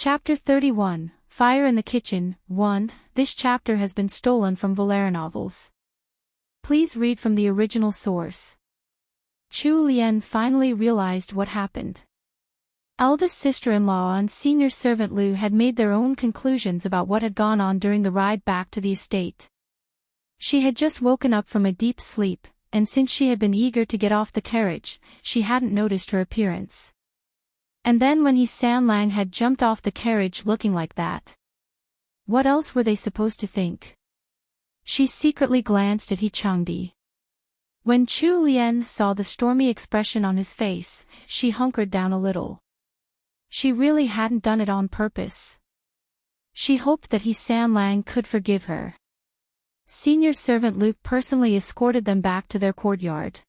Chapter 31, Fire in the Kitchen, 1. This chapter has been stolen from LoveLore novels. Please read from the original source. Chu Lian finally realized what happened. Eldest sister-in-law and senior servant Lu had made their own conclusions about what had gone on during the ride back to the estate. She had just woken up from a deep sleep, and since she had been eager to get off the carriage, she hadn't noticed her appearance. And then when San Lang had jumped off the carriage looking like that. What else were they supposed to think? She secretly glanced at He Changdi. When Chu Lian saw the stormy expression on his face, she hunkered down a little. She really hadn't done it on purpose. She hoped that San Lang could forgive her. Senior servant Luke personally escorted them back to their courtyard.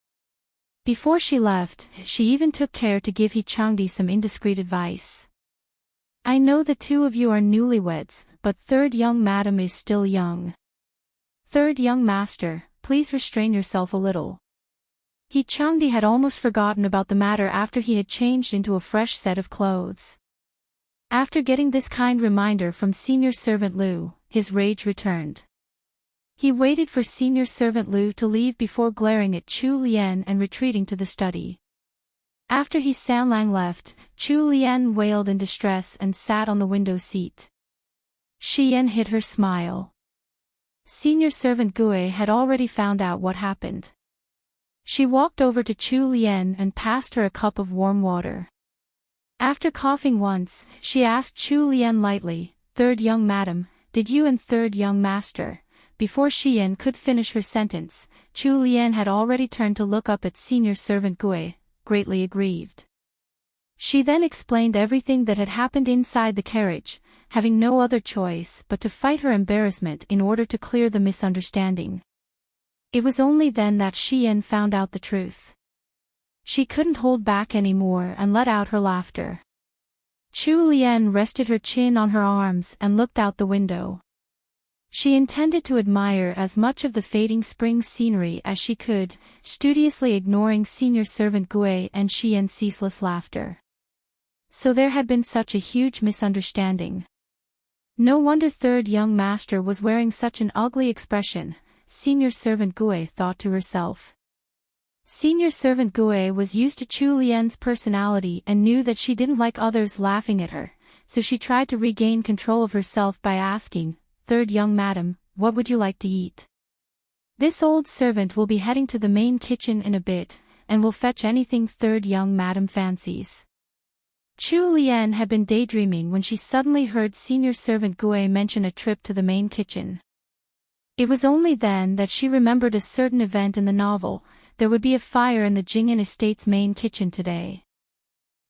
Before she left, she even took care to give He Changdi some indiscreet advice. I know the two of you are newlyweds, but third young madam is still young. Third young master, please restrain yourself a little. He Changdi had almost forgotten about the matter after he had changed into a fresh set of clothes. After getting this kind reminder from senior servant Lu, his rage returned. He waited for senior servant Lu to leave before glaring at Chu Lian and retreating to the study. After San Lang left, Chu Lian wailed in distress and sat on the window seat. Xian hid her smile. Senior servant Gui had already found out what happened. She walked over to Chu Lian and passed her a cup of warm water. After coughing once, she asked Chu Lian lightly, "Third young madam, did you and third young master?" Before Xian could finish her sentence, Chu Lian had already turned to look up at senior servant Gui, greatly aggrieved. She then explained everything that had happened inside the carriage, having no other choice but to fight her embarrassment in order to clear the misunderstanding. It was only then that Xian found out the truth. She couldn't hold back anymore and let out her laughter. Chu Lian rested her chin on her arms and looked out the window. She intended to admire as much of the fading spring scenery as she could, studiously ignoring senior servant Gui and Xian's ceaseless laughter. So there had been such a huge misunderstanding. No wonder third young master was wearing such an ugly expression, senior servant Gui thought to herself. Senior servant Gui was used to Chu Lian's personality and knew that she didn't like others laughing at her, so she tried to regain control of herself by asking, "Third young madam, what would you like to eat?" This old servant will be heading to the main kitchen in a bit, and will fetch anything third young madam fancies. Chu Lian had been daydreaming when she suddenly heard senior servant Gui mention a trip to the main kitchen. It was only then that she remembered a certain event in the novel. There would be a fire in the Jing'an estate's main kitchen today.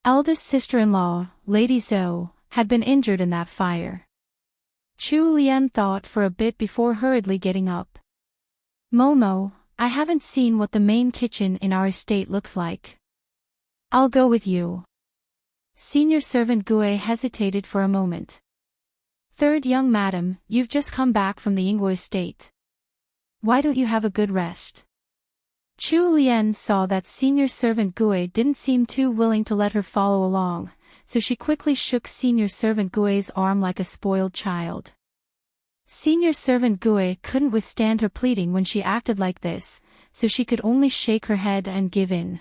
Eldest sister-in-law, Lady Zhou, had been injured in that fire. Chu Lian thought for a bit before hurriedly getting up. "Momo, I haven't seen what the main kitchen in our estate looks like. I'll go with you." Senior servant Gui hesitated for a moment. "Third young madam, you've just come back from the Ingwo estate. Why don't you have a good rest?" Chu Lian saw that senior servant Gui didn't seem too willing to let her follow along, so she quickly shook senior servant Gui's arm like a spoiled child. Senior servant Gui couldn't withstand her pleading when she acted like this, so she could only shake her head and give in.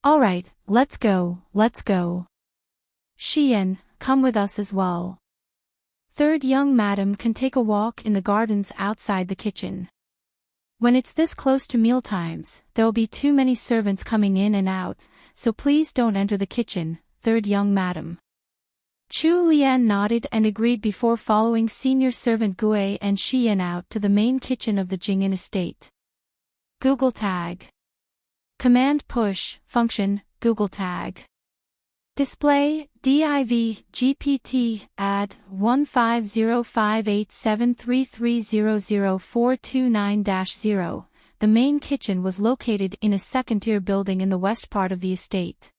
"All right, let's go, let's go. Xian, come with us as well. Third young madam can take a walk in the gardens outside the kitchen. When it's this close to mealtimes, there'll be too many servants coming in and out, so please don't enter the kitchen, third young madam." Chu Lian nodded and agreed before following senior servant Gui and Xian out to the main kitchen of the Jing'an estate. Google Tag. Command Push, Function, Google Tag. Display, div, gpt, add, 1505873300429-0. The main kitchen was located in a second-tier building in the west part of the estate.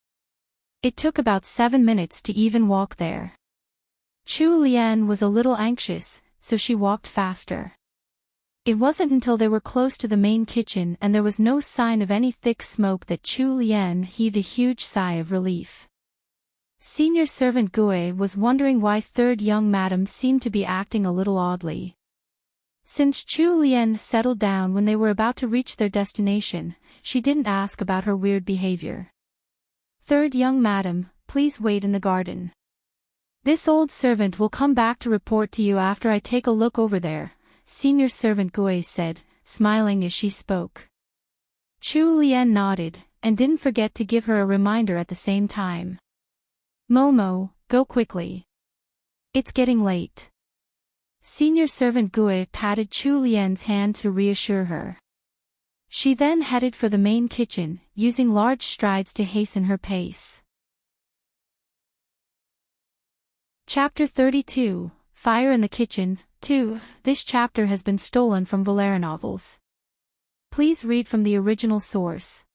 It took about 7 minutes to even walk there. Chu Lian was a little anxious, so she walked faster. It wasn't until they were close to the main kitchen and there was no sign of any thick smoke that Chu Lian heaved a huge sigh of relief. Senior servant Gue was wondering why third young madam seemed to be acting a little oddly. Since Chu Lian settled down when they were about to reach their destination, she didn't ask about her weird behavior. Third young madam, please wait in the garden. This old servant will come back to report to you after I take a look over there, senior servant Gue said, smiling as she spoke. Chu Lian nodded, and didn't forget to give her a reminder at the same time. Momo, go quickly. It's getting late. Senior servant Gue patted Chu Lian's hand to reassure her. She then headed for the main kitchen, using large strides to hasten her pace. Chapter 32, Fire in the Kitchen, 2. This chapter has been stolen from LoveLore novels. Please read from the original source.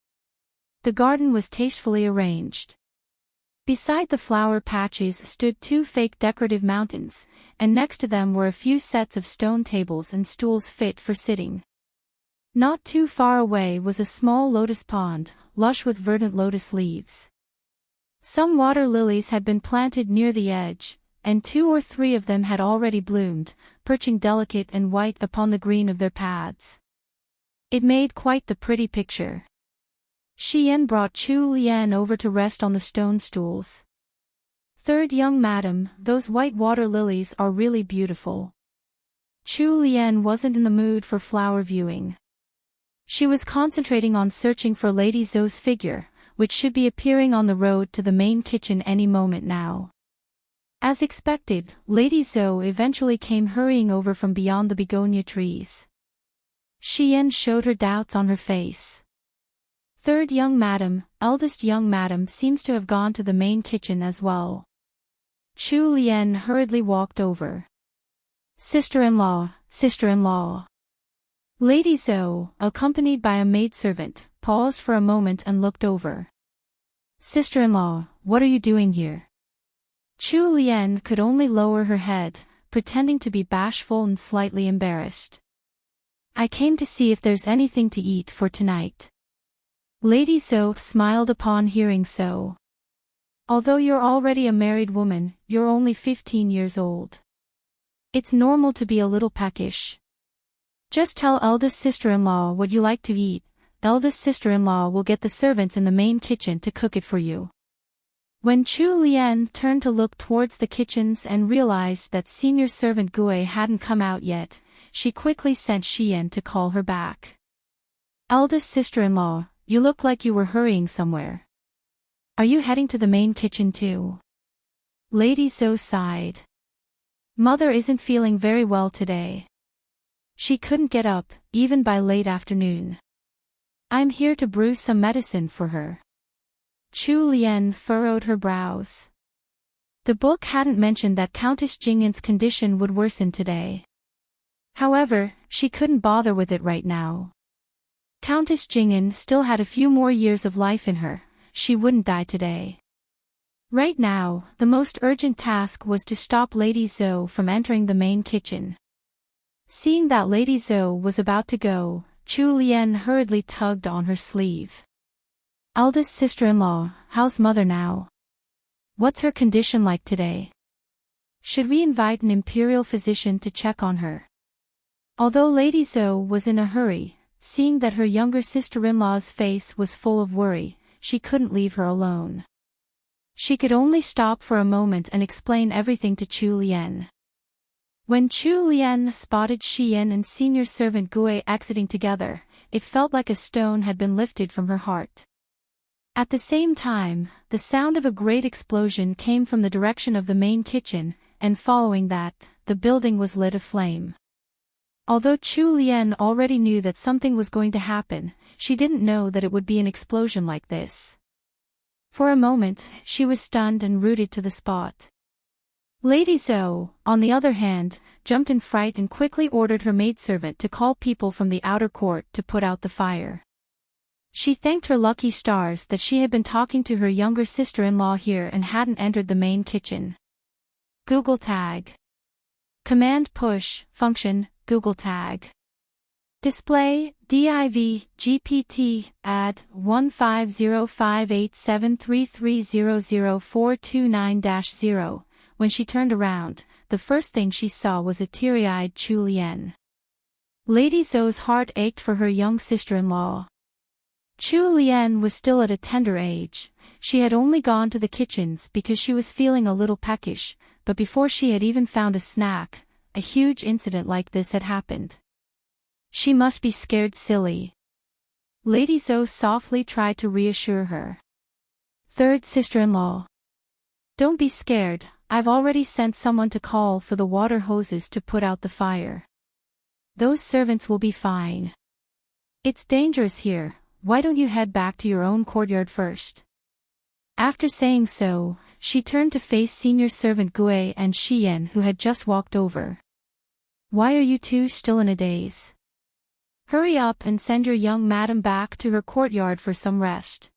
The garden was tastefully arranged. Beside the flower patches stood two fake decorative mountains, and next to them were a few sets of stone tables and stools fit for sitting. Not too far away was a small lotus pond, lush with verdant lotus leaves. Some water lilies had been planted near the edge, and 2 or 3 of them had already bloomed, perching delicate and white upon the green of their paths. It made quite the pretty picture. Xian brought Chu Lian over to rest on the stone stools. Third young madam, those white water lilies are really beautiful. Chu Lian wasn't in the mood for flower viewing. She was concentrating on searching for Lady Zhou's figure, which should be appearing on the road to the main kitchen any moment now. As expected, Lady Zhou eventually came hurrying over from beyond the begonia trees. Xian showed her doubts on her face. Third young madam, eldest young madam seems to have gone to the main kitchen as well. Chu Lian hurriedly walked over. Sister-in-law, sister-in-law. Lady Zhou, accompanied by a maidservant, paused for a moment and looked over. Sister-in-law, what are you doing here? Chu Lian could only lower her head, pretending to be bashful and slightly embarrassed. I came to see if there's anything to eat for tonight. Lady Zhou smiled upon hearing so. Although you're already a married woman, you're only 15 years old. It's normal to be a little peckish. Just tell eldest sister-in-law what you like to eat. Eldest sister-in-law will get the servants in the main kitchen to cook it for you. When Chu Lian turned to look towards the kitchens and realized that senior servant Gue hadn't come out yet, she quickly sent Xian to call her back. Eldest sister-in-law, you look like you were hurrying somewhere. Are you heading to the main kitchen too? Lady Zhou sighed. Mother isn't feeling very well today. She couldn't get up, even by late afternoon. I'm here to brew some medicine for her. Chu Lian furrowed her brows. The book hadn't mentioned that Countess Jingyin's condition would worsen today. However, she couldn't bother with it right now. Countess Jingyin still had a few more years of life in her, she wouldn't die today. Right now, the most urgent task was to stop Lady Zhou from entering the main kitchen. Seeing that Lady Zhou was about to go, Chu Lian hurriedly tugged on her sleeve. Eldest sister-in-law, how's mother now? What's her condition like today? Should we invite an imperial physician to check on her? Although Lady Zhou was in a hurry, seeing that her younger sister-in-law's face was full of worry, she couldn't leave her alone. She could only stop for a moment and explain everything to Chu Lian. When Chu Lian spotted Xian and senior servant Gue exiting together, it felt like a stone had been lifted from her heart. At the same time, the sound of a great explosion came from the direction of the main kitchen, and following that, the building was lit aflame. Although Chu Lian already knew that something was going to happen, she didn't know that it would be an explosion like this. For a moment, she was stunned and rooted to the spot. Lady Zhou, on the other hand, jumped in fright and quickly ordered her maidservant to call people from the outer court to put out the fire. She thanked her lucky stars that she had been talking to her younger sister-in-law here and hadn't entered the main kitchen. Google Tag. Command Push, Function, Google Tag. Display, div, GPT, add, 1505873300429-0. When she turned around, the first thing she saw was a teary-eyed Chu Lian. Lady Zhou's heart ached for her young sister-in-law. Chu Lian was still at a tender age. She had only gone to the kitchens because she was feeling a little peckish, but before she had even found a snack, a huge incident like this had happened. She must be scared silly. Lady Zhou softly tried to reassure her. Third sister-in-law. Don't be scared, I've already sent someone to call for the water hoses to put out the fire. Those servants will be fine. It's dangerous here, why don't you head back to your own courtyard first? After saying so, she turned to face senior servant Gui and Xian who had just walked over. Why are you two still in a daze? Hurry up and send your young madam back to her courtyard for some rest.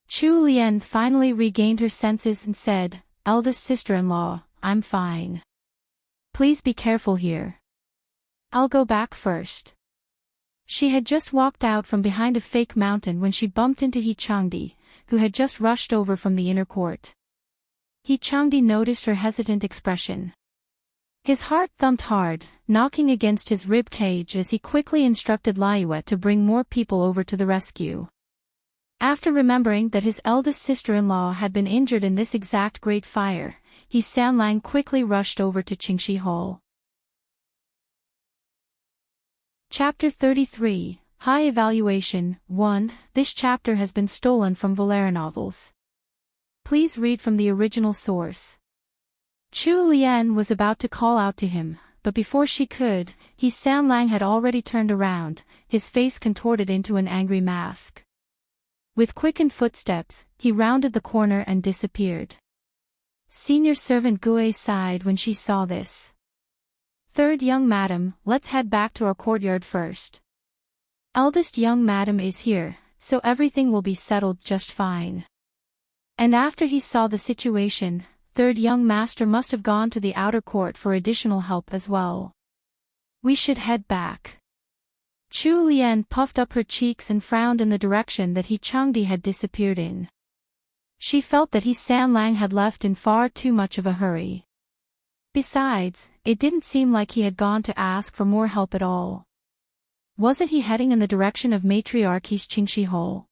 Chu Lian finally regained her senses and said, Eldest sister-in-law, I'm fine. Please be careful here. I'll go back first. She had just walked out from behind a fake mountain when she bumped into He Changdi, who had just rushed over from the inner court. He Changdi noticed her hesitant expression. His heart thumped hard, knocking against his rib cage as he quickly instructed Liyue to bring more people over to the rescue. After remembering that his eldest sister-in-law had been injured in this exact great fire, He Sanlang quickly rushed over to Qingxi Hall. Chapter 33, High Evaluation, 1. This chapter has been stolen from LoveLore novels. Please read from the original source. Chu Lian was about to call out to him, but before she could, He Sanlang had already turned around, his face contorted into an angry mask. With quickened footsteps, he rounded the corner and disappeared. Senior servant Gui sighed when she saw this. Third young madam, let's head back to our courtyard first. Eldest young madam is here, so everything will be settled just fine. And after he saw the situation, third young master must have gone to the outer court for additional help as well. We should head back. Chu Lian puffed up her cheeks and frowned in the direction that He Changdi had disappeared in. She felt that He Sanlang had left in far too much of a hurry. Besides, it didn't seem like he had gone to ask for more help at all. Wasn't he heading in the direction of Matriarchy's Qingxi Hall?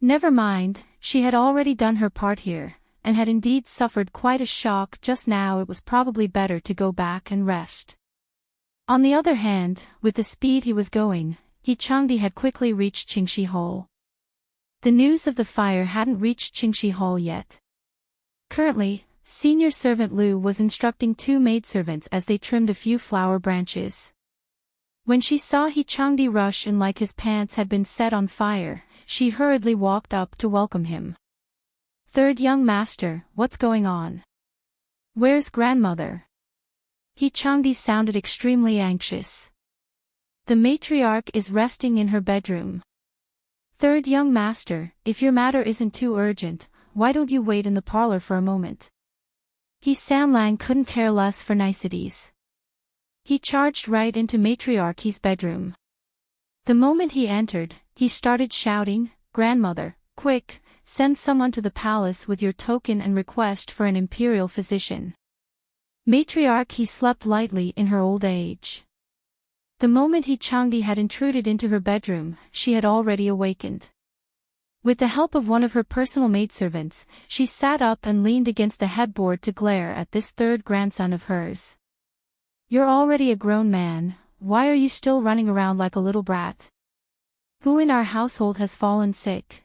Never mind, she had already done her part here, and had indeed suffered quite a shock just now. It was probably better to go back and rest. On the other hand, with the speed he was going, He Changdi had quickly reached Qingxi Hall. The news of the fire hadn't reached Qingxi Hall yet. Currently, senior servant Lu was instructing two maidservants as they trimmed a few flower branches. When she saw He Changdi rush in like his pants had been set on fire, she hurriedly walked up to welcome him. Third young master, what's going on? Where's grandmother? He Changdi sounded extremely anxious. The matriarch is resting in her bedroom. Third young master, if your matter isn't too urgent, why don't you wait in the parlor for a moment? He Sanlang couldn't care less for niceties. He charged right into Matriarchy's bedroom. The moment he entered, he started shouting, Grandmother, quick, send someone to the palace with your token and request for an imperial physician. Matriarchy slept lightly in her old age. The moment He Changdi had intruded into her bedroom, she had already awakened. With the help of one of her personal maidservants, she sat up and leaned against the headboard to glare at this third grandson of hers. You're already a grown man, why are you still running around like a little brat? Who in our household has fallen sick?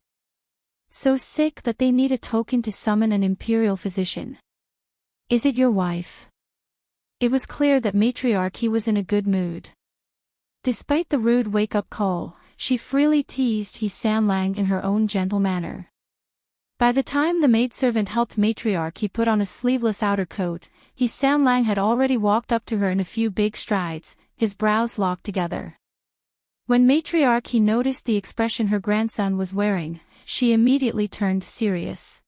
So sick that they need a token to summon an imperial physician. Is it your wife? It was clear that Matriarchy was in a good mood. Despite the rude wake-up call, she freely teased He Sanlang in her own gentle manner. By the time the maidservant helped Matriarchy put on a sleeveless outer coat, He Sanlang had already walked up to her in a few big strides, his brows locked together. When Matriarchy noticed the expression her grandson was wearing, she immediately turned serious.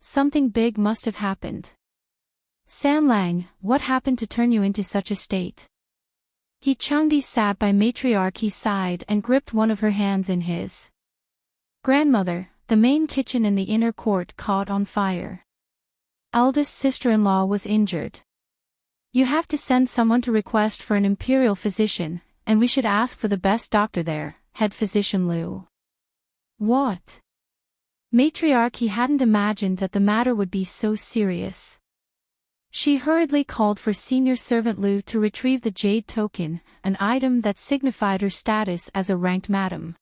Something big must have happened. Sanlang, what happened to turn you into such a state? Enchanting sat by matriarchy's side and gripped one of her hands in his. Grandmother, the main kitchen in the inner court caught on fire. Eldest sister-in-law was injured. You have to send someone to request for an imperial physician, and we should ask for the best doctor there, head physician Liu. What? Matriarchy hadn't imagined that the matter would be so serious. She hurriedly called for senior servant Liu to retrieve the jade token, an item that signified her status as a ranked madam.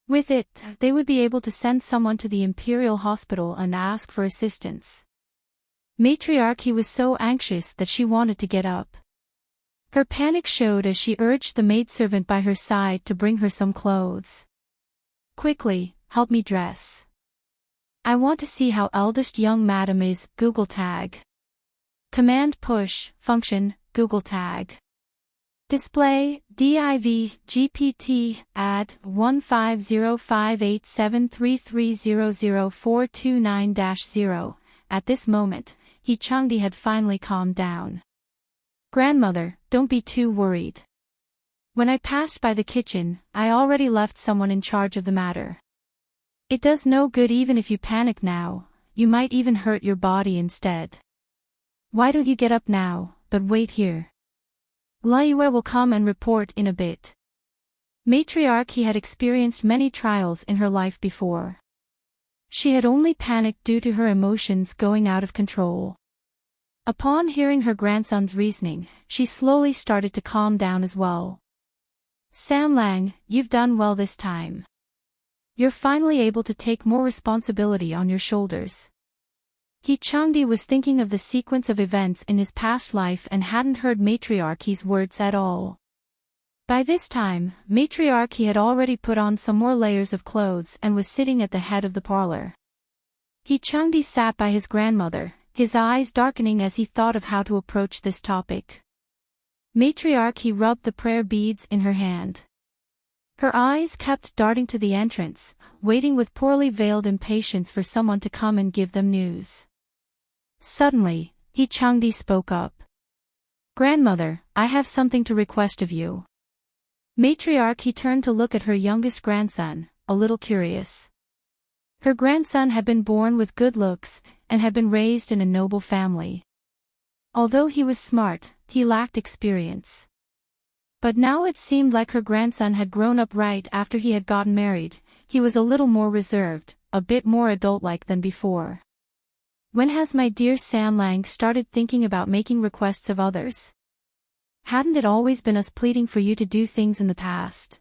With it, they would be able to send someone to the imperial hospital and ask for assistance. Matriarchy was so anxious that she wanted to get up. Her panic showed as she urged the maidservant by her side to bring her some clothes. Quickly, help me dress. I want to see how eldest young madam is. Google tag. Command push, function, Google tag. Display, div, gpt, add, 1505873300429-0. At this moment, Enchanting had finally calmed down. Grandmother, don't be too worried. When I passed by the kitchen, I already left someone in charge of the matter. It does no good even if you panic now, you might even hurt your body instead. Why don't you get up now, but wait here. Liu will come and report in a bit. Matriarchy had experienced many trials in her life before. She had only panicked due to her emotions going out of control. Upon hearing her grandson's reasoning, she slowly started to calm down as well. Sanlang, you've done well this time. You're finally able to take more responsibility on your shoulders. Enchanting was thinking of the sequence of events in his past life and hadn't heard Matriarchy's words at all. By this time, Matriarchy had already put on some more layers of clothes and was sitting at the head of the parlor. Enchanting sat by his grandmother, his eyes darkening as he thought of how to approach this topic. Matriarchy rubbed the prayer beads in her hand. Her eyes kept darting to the entrance, waiting with poorly veiled impatience for someone to come and give them news. Suddenly, Enchanting spoke up. Grandmother, I have something to request of you. Matriarchy turned to look at her youngest grandson, a little curious. Her grandson had been born with good looks, and had been raised in a noble family. Although he was smart, he lacked experience. But now it seemed like her grandson had grown up right after he had gotten married. He was a little more reserved, a bit more adult-like than before. When has my dear Sanlang started thinking about making requests of others? Hadn't it always been us pleading for you to do things in the past?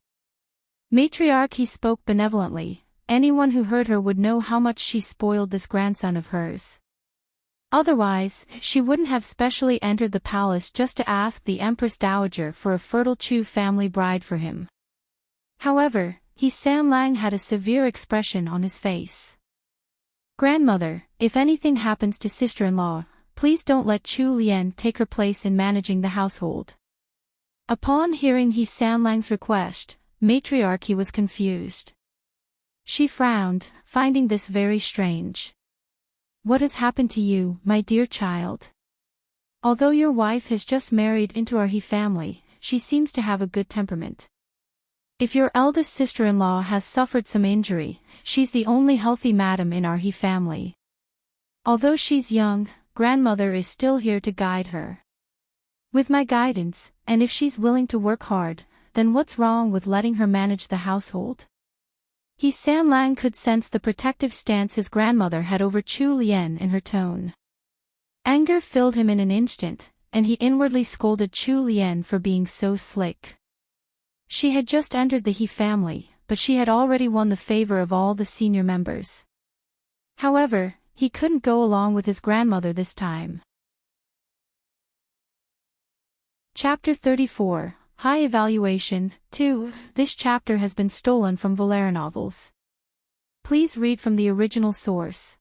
Matriarchy spoke benevolently. Anyone who heard her would know how much she spoiled this grandson of hers. Otherwise, she wouldn't have specially entered the palace just to ask the Empress Dowager for a fertile Chu family bride for him. However, Sanlang had a severe expression on his face. Grandmother, if anything happens to sister-in-law, please don't let Chu Lian take her place in managing the household. Upon hearing Sanlang's request, Matriarchy was confused. She frowned, finding this very strange. What has happened to you, my dear child? Although your wife has just married into our He family, she seems to have a good temperament. If your eldest sister-in-law has suffered some injury, she's the only healthy madam in our He family. Although she's young, grandmother is still here to guide her. With my guidance, and if she's willing to work hard, then what's wrong with letting her manage the household? Sanlang could sense the protective stance his grandmother had over Chu Lian in her tone. Anger filled him in an instant, and he inwardly scolded Chu Lian for being so slick. She had just entered the He family, but she had already won the favor of all the senior members. However, he couldn't go along with his grandmother this time. Chapter 34. High Evaluation, 2. This chapter has been stolen from LoveLore novels. Please read from the original source.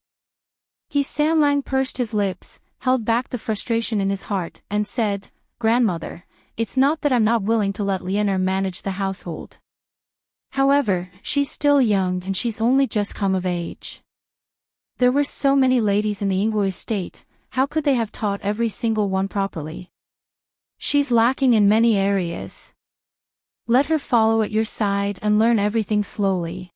Sanlang pursed his lips, held back the frustration in his heart, and said, Grandmother, it's not that I'm not willing to let Lianer manage the household. However, she's still young and she's only just come of age. There were so many ladies in the Ingwu estate, how could they have taught every single one properly? She's lacking in many areas. Let her follow at your side and learn everything slowly.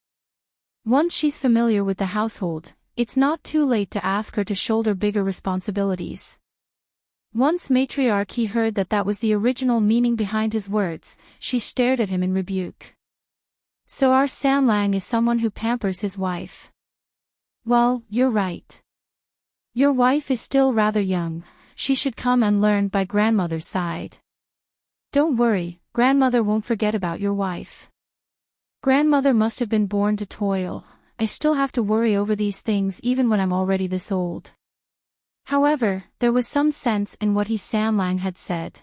Once she's familiar with the household, it's not too late to ask her to shoulder bigger responsibilities. Once Matriarchy heard that was the original meaning behind his words, she stared at him in rebuke. So our Sanlang is someone who pampers his wife. Well, you're right. Your wife is still rather young, she should come and learn by grandmother's side. Don't worry, grandmother won't forget about your wife. Grandmother must have been born to toil. I still have to worry over these things even when I'm already this old. However, there was some sense in what Sanlang had said.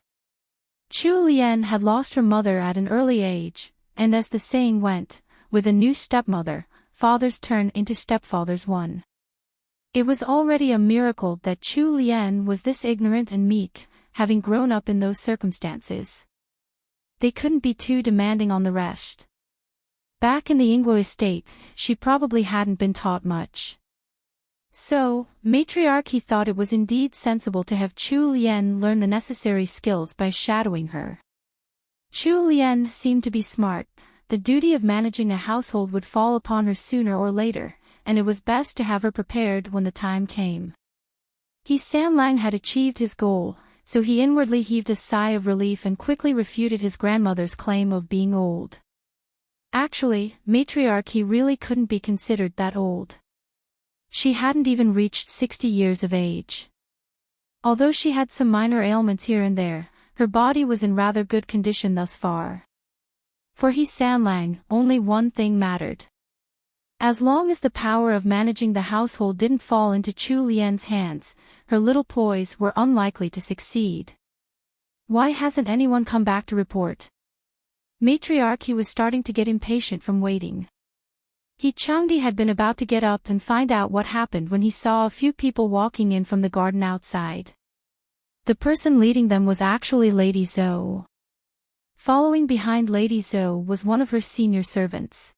Chu Lian had lost her mother at an early age, and as the saying went, with a new stepmother, fathers turn into stepfathers one. It was already a miracle that Chu Lian was this ignorant and meek, having grown up in those circumstances. They couldn't be too demanding on the rest. Back in the Ingwo estate, she probably hadn't been taught much. So, Matriarchy thought it was indeed sensible to have Chu Lian learn the necessary skills by shadowing her. Chu Lian seemed to be smart. The duty of managing a household would fall upon her sooner or later, and it was best to have her prepared when the time came. Sanlang had achieved his goal, so he inwardly heaved a sigh of relief and quickly refuted his grandmother's claim of being old. Actually, Matriarchy really couldn't be considered that old. She hadn't even reached 60 years of age. Although she had some minor ailments here and there, her body was in rather good condition thus far. For Sanlang, only one thing mattered. As long as the power of managing the household didn't fall into Chu Lian's hands, her little ploys were unlikely to succeed. Why hasn't anyone come back to report? Matriarchy was starting to get impatient from waiting. Changdi had been about to get up and find out what happened when he saw a few people walking in from the garden outside. The person leading them was actually Lady Zhou. Following behind Lady Zhou was one of her senior servants.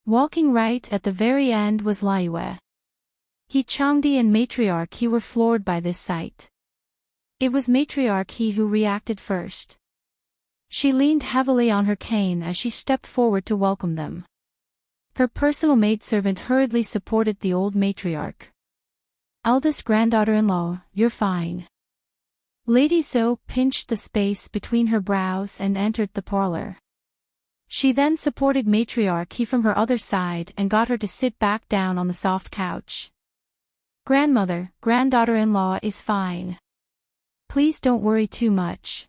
Walking right at the very end was Liyue. Changdi and Matriarchy were floored by this sight. It was Matriarchy who reacted first. She leaned heavily on her cane as she stepped forward to welcome them. Her personal maidservant hurriedly supported the old matriarch. Eldest granddaughter-in-law, you're fine. Lady Zhou pinched the space between her brows and entered the parlor. She then supported Matriarchy from her other side and got her to sit back down on the soft couch. Grandmother, granddaughter-in-law is fine. Please don't worry too much.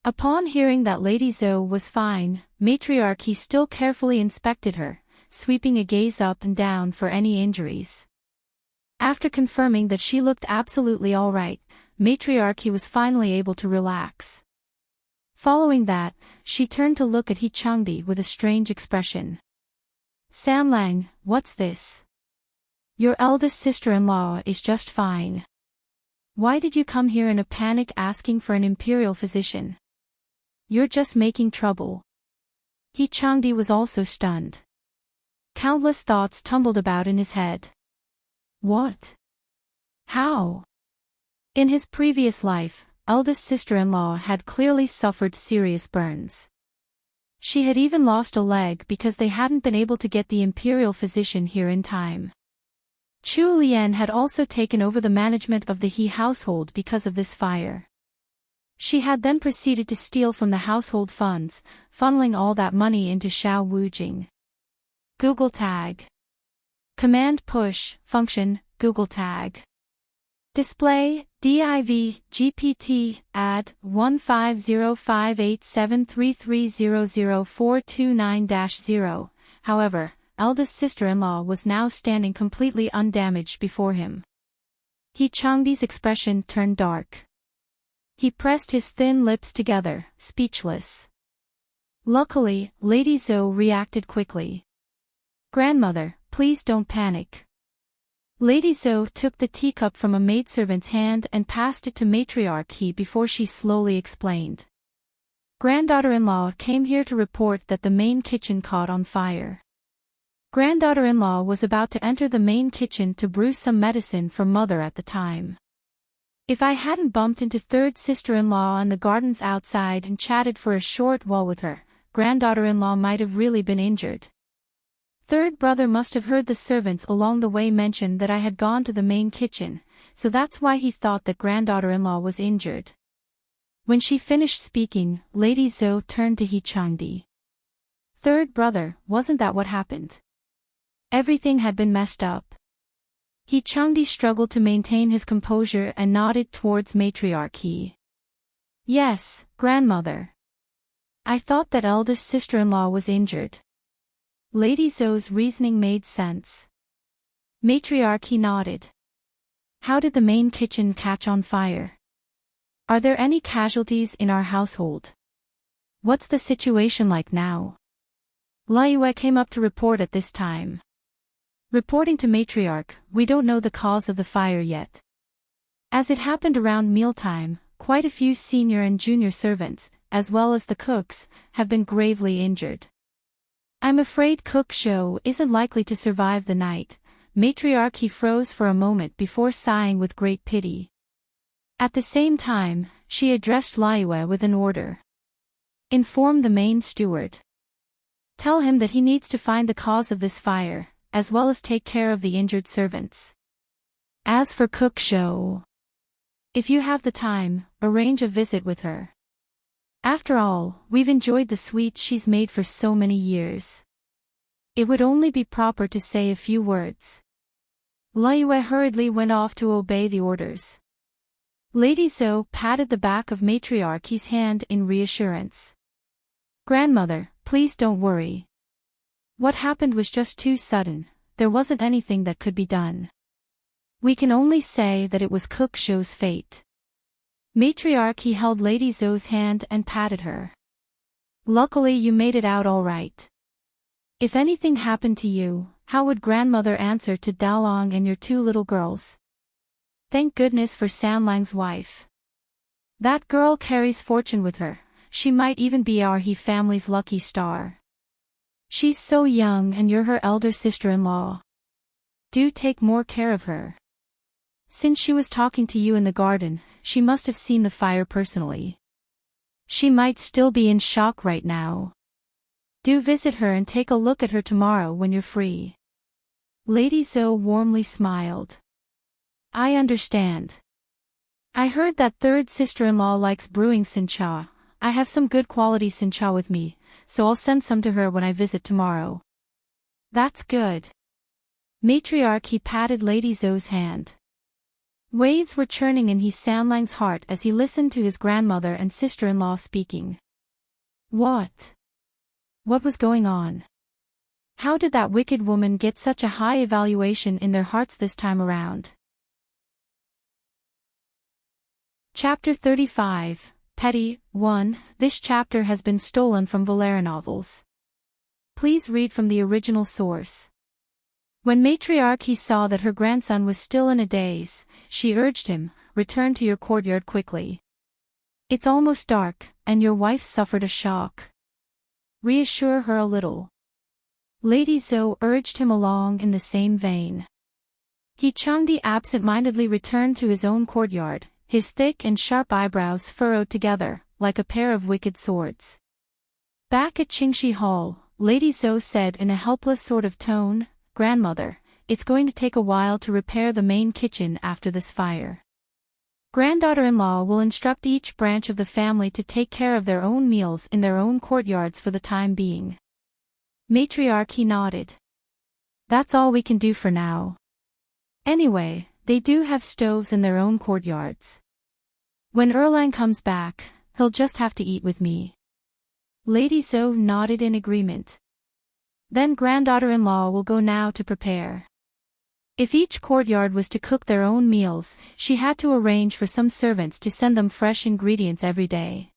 Upon hearing that Lady Zhou was fine, Matriarchy still carefully inspected her, sweeping a gaze up and down for any injuries. After confirming that she looked absolutely all right, Matriarchy was finally able to relax. Following that, she turned to look at Changdi with a strange expression. Sanlang, what's this? Your eldest sister-in-law is just fine. Why did you come here in a panic asking for an imperial physician? You're just making trouble. Changdi was also stunned. Countless thoughts tumbled about in his head. What? How? In his previous life, eldest sister-in-law had clearly suffered serious burns. She had even lost a leg because they hadn't been able to get the imperial physician here in time. Chu Lian had also taken over the management of the He household because of this fire. She had then proceeded to steal from the household funds, funneling all that money into Xiao Wujing. Google Tag. Command Push, Function, Google Tag. Display, div, gpt, add, 1505873300429-0. However, eldest sister-in-law was now standing completely undamaged before him. Changdi's expression turned dark. He pressed his thin lips together, speechless. Luckily, Lady Zhou reacted quickly. Grandmother, please don't panic. Lady Zhou took the teacup from a maidservant's hand and passed it to Matriarchy before she slowly explained. Granddaughter-in-law came here to report that the main kitchen caught on fire. Granddaughter-in-law was about to enter the main kitchen to brew some medicine for mother at the time. If I hadn't bumped into third sister-in-law on the gardens outside and chatted for a short while with her, granddaughter-in-law might have really been injured. Third brother must have heard the servants along the way mention that I had gone to the main kitchen, so that's why he thought that granddaughter-in-law was injured. When she finished speaking, Lady Zhou turned to Enchanting. Third brother, wasn't that what happened? Everything had been messed up. Enchanting struggled to maintain his composure and nodded towards matriarchy. Yes, grandmother. I thought that eldest sister-in-law was injured. Lady Zhou's reasoning made sense. Matriarchy nodded. How did the main kitchen catch on fire? Are there any casualties in our household? What's the situation like now? Liyue came up to report at this time. Reporting to matriarch, we don't know the cause of the fire yet. As it happened around mealtime, quite a few senior and junior servants, as well as the cooks, have been gravely injured. I'm afraid Cook Show isn't likely to survive the night. Matriarchy froze for a moment before sighing with great pity. At the same time, she addressed Liyue with an order. Inform the main steward. Tell him that he needs to find the cause of this fire, as well as take care of the injured servants. As for Cook Show, if you have the time, arrange a visit with her. After all, we've enjoyed the sweets she's made for so many years. It would only be proper to say a few words. Liyue hurriedly went off to obey the orders. Lady Zhou patted the back of matriarchy's hand in reassurance. Grandmother, please don't worry. What happened was just too sudden, there wasn't anything that could be done. We can only say that it was Cook Show's fate. Matriarchy held Lady Zhou's hand and patted her. Luckily you made it out all right. If anything happened to you, how would grandmother answer to Dalong and your two little girls? Thank goodness for Sanlang's wife. That girl carries fortune with her, she might even be our He family's lucky star. She's so young and you're her elder sister-in-law. Do take more care of her. Since she was talking to you in the garden, she must have seen the fire personally. She might still be in shock right now. Do visit her and take a look at her tomorrow when you're free. Lady Zhou warmly smiled. I understand. I heard that third sister-in-law likes brewing sincha. I have some good quality sincha with me, so I'll send some to her when I visit tomorrow. That's good. Matriarchy patted Lady Zhou's hand. Waves were churning in He Sanlang's heart as he listened to his grandmother and sister-in-law speaking. What? What was going on? How did that wicked woman get such a high evaluation in their hearts this time around? Chapter 35, Petty, 1. This chapter has been stolen from LoveLore novels. Please read from the original source. When matriarchy saw that her grandson was still in a daze, she urged him, return to your courtyard quickly. It's almost dark, and your wife suffered a shock. Reassure her a little. Lady Zhou urged him along in the same vein. Enchanting absent-mindedly returned to his own courtyard, his thick and sharp eyebrows furrowed together, like a pair of wicked swords. Back at Qingxi Hall, Lady Zhou said in a helpless sort of tone, Grandmother, it's going to take a while to repair the main kitchen after this fire. Granddaughter-in-law will instruct each branch of the family to take care of their own meals in their own courtyards for the time being. Matriarchy nodded. That's all we can do for now. Anyway, they do have stoves in their own courtyards. When Erlang comes back, he'll just have to eat with me. Lady Zhou nodded in agreement. Then granddaughter-in-law will go now to prepare. If each courtyard was to cook their own meals, she had to arrange for some servants to send them fresh ingredients every day.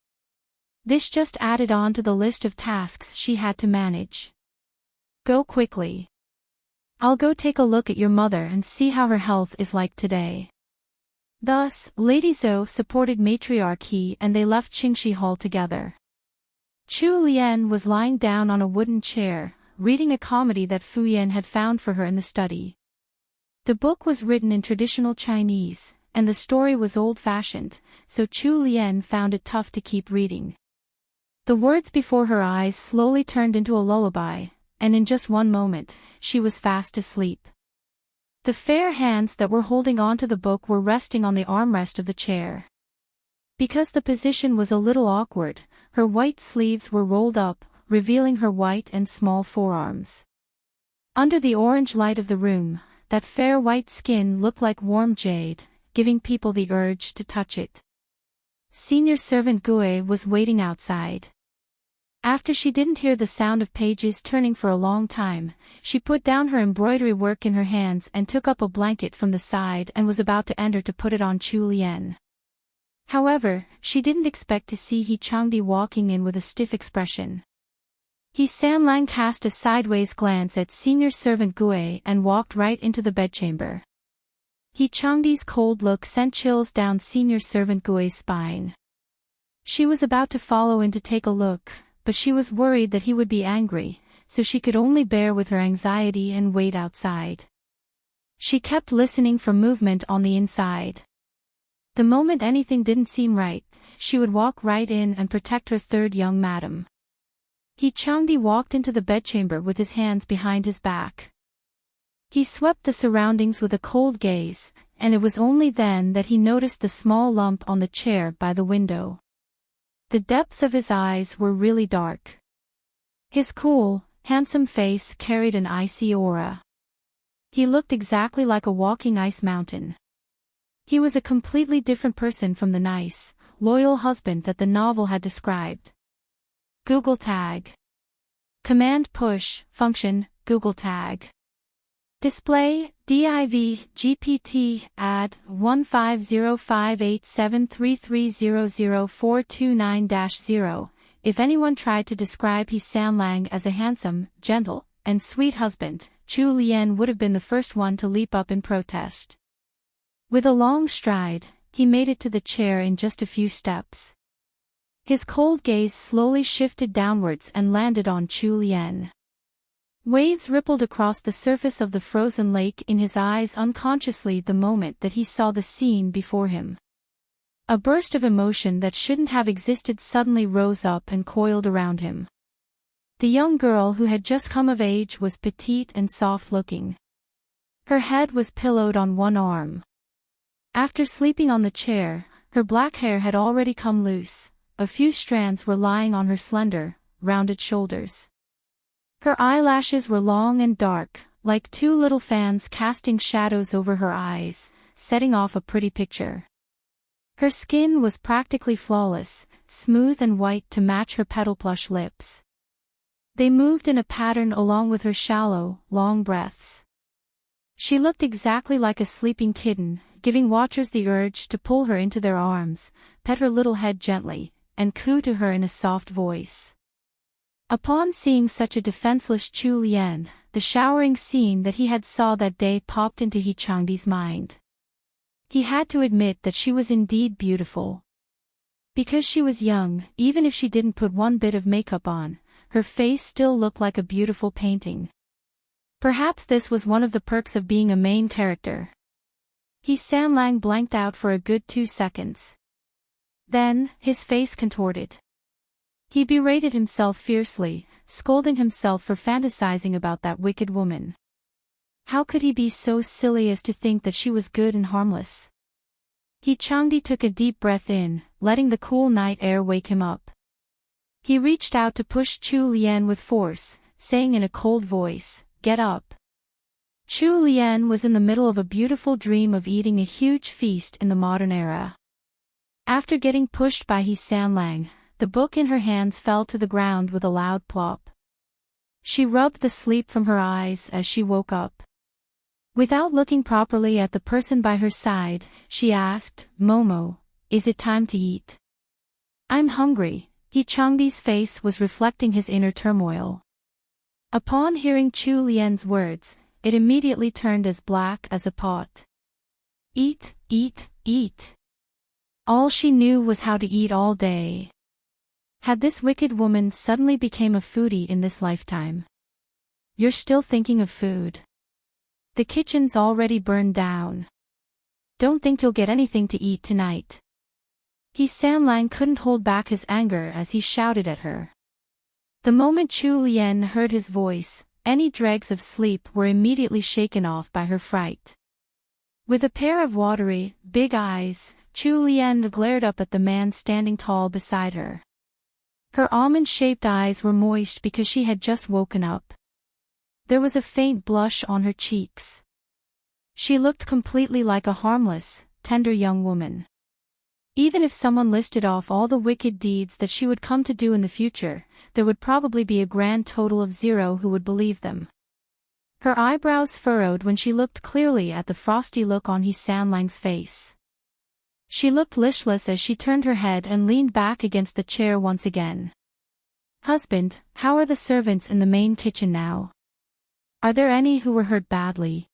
This just added on to the list of tasks she had to manage. Go quickly. I'll go take a look at your mother and see how her health is like today. Thus, Lady Zhou supported matriarchy and they left Qingxi Hall together. Chu Lian was lying down on a wooden chair, reading a comedy that Fu Yan had found for her in the study. The book was written in traditional Chinese, and the story was old-fashioned, so Chu Lian found it tough to keep reading. The words before her eyes slowly turned into a lullaby, and in just one moment, she was fast asleep. The fair hands that were holding onto the book were resting on the armrest of the chair. Because the position was a little awkward, her white sleeves were rolled up, revealing her white and small forearms. Under the orange light of the room, that fair white skin looked like warm jade, giving people the urge to touch it. Senior servant Gue was waiting outside. After she didn't hear the sound of pages turning for a long time, she put down her embroidery work in her hands and took up a blanket from the side and was about to enter to put it on Chu Lian. However, she didn't expect to see He Changdi walking in with a stiff expression. He Sanlang cast a sideways glance at senior servant Gue and walked right into the bedchamber. He Changdi's cold look sent chills down senior servant Gue's spine. She was about to follow in to take a look, but she was worried that he would be angry, so she could only bear with her anxiety and wait outside. She kept listening for movement on the inside. The moment anything didn't seem right, she would walk right in and protect her third young madam. He Changdi walked into the bedchamber with his hands behind his back. He swept the surroundings with a cold gaze, and it was only then that he noticed the small lump on the chair by the window. The depths of his eyes were really dark. His cool, handsome face carried an icy aura. He looked exactly like a walking ice mountain. He was a completely different person from the nice, loyal husband that the novel had described. Google Tag. Command Push, Function, Google Tag. Display, div, gpt, add, 1505873300429-0. If anyone tried to describe He Sanlang as a handsome, gentle, and sweet husband, Chu Lian would have been the first one to leap up in protest. With a long stride, he made it to the chair in just a few steps. His cold gaze slowly shifted downwards and landed on Chu Lian. Waves rippled across the surface of the frozen lake in his eyes unconsciously the moment that he saw the scene before him. A burst of emotion that shouldn't have existed suddenly rose up and coiled around him. The young girl who had just come of age was petite and soft-looking. Her head was pillowed on one arm. After sleeping on the chair, her black hair had already come loose, a few strands were lying on her slender, rounded shoulders. Her eyelashes were long and dark, like two little fans casting shadows over her eyes, setting off a pretty picture. Her skin was practically flawless, smooth and white to match her petal plush lips. They moved in a pattern along with her shallow, long breaths. She looked exactly like a sleeping kitten, giving watchers the urge to pull her into their arms, pet her little head gently, and coo to her in a soft voice. Upon seeing such a defenseless Chu Lian, the showering scene that he had saw that day popped into He Changdi's mind. He had to admit that she was indeed beautiful. Because she was young, even if she didn't put one bit of makeup on, her face still looked like a beautiful painting. Perhaps this was one of the perks of being a main character. He Sanlang blanked out for a good 2 seconds. Then, his face contorted. He berated himself fiercely, scolding himself for fantasizing about that wicked woman. How could he be so silly as to think that she was good and harmless? He Changdi took a deep breath in, letting the cool night air wake him up. He reached out to push Chu Lian with force, saying in a cold voice, "Get up." Chu Lian was in the middle of a beautiful dream of eating a huge feast in the modern era. After getting pushed by He Sanlang, the book in her hands fell to the ground with a loud plop. She rubbed the sleep from her eyes as she woke up. Without looking properly at the person by her side, she asked, "Momo, is it time to eat?" "I'm hungry." He Changdi's face was reflecting his inner turmoil. Upon hearing Chu Lian's words, it immediately turned as black as a pot. Eat, eat, eat. All she knew was how to eat all day. Had this wicked woman suddenly become a foodie in this lifetime? You're still thinking of food. The kitchen's already burned down. Don't think you'll get anything to eat tonight. He Sanlang couldn't hold back his anger as he shouted at her. The moment Chu Lien heard his voice, any dregs of sleep were immediately shaken off by her fright. With a pair of watery, big eyes, Chu Lien glared up at the man standing tall beside her. Her almond-shaped eyes were moist because she had just woken up. There was a faint blush on her cheeks. She looked completely like a harmless, tender young woman. Even if someone listed off all the wicked deeds that she would come to do in the future, there would probably be a grand total of 0 who would believe them. Her eyebrows furrowed when she looked clearly at the frosty look on He Sanlang's face. She looked listless as she turned her head and leaned back against the chair once again. "Husband, how are the servants in the main kitchen now? Are there any who were hurt badly?"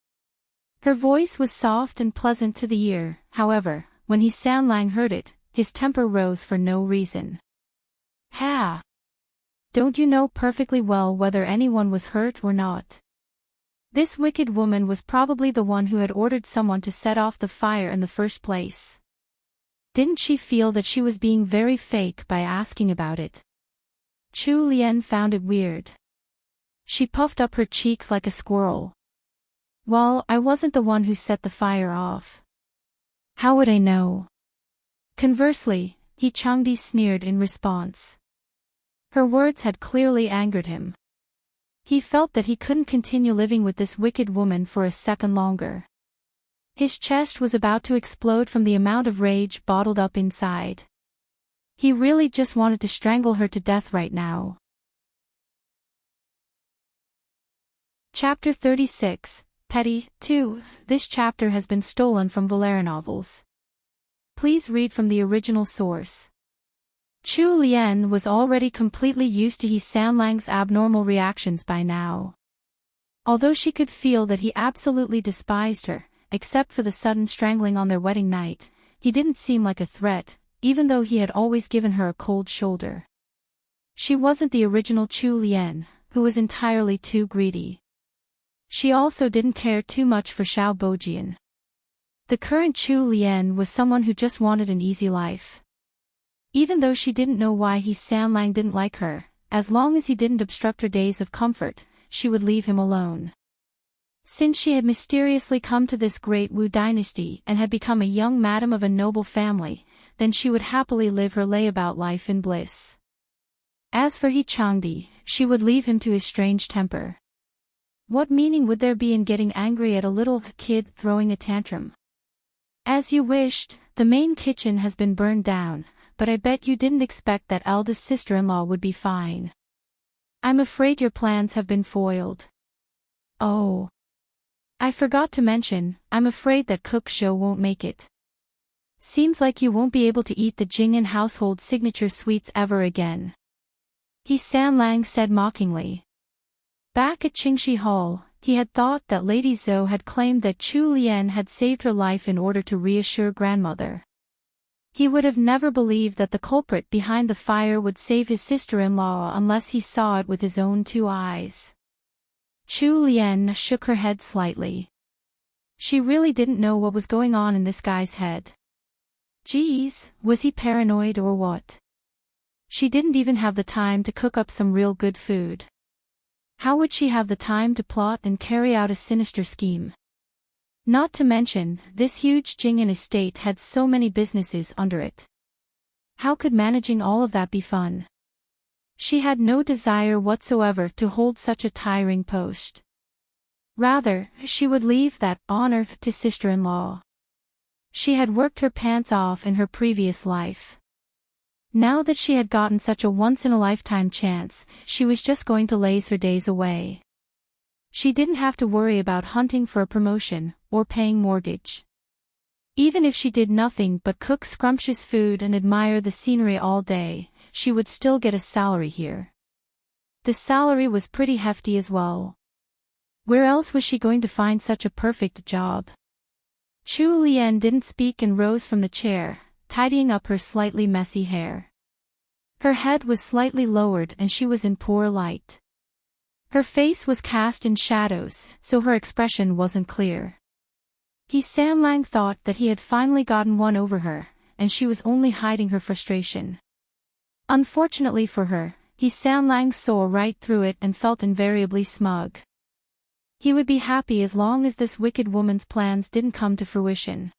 Her voice was soft and pleasant to the ear, however, when He Sanlang heard it, his temper rose for no reason. "Ha! Don't you know perfectly well whether anyone was hurt or not? This wicked woman was probably the one who had ordered someone to set off the fire in the first place. Didn't she feel that she was being very fake by asking about it?" Chu Lien found it weird. She puffed up her cheeks like a squirrel. "Well, I wasn't the one who set the fire off. How would I know?" Conversely, He Changdi sneered in response. Her words had clearly angered him. He felt that he couldn't continue living with this wicked woman for a second longer. His chest was about to explode from the amount of rage bottled up inside. He really just wanted to strangle her to death right now. Chapter 36, Petty, 2. This chapter has been stolen from LoveLore novels. Please read from the original source. Chu Lien was already completely used to He Sanlang's abnormal reactions by now. Although she could feel that he absolutely despised her, except for the sudden strangling on their wedding night, he didn't seem like a threat, even though he had always given her a cold shoulder. She wasn't the original Chu Lien, who was entirely too greedy. She also didn't care too much for Xiao Bojian. The current Chu Lien was someone who just wanted an easy life. Even though she didn't know why He Sanlang didn't like her, as long as he didn't obstruct her days of comfort, she would leave him alone. Since she had mysteriously come to this great Wu dynasty and had become a young madam of a noble family, then she would happily live her layabout life in bliss. As for He Changdi, she would leave him to his strange temper. What meaning would there be in getting angry at a little kid throwing a tantrum? "As you wished, the main kitchen has been burned down, but I bet you didn't expect that eldest sister-in-law would be fine. I'm afraid your plans have been foiled. Oh. I forgot to mention, I'm afraid that Cook Show won't make it. Seems like you won't be able to eat the Jing'an household signature sweets ever again." He Sanlang said mockingly. Back at Qingxi Hall, he had thought that Lady Zhou had claimed that Chu Lien had saved her life in order to reassure grandmother. He would have never believed that the culprit behind the fire would save his sister-in-law unless he saw it with his own 2 eyes. Chu Lien shook her head slightly. She really didn't know what was going on in this guy's head. Geez, was he paranoid or what? She didn't even have the time to cook up some real good food. How would she have the time to plot and carry out a sinister scheme? Not to mention, this huge Jing'an estate had so many businesses under it. How could managing all of that be fun? She had no desire whatsoever to hold such a tiring post. Rather, she would leave that honor to sister-in-law. She had worked her pants off in her previous life. Now that she had gotten such a once-in-a-lifetime chance, she was just going to laze her days away. She didn't have to worry about hunting for a promotion, or paying mortgage. Even if she did nothing but cook scrumptious food and admire the scenery all day, she would still get a salary here. The salary was pretty hefty as well. Where else was she going to find such a perfect job? Chu Lien didn't speak and rose from the chair, tidying up her slightly messy hair. Her head was slightly lowered and she was in poor light. Her face was cast in shadows, so her expression wasn't clear. He Sanlang thought that he had finally gotten one over her, and she was only hiding her frustration. Unfortunately for her, he Sanlang saw right through it and felt invariably smug. He would be happy as long as this wicked woman's plans didn't come to fruition.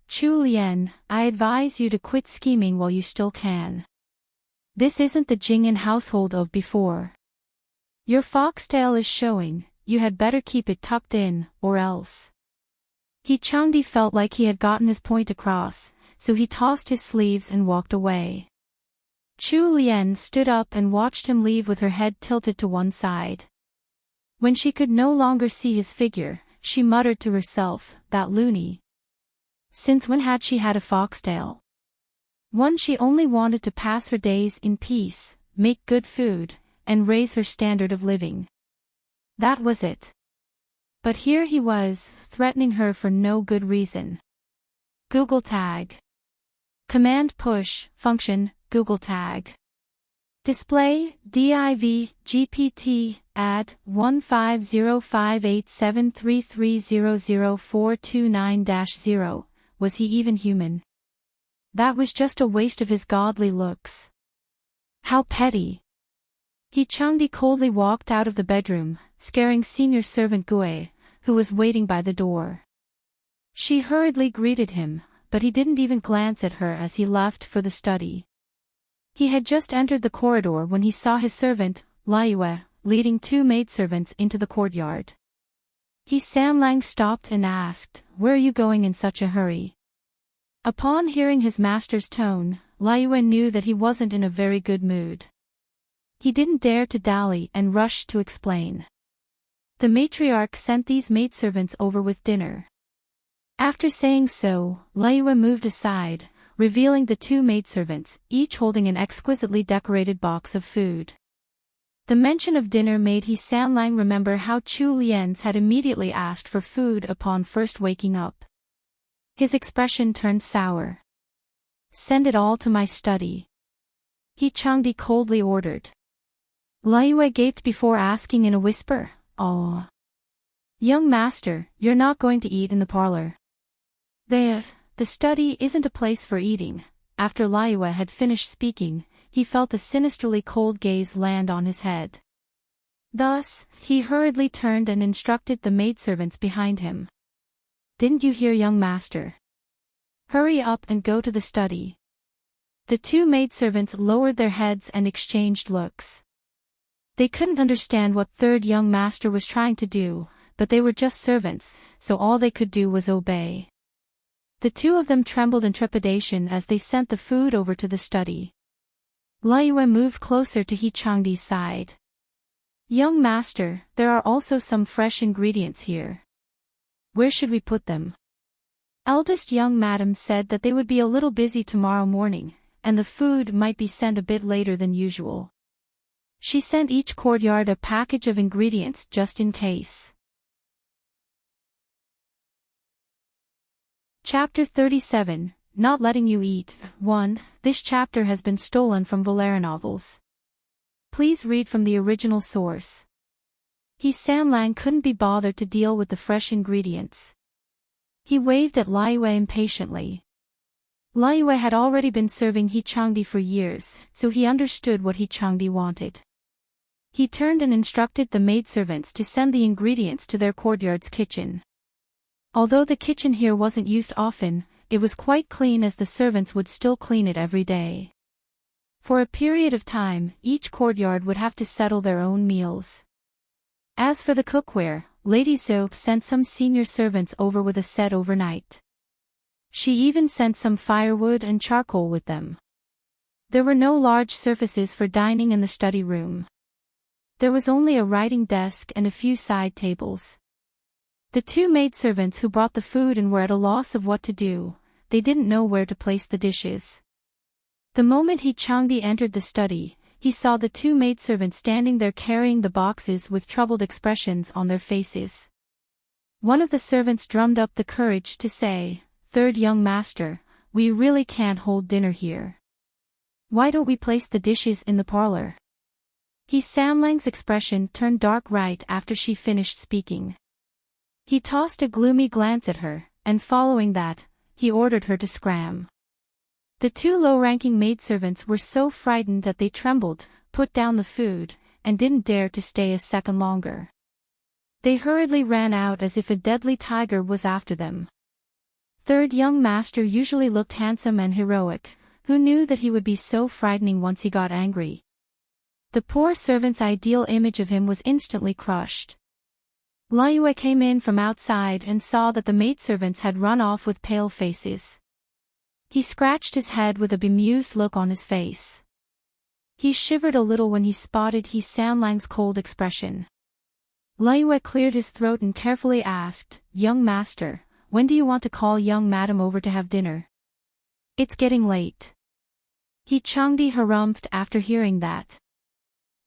Chu Lian, I advise you to quit scheming while you still can. This isn't the Jing'an household of before. Your foxtail is showing, you had better keep it tucked in, or else. He Changdi felt like he had gotten his point across, so he tossed his sleeves and walked away. Chu Lian stood up and watched him leave with her head tilted to one side. When she could no longer see his figure, she muttered to herself, that loony. Since when had she had a foxtail? She only wanted to pass her days in peace, make good food, and raise her standard of living. That was it. But here he was, threatening her for no good reason. Google Tag. Command push, function, Google Tag. Display, div, gpt, add, 15058733000429-0. Was he even human? That was just a waste of his godly looks. How petty. He Changdi coldly walked out of the bedroom, scaring senior servant Gue, who was waiting by the door. She hurriedly greeted him, but he didn't even glance at her as he left for the study. He had just entered the corridor when he saw his servant, Liue, leading two maidservants into the courtyard. He Sanlang stopped and asked, "Where are you going in such a hurry?" Upon hearing his master's tone, Liue knew that he wasn't in a very good mood. He didn't dare to dally and rushed to explain. The matriarch sent these maidservants over with dinner. After saying so, Liue moved aside, revealing the two maidservants, each holding an exquisitely decorated box of food. The mention of dinner made He Sanlang remember how Chu Lian's had immediately asked for food upon first waking up. His expression turned sour. "Send it all to my study," He Changdi coldly ordered. Liue gaped before asking in a whisper, "Oh, young master, you're not going to eat in the parlor?" The study isn't a place for eating." After Liue had finished speaking, he felt a sinisterly cold gaze land on his head. Thus, he hurriedly turned and instructed the maidservants behind him. "Didn't you hear, young master? Hurry up and go to the study." The two maidservants lowered their heads and exchanged looks. They couldn't understand what third young master was trying to do, but they were just servants, so all they could do was obey. The two of them trembled in trepidation as they sent the food over to the study. Liue moved closer to He Changdi's side. "Young master, there are also some fresh ingredients here. Where should we put them?" Eldest young madam said that they would be a little busy tomorrow morning, and the food might be sent a bit later than usual. She sent each courtyard a package of ingredients just in case. Chapter 37, Not Letting You Eat. 1. This chapter has been stolen from LoveLore novels. Please read from the original source. He Sanlang couldn't be bothered to deal with the fresh ingredients. He waved at Liue impatiently. Liue had already been serving He Changdi for years, so he understood what He Changdi wanted. He turned and instructed the maidservants to send the ingredients to their courtyard's kitchen. Although the kitchen here wasn't used often, it was quite clean as the servants would still clean it every day. For a period of time, each courtyard would have to settle their own meals. As for the cookware, Lady Zhou sent some senior servants over with a set overnight. She even sent some firewood and charcoal with them. There were no large surfaces for dining in the study room. There was only a writing desk and a few side tables. The two maidservants who brought the food and were at a loss of what to do. They didn't know where to place the dishes. The moment He Changdi entered the study, he saw the two maidservants standing there carrying the boxes with troubled expressions on their faces. One of the servants drummed up the courage to say, "Third young master, we really can't hold dinner here. Why don't we place the dishes in the parlor?" He Sanlang's expression turned dark right after she finished speaking. He tossed a gloomy glance at her, and following that, he ordered her to scram. The two low-ranking maidservants were so frightened that they trembled, put down the food, and didn't dare to stay a second longer. They hurriedly ran out as if a deadly tiger was after them. Third young master usually looked handsome and heroic. Who knew that he would be so frightening once he got angry? The poor servant's ideal image of him was instantly crushed. Liyue came in from outside and saw that the maidservants had run off with pale faces. He scratched his head with a bemused look on his face. He shivered a little when he spotted He Sanlang's cold expression. Liyue cleared his throat and carefully asked, "Young master, when do you want to call young madam over to have dinner?" "It's getting late." He Changdi harumphed after hearing that.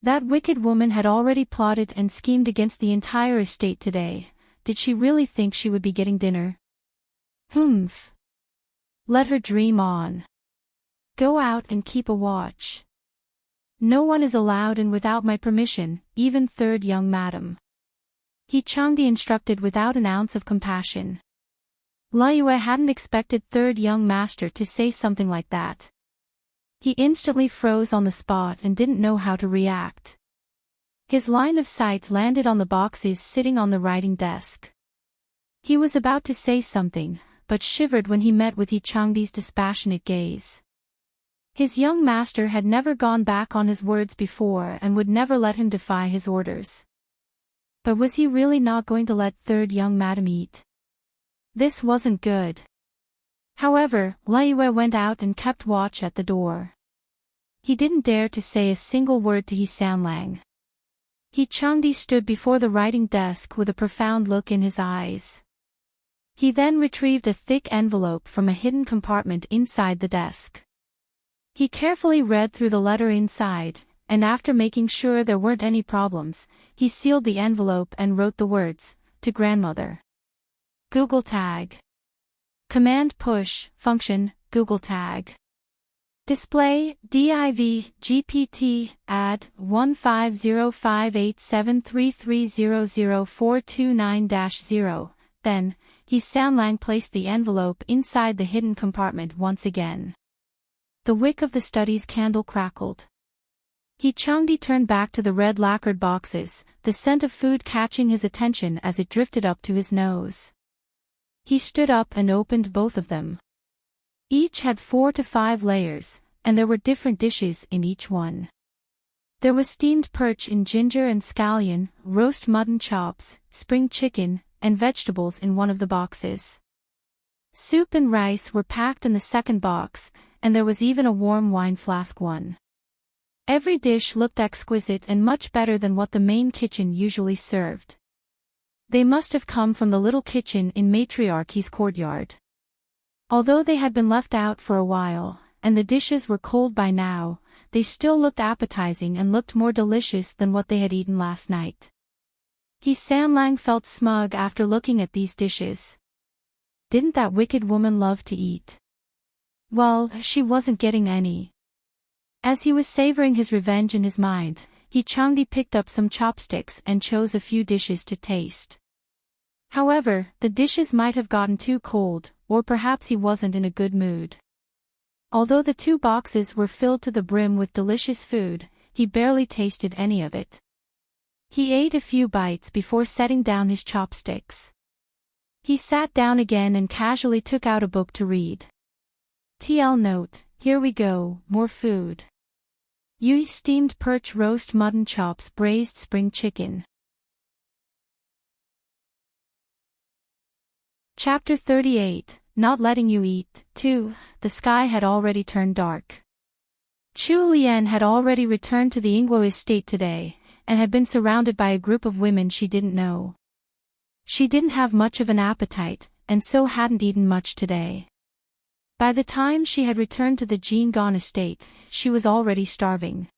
That wicked woman had already plotted and schemed against the entire estate today. Did she really think she would be getting dinner? Humph. Let her dream on. Go out and keep a watch. No one is allowed in without my permission, even third young madam. He Changdi instructed without an ounce of compassion. Liyue hadn't expected third young master to say something like that. He instantly froze on the spot and didn't know how to react. His line of sight landed on the boxes sitting on the writing desk. He was about to say something, but shivered when he met with He Changdi's dispassionate gaze. His young master had never gone back on his words before and would never let him defy his orders. But was he really not going to let third young madam eat? This wasn't good. However, Liyue went out and kept watch at the door. He didn't dare to say a single word to He Sanlang. He Changdi stood before the writing desk with a profound look in his eyes. He then retrieved a thick envelope from a hidden compartment inside the desk. He carefully read through the letter inside, and after making sure there weren't any problems, he sealed the envelope and wrote the words, "To grandmother." Google Tag. Command push, function, Google Tag. Display, div, gpt, add, 1505873300429-0. Then, He Sanlang placed the envelope inside the hidden compartment once again. The wick of the study's candle crackled. He Changdi turned back to the red lacquered boxes, the scent of food catching his attention as it drifted up to his nose. He stood up and opened both of them. Each had 4 to 5 layers, and there were different dishes in each one. There was steamed perch in ginger and scallion, roast mutton chops, spring chicken, and vegetables in one of the boxes. Soup and rice were packed in the second box, and there was even a warm wine flask one. Every dish looked exquisite and much better than what the main kitchen usually served. They must have come from the little kitchen in Matriarchy's courtyard. Although they had been left out for a while, and the dishes were cold by now, they still looked appetizing and looked more delicious than what they had eaten last night. He Sanlang felt smug after looking at these dishes. Didn't that wicked woman love to eat? Well, she wasn't getting any. As he was savoring his revenge in his mind, He Changdi picked up some chopsticks and chose a few dishes to taste. However, the dishes might have gotten too cold, or perhaps he wasn't in a good mood. Although the 2 boxes were filled to the brim with delicious food, he barely tasted any of it. He ate a few bites before setting down his chopsticks. He sat down again and casually took out a book to read. TL note, here we go, more food. Yui steamed perch roast mutton chops braised spring chicken. Chapter 38, Not Letting You Eat, 2, The sky had already turned dark. Chu Lian had already returned to the Ingguo estate today, and had been surrounded by a group of women she didn't know. She didn't have much of an appetite, and so hadn't eaten much today. By the time she had returned to the Jingon estate, she was already starving.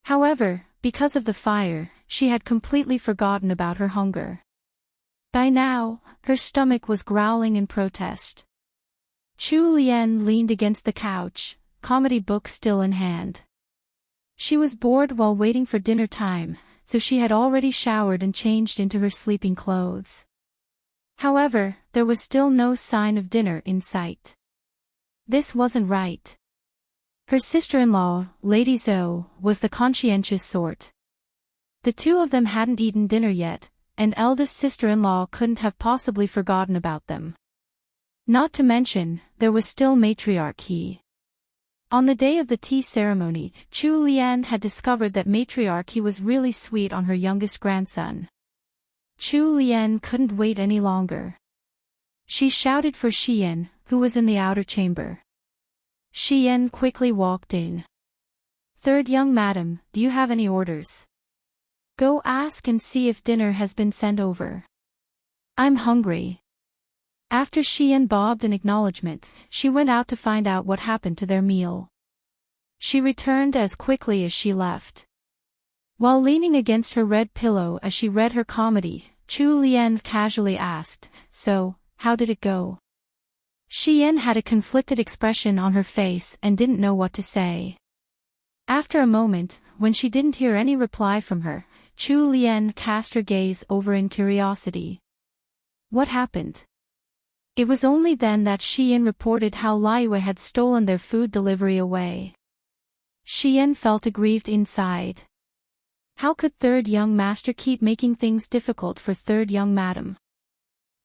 However, because of the fire, she had completely forgotten about her hunger. By now, her stomach was growling in protest. Chu Lian leaned against the couch, comedy book still in hand. She was bored while waiting for dinner time, so she had already showered and changed into her sleeping clothes. However, there was still no sign of dinner in sight. This wasn't right. Her sister-in-law, Lady Zoe, was the conscientious sort. The two of them hadn't eaten dinner yet, and eldest sister-in-law couldn't have possibly forgotten about them. Not to mention, there was still matriarchy. On the day of the tea ceremony, Chu Lian had discovered that matriarchy was really sweet on her youngest grandson. Chu Lian couldn't wait any longer. She shouted for Xian, who was in the outer chamber. Xian quickly walked in. "Third young madam, do you have any orders? Go ask and see if dinner has been sent over. I'm hungry." After Xian bobbed in acknowledgement, she went out to find out what happened to their meal. She returned as quickly as she left. While leaning against her red pillow as she read her comedy, Chu Lian casually asked, "So, how did it go?" Xian had a conflicted expression on her face and didn't know what to say. After a moment, when she didn't hear any reply from her, Chu Lian cast her gaze over in curiosity. What happened? It was only then that Xian reported how Liyue had stolen their food delivery away. Xian felt aggrieved inside. How could third young master keep making things difficult for third young madam?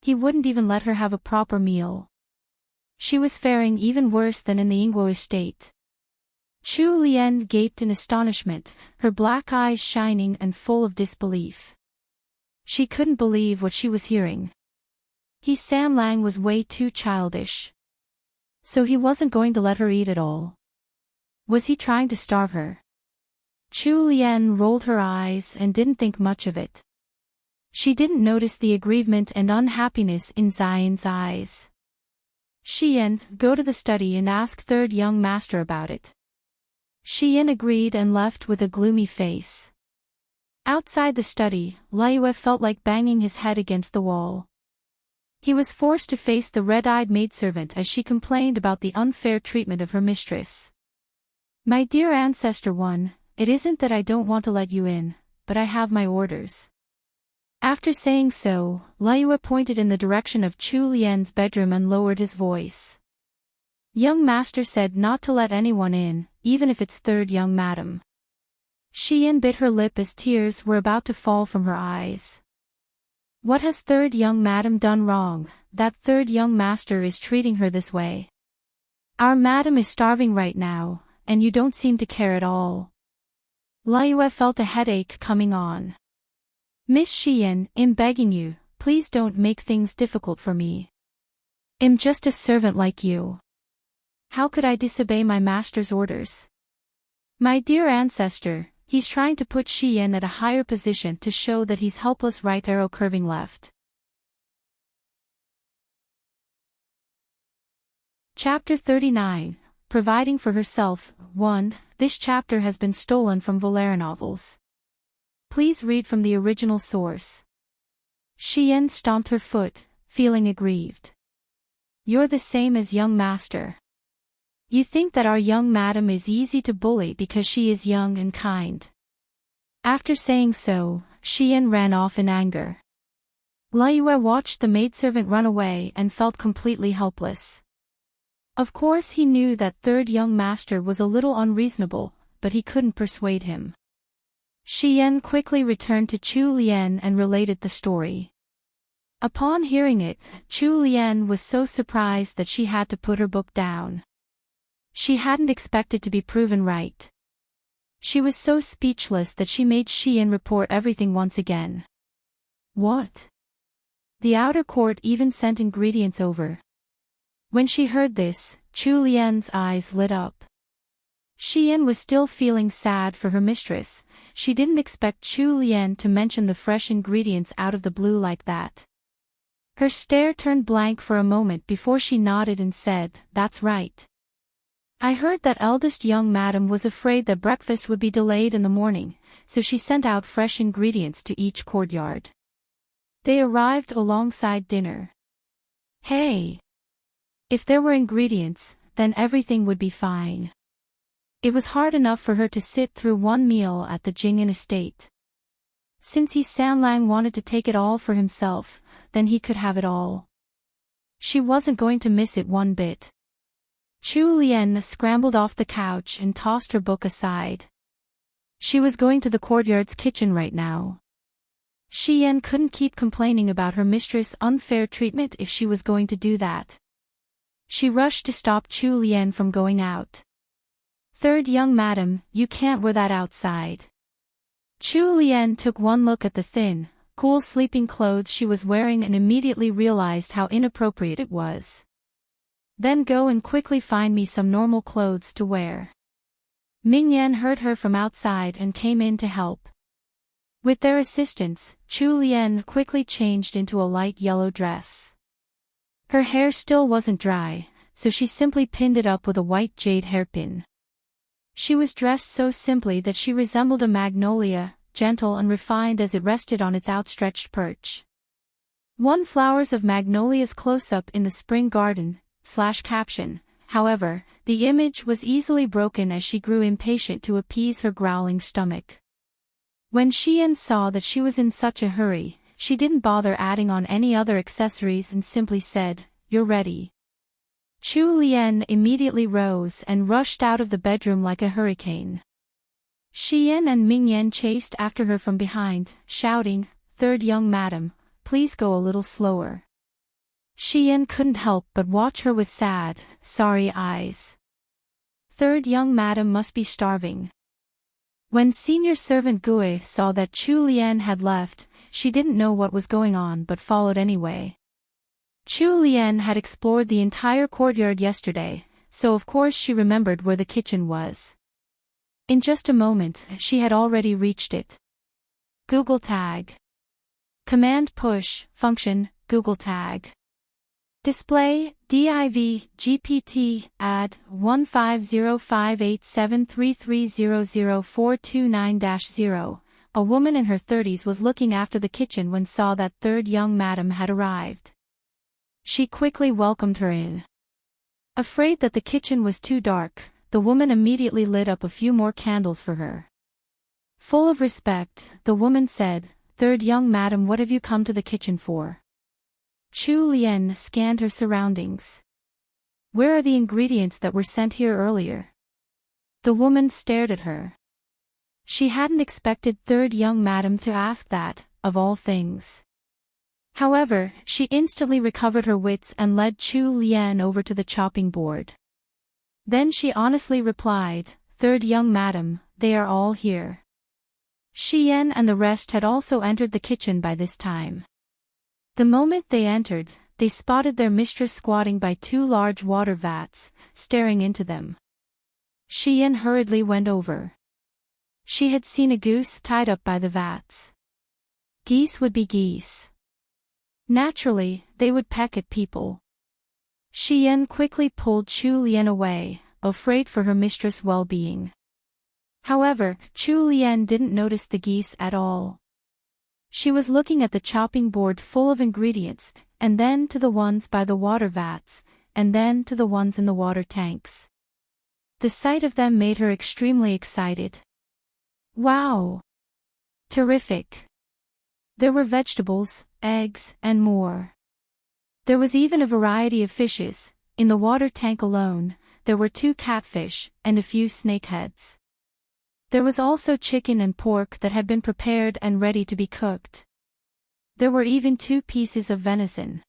He wouldn't even let her have a proper meal. She was faring even worse than in the Ingguo estate. Chu Lian gaped in astonishment, her black eyes shining and full of disbelief. She couldn't believe what she was hearing. San Lang was way too childish. So he wasn't going to let her eat at all. Was he trying to starve her? Chu Lian rolled her eyes and didn't think much of it. She didn't notice the aggrievement and unhappiness in Xian's eyes. "Xian, go to the study and ask third young master about it." Xian agreed and left with a gloomy face. Outside the study, Liyue felt like banging his head against the wall. He was forced to face the red-eyed maidservant as she complained about the unfair treatment of her mistress. "My dear Ancestor One, it isn't that I don't want to let you in, but I have my orders." After saying so, Liyue pointed in the direction of Chu Lian's bedroom and lowered his voice. "Young master said not to let anyone in, even if it's third young madam." Xian bit her lip as tears were about to fall from her eyes. What has third young madam done wrong, that third young master is treating her this way? Our madam is starving right now, and you don't seem to care at all. Liyue felt a headache coming on. "Miss Xian, I'm begging you, please don't make things difficult for me. I'm just a servant like you. How could I disobey my master's orders? My dear ancestor, he's trying to put Xian at a higher position to show that he's helpless right arrow curving left." Chapter 39, Providing for Herself, 1. This chapter has been stolen from LoveLore novels. Please read from the original source. Xian stomped her foot, feeling aggrieved. "You're the same as young master. You think that our young madam is easy to bully because she is young and kind." After saying so, Xian ran off in anger. Liyue watched the maidservant run away and felt completely helpless. Of course he knew that third young master was a little unreasonable, but he couldn't persuade him. Xian quickly returned to Chu Lian and related the story. Upon hearing it, Chu Lian was so surprised that she had to put her book down. She hadn't expected to be proven right. She was so speechless that she made Xian report everything once again. What? The outer court even sent ingredients over. When she heard this, Chu Lian's eyes lit up. Xian was still feeling sad for her mistress. She didn't expect Chu Lian to mention the fresh ingredients out of the blue like that. Her stare turned blank for a moment before she nodded and said, "That's right. I heard that eldest young madam was afraid that breakfast would be delayed in the morning, so she sent out fresh ingredients to each courtyard. They arrived alongside dinner." Hey! If there were ingredients, then everything would be fine. It was hard enough for her to sit through one meal at the Jing'an estate. Since he Sanlang wanted to take it all for himself, then he could have it all. She wasn't going to miss it one bit. Chu Lien scrambled off the couch and tossed her book aside. She was going to the courtyard's kitchen right now. Shi Yan couldn't keep complaining about her mistress' unfair treatment if she was going to do that. She rushed to stop Chu Lien from going out. "Third young madam, you can't wear that outside." Chu Lien took one look at the thin, cool sleeping clothes she was wearing and immediately realized how inappropriate it was. "Then go and quickly find me some normal clothes to wear." Ming Yan heard her from outside and came in to help. With their assistance, Chu Lien quickly changed into a light yellow dress. Her hair still wasn't dry, so she simply pinned it up with a white jade hairpin. She was dressed so simply that she resembled a magnolia, gentle and refined as it rested on its outstretched perch. One flowers of magnolias close-up in the spring garden, /caption. However, the image was easily broken as she grew impatient to appease her growling stomach. When Xian saw that she was in such a hurry, she didn't bother adding on any other accessories and simply said, "You're ready." Chu Lien immediately rose and rushed out of the bedroom like a hurricane. Xian and Ming Yan chased after her from behind, shouting, "Third young madam, please go a little slower." Xian couldn't help but watch her with sad, sorry eyes. Third young madam must be starving. When senior servant Gui saw that Chu Lien had left, she didn't know what was going on but followed anyway. Chu Lien had explored the entire courtyard yesterday, so of course she remembered where the kitchen was. In just a moment, she had already reached it. Google Tag. Command Push, Function, Google Tag. Display, div, gpt, add, 1505873300429-0. A woman in her 30s was looking after the kitchen when saw that third young madam had arrived. She quickly welcomed her in. Afraid that the kitchen was too dark, the woman immediately lit up a few more candles for her. Full of respect, the woman said, "Third young madam, what have you come to the kitchen for?" Chu Lien scanned her surroundings. "Where are the ingredients that were sent here earlier?" The woman stared at her. She hadn't expected third young madam to ask that, of all things. However, she instantly recovered her wits and led Chu Lien over to the chopping board. Then she honestly replied, "Third young madam, they are all here." Xian and the rest had also entered the kitchen by this time. The moment they entered, they spotted their mistress squatting by two large water vats, staring into them. Xian hurriedly went over. She had seen a goose tied up by the vats. Geese would be geese. Naturally, they would peck at people. Xian quickly pulled Chu Lien away, afraid for her mistress' well-being. However, Chu Lien didn't notice the geese at all. She was looking at the chopping board full of ingredients, and then to the ones by the water vats, and then to the ones in the water tanks. The sight of them made her extremely excited. Wow! Terrific! There were vegetables, eggs, and more. There was even a variety of fishes. In the water tank alone, there were 2 catfish, and a few snakeheads. There was also chicken and pork that had been prepared and ready to be cooked. There were even 2 pieces of venison.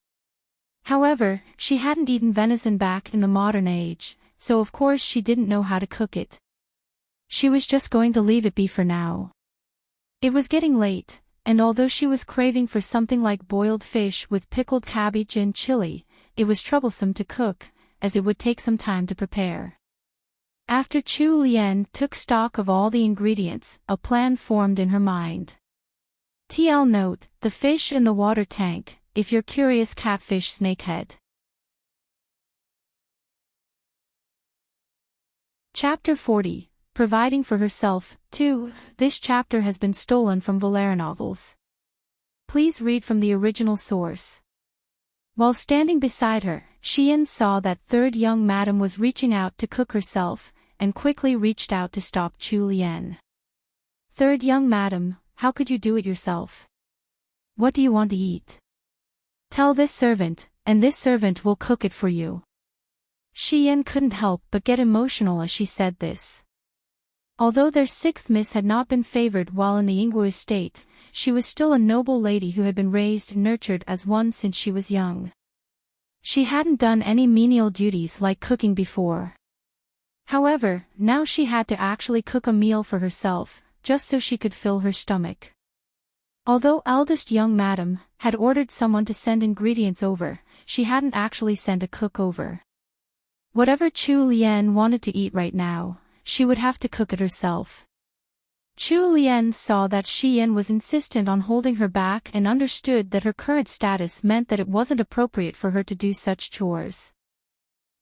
However, she hadn't eaten venison back in the modern age, so of course she didn't know how to cook it. She was just going to leave it be for now. It was getting late, and although she was craving for something like boiled fish with pickled cabbage and chili, it was troublesome to cook, as it would take some time to prepare. After Chu Lien took stock of all the ingredients, a plan formed in her mind. TL note, the fish in the water tank, if you're curious, catfish snakehead. Chapter 40, Providing for Herself, 2. This chapter has been stolen from LoveLore novels. Please read from the original source. While standing beside her, Xian saw that third young madam was reaching out to cook herself, and quickly reached out to stop Chu Lien. "Third young madam, how could you do it yourself? What do you want to eat? Tell this servant, and this servant will cook it for you. Xian couldn't help but get emotional as she said this. Although their sixth miss had not been favored while in the Ingwu estate, she was still a noble lady who had been raised and nurtured as one since she was young. She hadn't done any menial duties like cooking before. However, now she had to actually cook a meal for herself, just so she could fill her stomach. Although eldest young madam had ordered someone to send ingredients over, she hadn't actually sent a cook over. Whatever Chu Lian wanted to eat right now, she would have to cook it herself. Chu Lian saw that Xian was insistent on holding her back and understood that her current status meant that it wasn't appropriate for her to do such chores.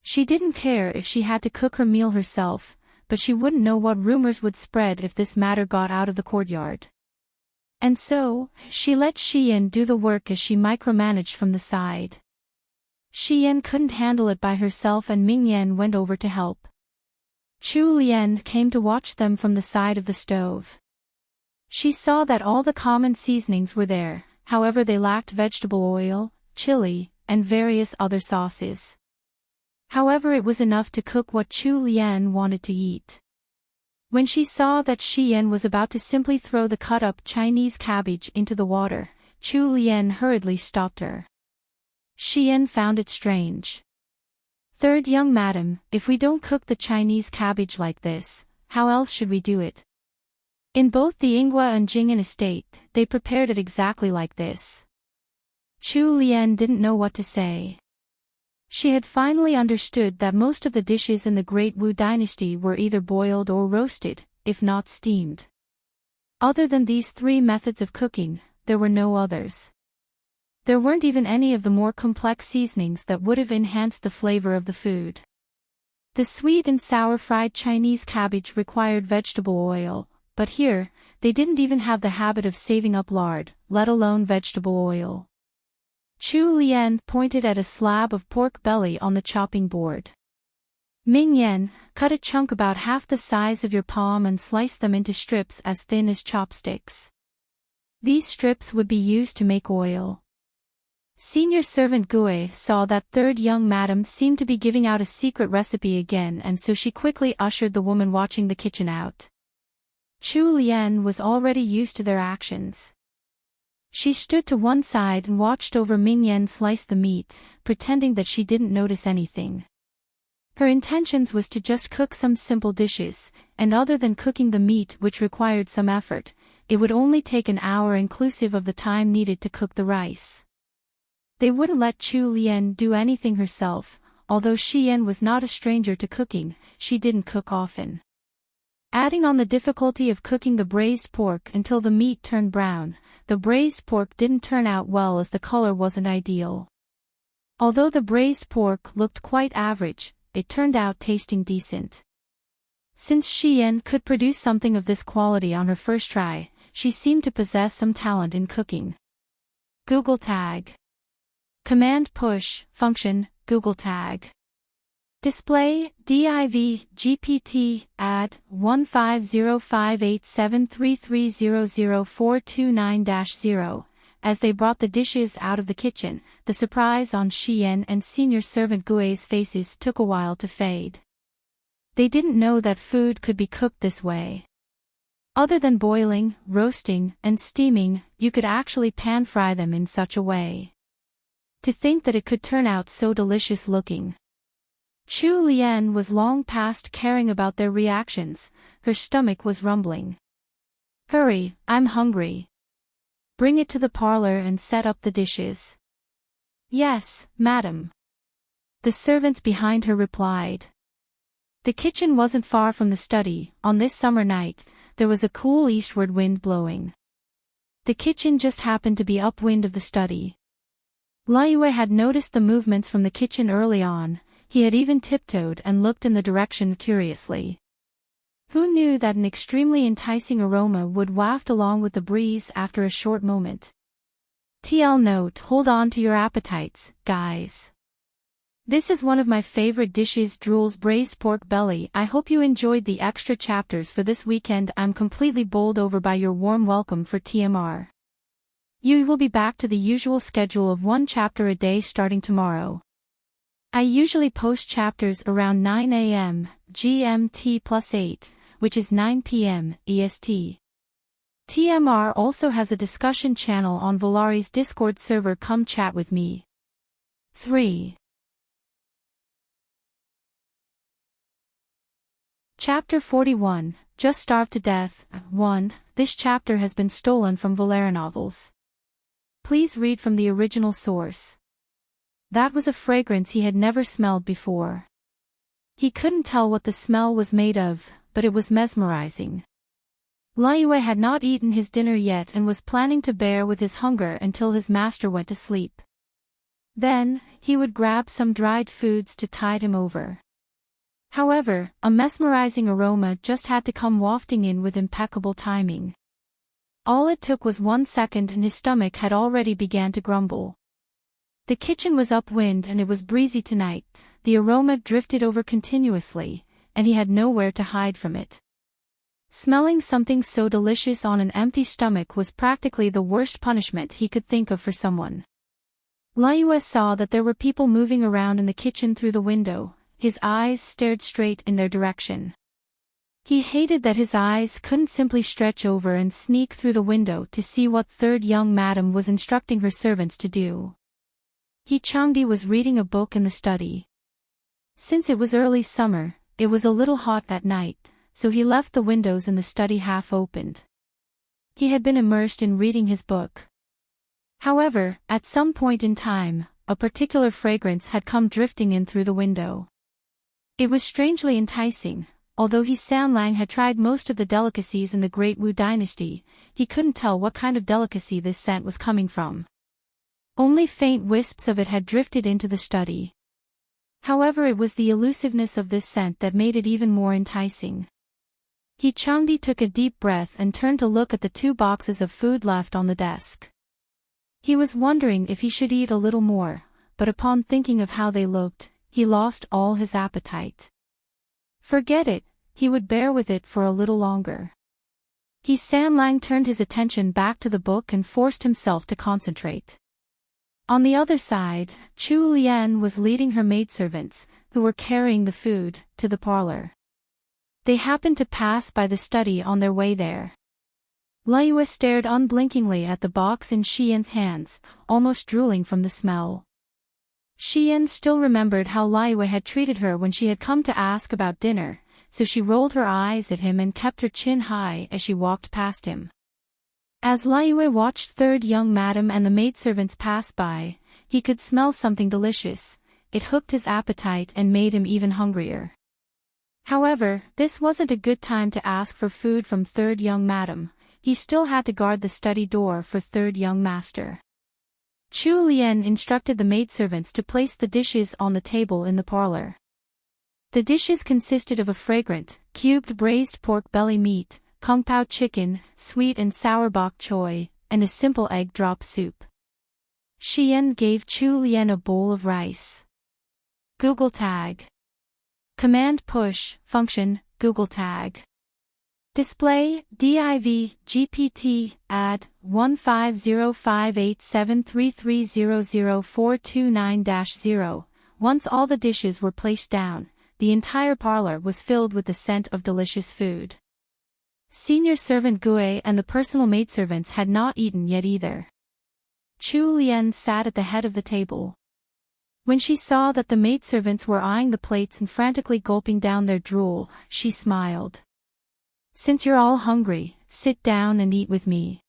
She didn't care if she had to cook her meal herself, but she wouldn't know what rumors would spread if this matter got out of the courtyard. And so, she let Xian do the work as she micromanaged from the side. Xian couldn't handle it by herself and Mingyan went over to help. Chu Lian came to watch them from the side of the stove. She saw that all the common seasonings were there, however they lacked vegetable oil, chili, and various other sauces. However, it was enough to cook what Chu Lian wanted to eat. When she saw that Xian was about to simply throw the cut-up Chinese cabbage into the water, Chu Lian hurriedly stopped her. Xian found it strange. Third young madam, if we don't cook the Chinese cabbage like this, how else should we do it? In both the Ingwa and Jing'an estate, they prepared it exactly like this. Chu Lian didn't know what to say. She had finally understood that most of the dishes in the Great Wu dynasty were either boiled or roasted, if not steamed. Other than these three methods of cooking, there were no others. There weren't even any of the more complex seasonings that would have enhanced the flavor of the food. The sweet and sour fried Chinese cabbage required vegetable oil, but here, they didn't even have the habit of saving up lard, let alone vegetable oil. Chu Lian pointed at a slab of pork belly on the chopping board. Mingyan, cut a chunk about half the size of your palm and slice them into strips as thin as chopsticks. These strips would be used to make oil. Senior servant Gue saw that third young madam seemed to be giving out a secret recipe again, and so she quickly ushered the woman watching the kitchen out. Chu Lian was already used to their actions. She stood to one side and watched over Mingyan slice the meat, pretending that she didn't notice anything. Her intentions was to just cook some simple dishes, and other than cooking the meat, which required some effort, it would only take an hour inclusive of the time needed to cook the rice. They wouldn't let Chu Lian do anything herself, although Xian was not a stranger to cooking, she didn't cook often. Adding on the difficulty of cooking the braised pork until the meat turned brown, the braised pork didn't turn out well as the color wasn't ideal. Although the braised pork looked quite average, it turned out tasting decent. Since Xian could produce something of this quality on her first try, she seemed to possess some talent in cooking. Google Tag. Command push, function, Google Tag. Display, div, gpt, add, 1505873300429-0. As they brought the dishes out of the kitchen, the surprise on Xian and senior servant Gui's faces took a while to fade. They didn't know that food could be cooked this way. Other than boiling, roasting, and steaming, you could actually pan-fry them in such a way. To think that it could turn out so delicious looking. Chu Lian was long past caring about their reactions, her stomach was rumbling. Hurry, I'm hungry. Bring it to the parlor and set up the dishes. Yes, madam. The servants behind her replied. The kitchen wasn't far from the study. On this summer night, there was a cool eastward wind blowing. The kitchen just happened to be upwind of the study. Liyue had noticed the movements from the kitchen early on, he had even tiptoed and looked in the direction curiously. Who knew that an extremely enticing aroma would waft along with the breeze after a short moment? TL note: hold on to your appetites, guys. This is one of my favorite dishes, Drool's braised pork belly. I hope you enjoyed the extra chapters for this weekend. I'm completely bowled over by your warm welcome for TMR. You will be back to the usual schedule of one chapter a day starting tomorrow. I usually post chapters around 9 a.m. GMT +8, which is 9 p.m. EST. TMR also has a discussion channel on Volari's Discord server. Come chat with me. 3. Chapter 41, Just Starved to Death. 1. This chapter has been stolen from LoveLore novels. Please read from the original source. That was a fragrance he had never smelled before. He couldn't tell what the smell was made of, but it was mesmerizing. Liyue had not eaten his dinner yet and was planning to bear with his hunger until his master went to sleep. Then, he would grab some dried foods to tide him over. However, a mesmerizing aroma just had to come wafting in with impeccable timing. All it took was 1 second and his stomach had already began to grumble. The kitchen was upwind and it was breezy tonight. The aroma drifted over continuously, and he had nowhere to hide from it. Smelling something so delicious on an empty stomach was practically the worst punishment he could think of for someone. Liyue saw that there were people moving around in the kitchen through the window. His eyes stared straight in their direction. He hated that his eyes couldn't simply stretch over and sneak through the window to see what third young madam was instructing her servants to do. Changdi was reading a book in the study. Since it was early summer, it was a little hot at night, so he left the windows in the study half opened. He had been immersed in reading his book. However, at some point in time, a particular fragrance had come drifting in through the window. It was strangely enticing. Although Sanlang had tried most of the delicacies in the Great Wu dynasty, he couldn't tell what kind of delicacy this scent was coming from. Only faint wisps of it had drifted into the study. However, it was the elusiveness of this scent that made it even more enticing. Changdi took a deep breath and turned to look at the 2 boxes of food left on the desk. He was wondering if he should eat a little more, but upon thinking of how they looked, he lost all his appetite. Forget it, he would bear with it for a little longer. Sanlang turned his attention back to the book and forced himself to concentrate. On the other side, Chu Lian was leading her maidservants, who were carrying the food, to the parlor. They happened to pass by the study on their way there. Liyue stared unblinkingly at the box in Xian's hands, almost drooling from the smell. Xian still remembered how Liyue had treated her when she had come to ask about dinner, so she rolled her eyes at him and kept her chin high as she walked past him. As Liyue watched third young madam and the maidservants pass by, he could smell something delicious. It hooked his appetite and made him even hungrier. However, this wasn't a good time to ask for food from third young madam. He still had to guard the study door for third young master. Chu Lian instructed the maidservants to place the dishes on the table in the parlor. The dishes consisted of a fragrant, cubed braised pork belly meat, kung pao chicken, sweet and sour bok choy, and a simple egg drop soup. Xian gave Chu Lian a bowl of rice. Google Tag. Command push, function, Google Tag. Display, div, gpt, add, 15058733000429-0. Once all the dishes were placed down, the entire parlor was filled with the scent of delicious food. Senior servant Gue and the personal maidservants had not eaten yet either. Chu Lian sat at the head of the table. When she saw that the maidservants were eyeing the plates and frantically gulping down their drool, she smiled. Since you're all hungry, sit down and eat with me.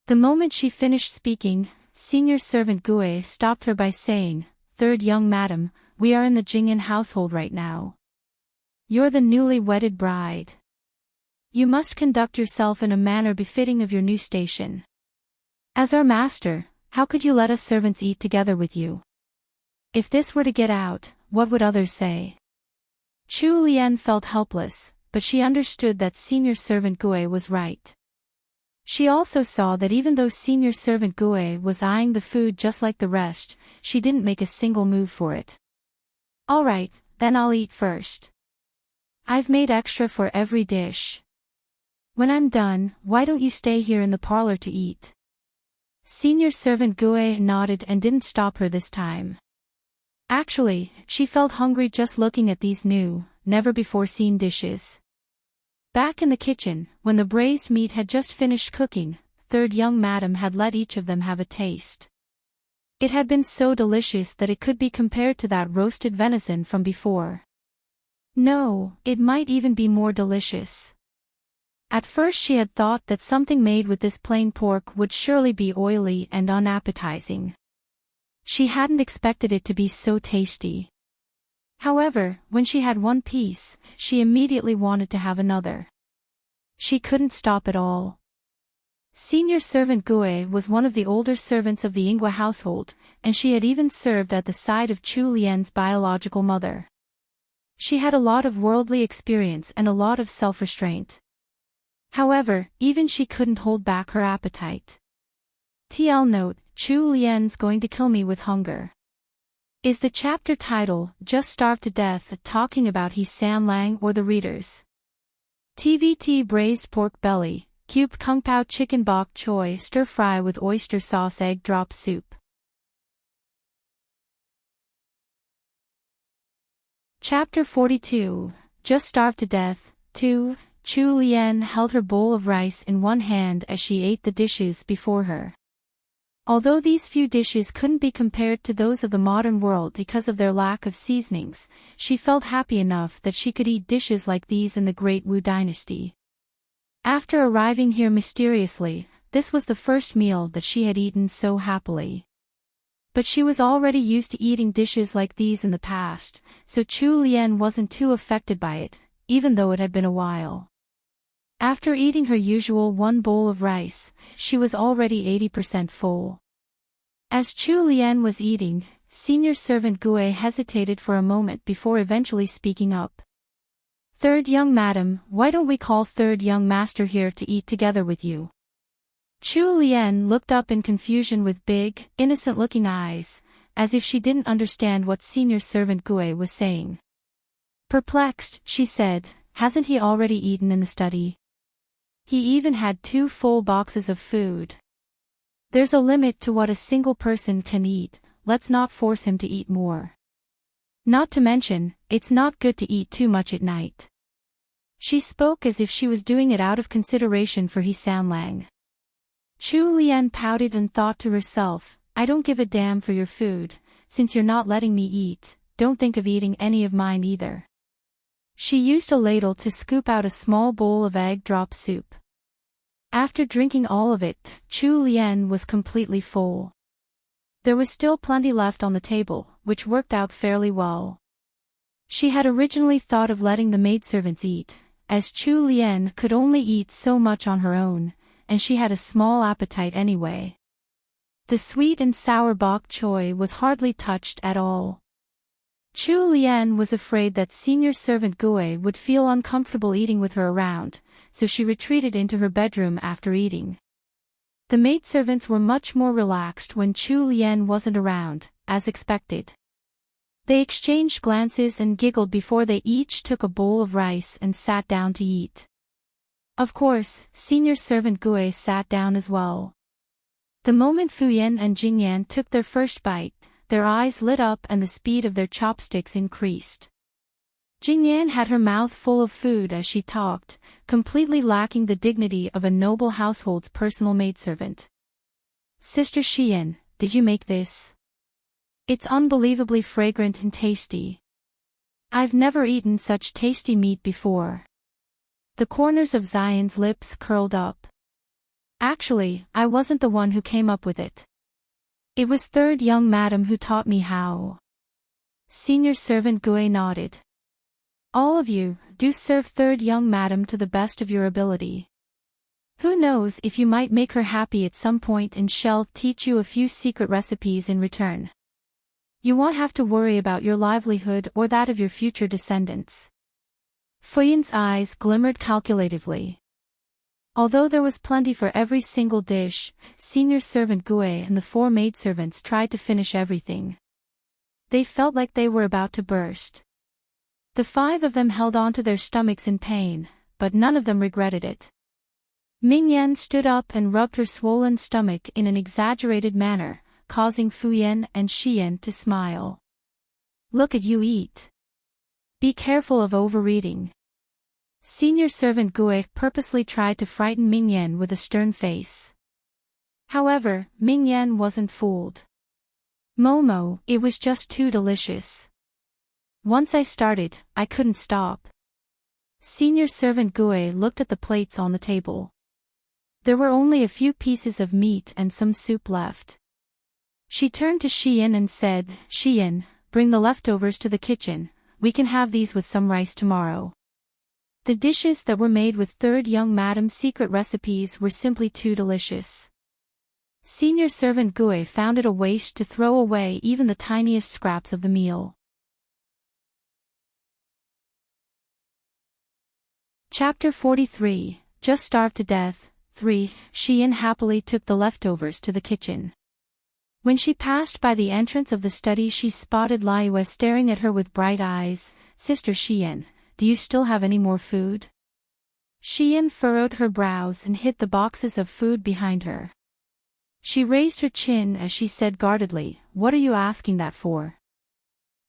The moment she finished speaking, senior servant Gue stopped her by saying, Third young madam, we are in the Jing'an household right now. You're the newly wedded bride. You must conduct yourself in a manner befitting of your new station. As our master, how could you let us servants eat together with you? If this were to get out, what would others say? Chu Lian felt helpless, but she understood that senior servant Gue was right. She also saw that even though senior servant Gue was eyeing the food just like the rest, she didn't make a single move for it. Alright, then I'll eat first. I've made extra for every dish. When I'm done, why don't you stay here in the parlor to eat? Senior servant Gue nodded and didn't stop her this time. Actually, she felt hungry just looking at these new, never-before-seen dishes. Back in the kitchen, when the braised meat had just finished cooking, third young madam had let each of them have a taste. It had been so delicious that it could be compared to that roasted venison from before. No, it might even be more delicious. At first she had thought that something made with this plain pork would surely be oily and unappetizing. She hadn't expected it to be so tasty. However, when she had one piece, she immediately wanted to have another. She couldn't stop at all. Senior servant Gue was one of the older servants of the Ingwa household, and she had even served at the side of Chu Lian's biological mother. She had a lot of worldly experience and a lot of self-restraint. However, even she couldn't hold back her appetite. TL note, Chu Lian's going to kill me with hunger. Is the chapter title, Just Starved to Death, talking about He San Lang or the readers? TVT braised pork belly, cubed kung pao chicken bok choy stir fry with oyster sauce egg drop soup. Chapter 42, Just Starved to Death, 2. Chu Lian held her bowl of rice in one hand as she ate the dishes before her. Although these few dishes couldn't be compared to those of the modern world because of their lack of seasonings, she felt happy enough that she could eat dishes like these in the Great Wu Dynasty. After arriving here mysteriously, this was the first meal that she had eaten so happily. But she was already used to eating dishes like these in the past, so Chu Lian wasn't too affected by it, even though it had been a while. After eating her usual one bowl of rice, she was already 80% full. As Chu Lian was eating, senior servant Gue hesitated for a moment before eventually speaking up. Third young madam, why don't we call third young master here to eat together with you? Chu Lian looked up in confusion with big, innocent-looking eyes, as if she didn't understand what senior servant Gue was saying. Perplexed, she said, hasn't he already eaten in the study? He even had 2 full boxes of food. There's a limit to what a single person can eat, let's not force him to eat more. Not to mention, it's not good to eat too much at night. She spoke as if she was doing it out of consideration for He San Lang. Chu Lian pouted and thought to herself, I don't give a damn for your food, since you're not letting me eat, don't think of eating any of mine either. She used a ladle to scoop out a small bowl of egg drop soup. After drinking all of it, Chu Lian was completely full. There was still plenty left on the table, which worked out fairly well. She had originally thought of letting the maidservants eat, as Chu Lian could only eat so much on her own, and she had a small appetite anyway. The sweet and sour bok choy was hardly touched at all. Chu Lian was afraid that senior servant Gue would feel uncomfortable eating with her around, so she retreated into her bedroom after eating. The maidservants were much more relaxed when Chu Lian wasn't around, as expected. They exchanged glances and giggled before they each took a bowl of rice and sat down to eat. Of course, senior servant Gue sat down as well. The moment Fuyan and Jingyan took their first bite, their eyes lit up and the speed of their chopsticks increased. Jingyan had her mouth full of food as she talked, completely lacking the dignity of a noble household's personal maidservant. Sister Xian, did you make this? It's unbelievably fragrant and tasty. I've never eaten such tasty meat before. The corners of Xian's lips curled up. Actually, I wasn't the one who came up with it. It was third young madam who taught me how. Senior servant Gue nodded. All of you, do serve third young madam to the best of your ability. Who knows if you might make her happy at some point and she'll teach you a few secret recipes in return. You won't have to worry about your livelihood or that of your future descendants. Fuyan's eyes glimmered calculatively. Although there was plenty for every single dish, senior servant Gue and the 4 maidservants tried to finish everything. They felt like they were about to burst. The 5 of them held onto their stomachs in pain, but none of them regretted it. Mingyan stood up and rubbed her swollen stomach in an exaggerated manner, causing Fuyan and Xian to smile. Look at you eat. Be careful of overeating. Senior servant Gui purposely tried to frighten Mingyan with a stern face. However, Mingyan wasn't fooled. Momo, it was just too delicious. Once I started, I couldn't stop. Senior servant Gui looked at the plates on the table. There were only a few pieces of meat and some soup left. She turned to Xian and said, Xian, bring the leftovers to the kitchen, we can have these with some rice tomorrow. The dishes that were made with third young madam's secret recipes were simply too delicious. Senior servant Gui found it a waste to throw away even the tiniest scraps of the meal. Chapter 43, Just Starved to Death. 3. Xian happily took the leftovers to the kitchen. When she passed by the entrance of the study, she spotted Liyue staring at her with bright eyes. Sister Xian, do you still have any more food? Xian furrowed her brows and hid the boxes of food behind her. She raised her chin as she said guardedly, What are you asking that for?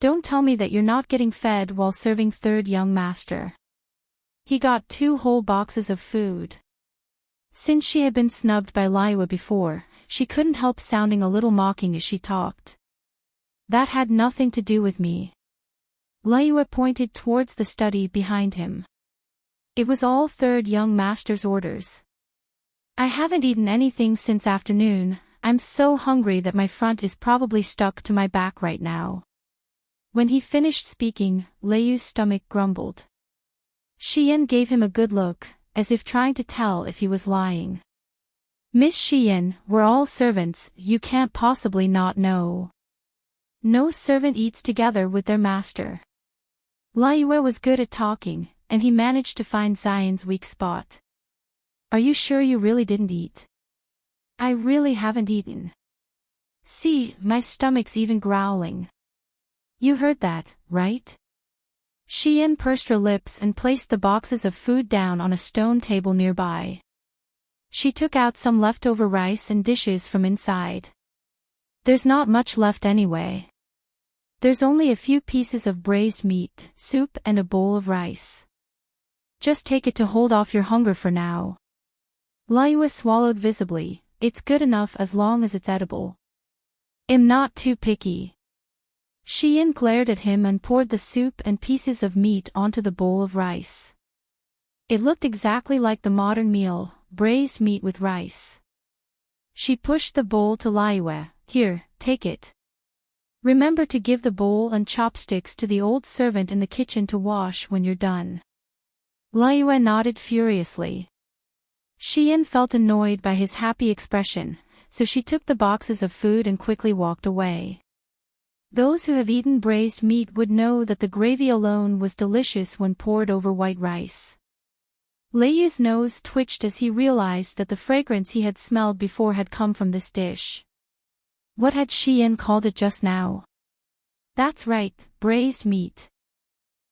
Don't tell me that you're not getting fed while serving third young master. He got 2 whole boxes of food. Since she had been snubbed by Liyue before, she couldn't help sounding a little mocking as she talked. That had nothing to do with me. Liyue pointed towards the study behind him. It was all third young master's orders. I haven't eaten anything since afternoon. I'm so hungry that my front is probably stuck to my back right now. When he finished speaking, Liyue's stomach grumbled. Xian gave him a good look, as if trying to tell if he was lying. Miss Xian, we're all servants, you can't possibly not know. No servant eats together with their master. Liyue was good at talking, and he managed to find Xian's weak spot. Are you sure you really didn't eat? I really haven't eaten. See, my stomach's even growling. You heard that, right? Xian pursed her lips and placed the boxes of food down on a stone table nearby. She took out some leftover rice and dishes from inside. There's not much left anyway. There's only a few pieces of braised meat, soup and a bowl of rice. Just take it to hold off your hunger for now. Liyue swallowed visibly. It's good enough as long as it's edible. I'm not too picky. Xian glared at him and poured the soup and pieces of meat onto the bowl of rice. It looked exactly like the modern meal, braised meat with rice. She pushed the bowl to Liyue. Here, take it. Remember to give the bowl and chopsticks to the old servant in the kitchen to wash when you're done. Liyue nodded furiously. Xian felt annoyed by his happy expression, so she took the boxes of food and quickly walked away. Those who have eaten braised meat would know that the gravy alone was delicious when poured over white rice. Liyue's nose twitched as he realized that the fragrance he had smelled before had come from this dish. What had Xian called it just now? That's right, braised meat.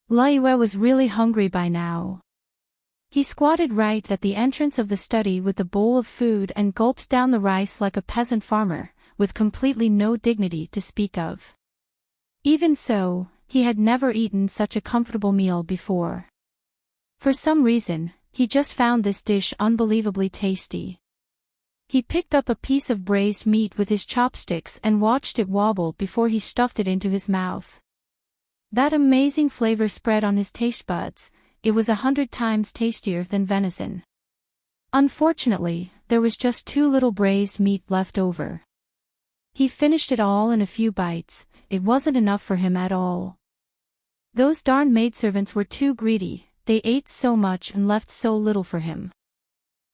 Liyue was really hungry by now. He squatted right at the entrance of the study with the bowl of food and gulped down the rice like a peasant farmer, with completely no dignity to speak of. Even so, he had never eaten such a comfortable meal before. For some reason, he just found this dish unbelievably tasty. He picked up a piece of braised meat with his chopsticks and watched it wobble before he stuffed it into his mouth. That amazing flavor spread on his taste buds. It was 100 times tastier than venison. Unfortunately, there was just too little braised meat left over. He finished it all in a few bites. It wasn't enough for him at all. Those darn maidservants were too greedy, they ate so much and left so little for him.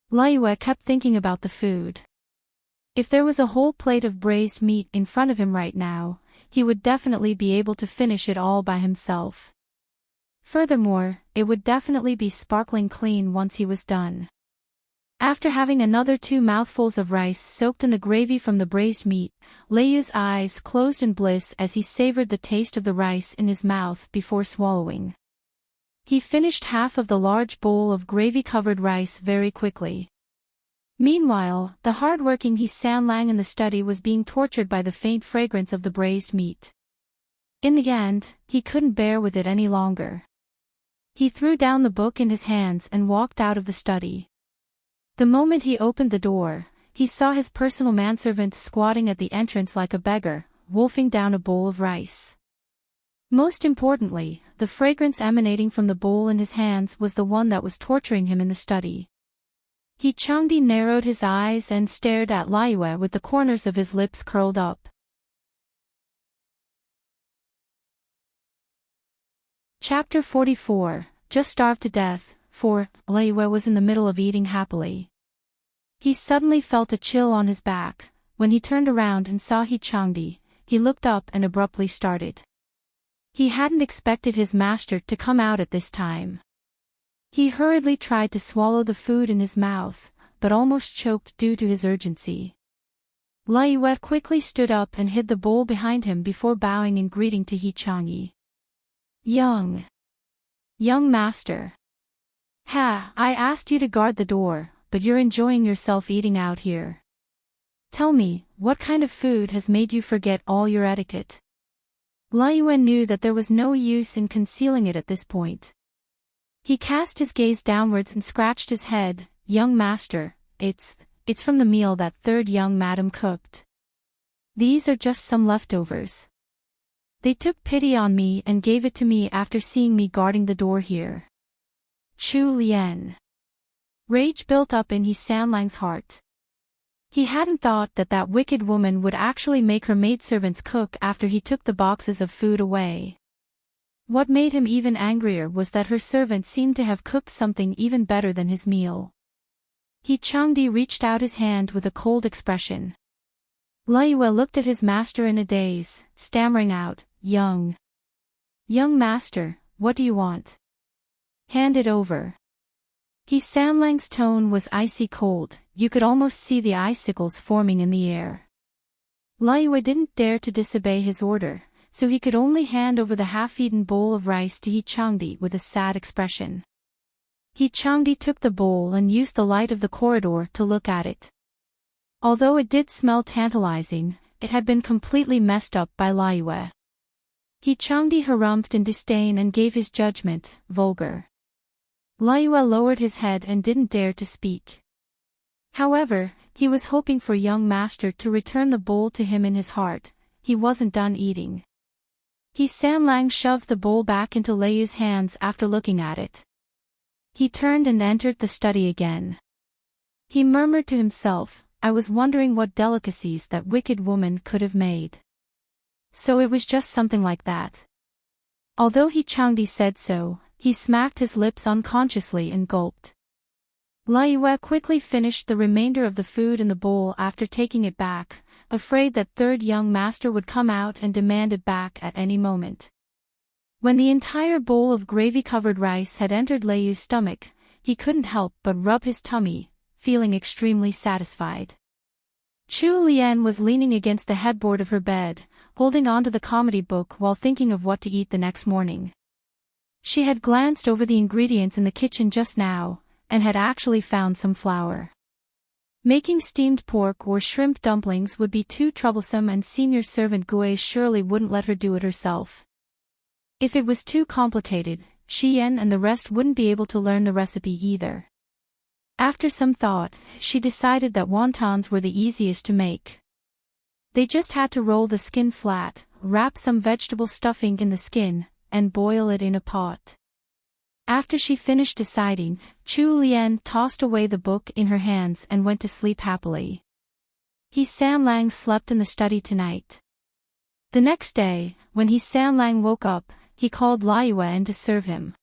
Liyue kept thinking about the food. If there was a whole plate of braised meat in front of him right now, he would definitely be able to finish it all by himself. Furthermore, it would definitely be sparkling clean once he was done. After having another 2 mouthfuls of rice soaked in the gravy from the braised meat, Leiyu's eyes closed in bliss as he savored the taste of the rice in his mouth before swallowing. He finished half of the large bowl of gravy-covered rice very quickly. Meanwhile, the hard-working He-San-Lang in the study was being tortured by the faint fragrance of the braised meat. In the end, he couldn't bear with it any longer. He threw down the book in his hands and walked out of the study. The moment he opened the door, he saw his personal manservant squatting at the entrance like a beggar, wolfing down a bowl of rice. Most importantly, the fragrance emanating from the bowl in his hands was the one that was torturing him in the study. Changdi narrowed his eyes and stared at Liyue with the corners of his lips curled up. Chapter 44, Just Starved to Death. 4. Liyue was in the middle of eating happily. He suddenly felt a chill on his back. When he turned around and saw Changdi, he looked up and abruptly started. He hadn't expected his master to come out at this time. He hurriedly tried to swallow the food in his mouth, but almost choked due to his urgency. Liyue quickly stood up and hid the bowl behind him before bowing in greeting to Changdi. Young master. I asked you to guard the door, but you're enjoying yourself eating out here. Tell me, what kind of food has made you forget all your etiquette? Liyue knew that there was no use in concealing it at this point. He cast his gaze downwards and scratched his head. Young master, it's from the meal that third young madam cooked. These are just some leftovers. They took pity on me and gave it to me after seeing me guarding the door here. Chu Lian. Rage built up in He-San-Lang's heart. He hadn't thought that wicked woman would actually make her maidservants cook after he took the boxes of food away. What made him even angrier was that her servant seemed to have cooked something even better than his meal. Changdi reached out his hand with a cold expression. Liyue looked at his master in a daze, stammering out, Young master, what do you want? Hand it over. He-San-Lang's tone was icy cold, you could almost see the icicles forming in the air. Liyue didn't dare to disobey his order, so he could only hand over the half-eaten bowl of rice to Changdi with a sad expression. Changdi took the bowl and used the light of the corridor to look at it. Although it did smell tantalizing, it had been completely messed up by Liyue. Changdi harumphed in disdain and gave his judgment, vulgar. Liyue lowered his head and didn't dare to speak. However, he was hoping for young master to return the bowl to him in his heart. He wasn't done eating. He-San-Lang shoved the bowl back into Leiyu's hands after looking at it. He turned and entered the study again. He murmured to himself, I was wondering what delicacies that wicked woman could have made. So it was just something like that. Although Changdi said so, he smacked his lips unconsciously and gulped. Liyue quickly finished the remainder of the food in the bowl after taking it back, afraid that third young master would come out and demand it back at any moment. When the entire bowl of gravy-covered rice had entered Leiyu's stomach, he couldn't help but rub his tummy, feeling extremely satisfied. Chu Lian was leaning against the headboard of her bed, holding onto the comedy book while thinking of what to eat the next morning. She had glanced over the ingredients in the kitchen just now, and had actually found some flour. Making steamed pork or shrimp dumplings would be too troublesome, and senior servant Gui surely wouldn't let her do it herself. If it was too complicated, Xian and the rest wouldn't be able to learn the recipe either. After some thought, she decided that wontons were the easiest to make. They just had to roll the skin flat, wrap some vegetable stuffing in the skin, and boil it in a pot. After she finished deciding, Chu Lian tossed away the book in her hands and went to sleep happily. He-San-Lang slept in the study tonight. The next day, when He-San-Lang woke up, he called Liyue in to serve him.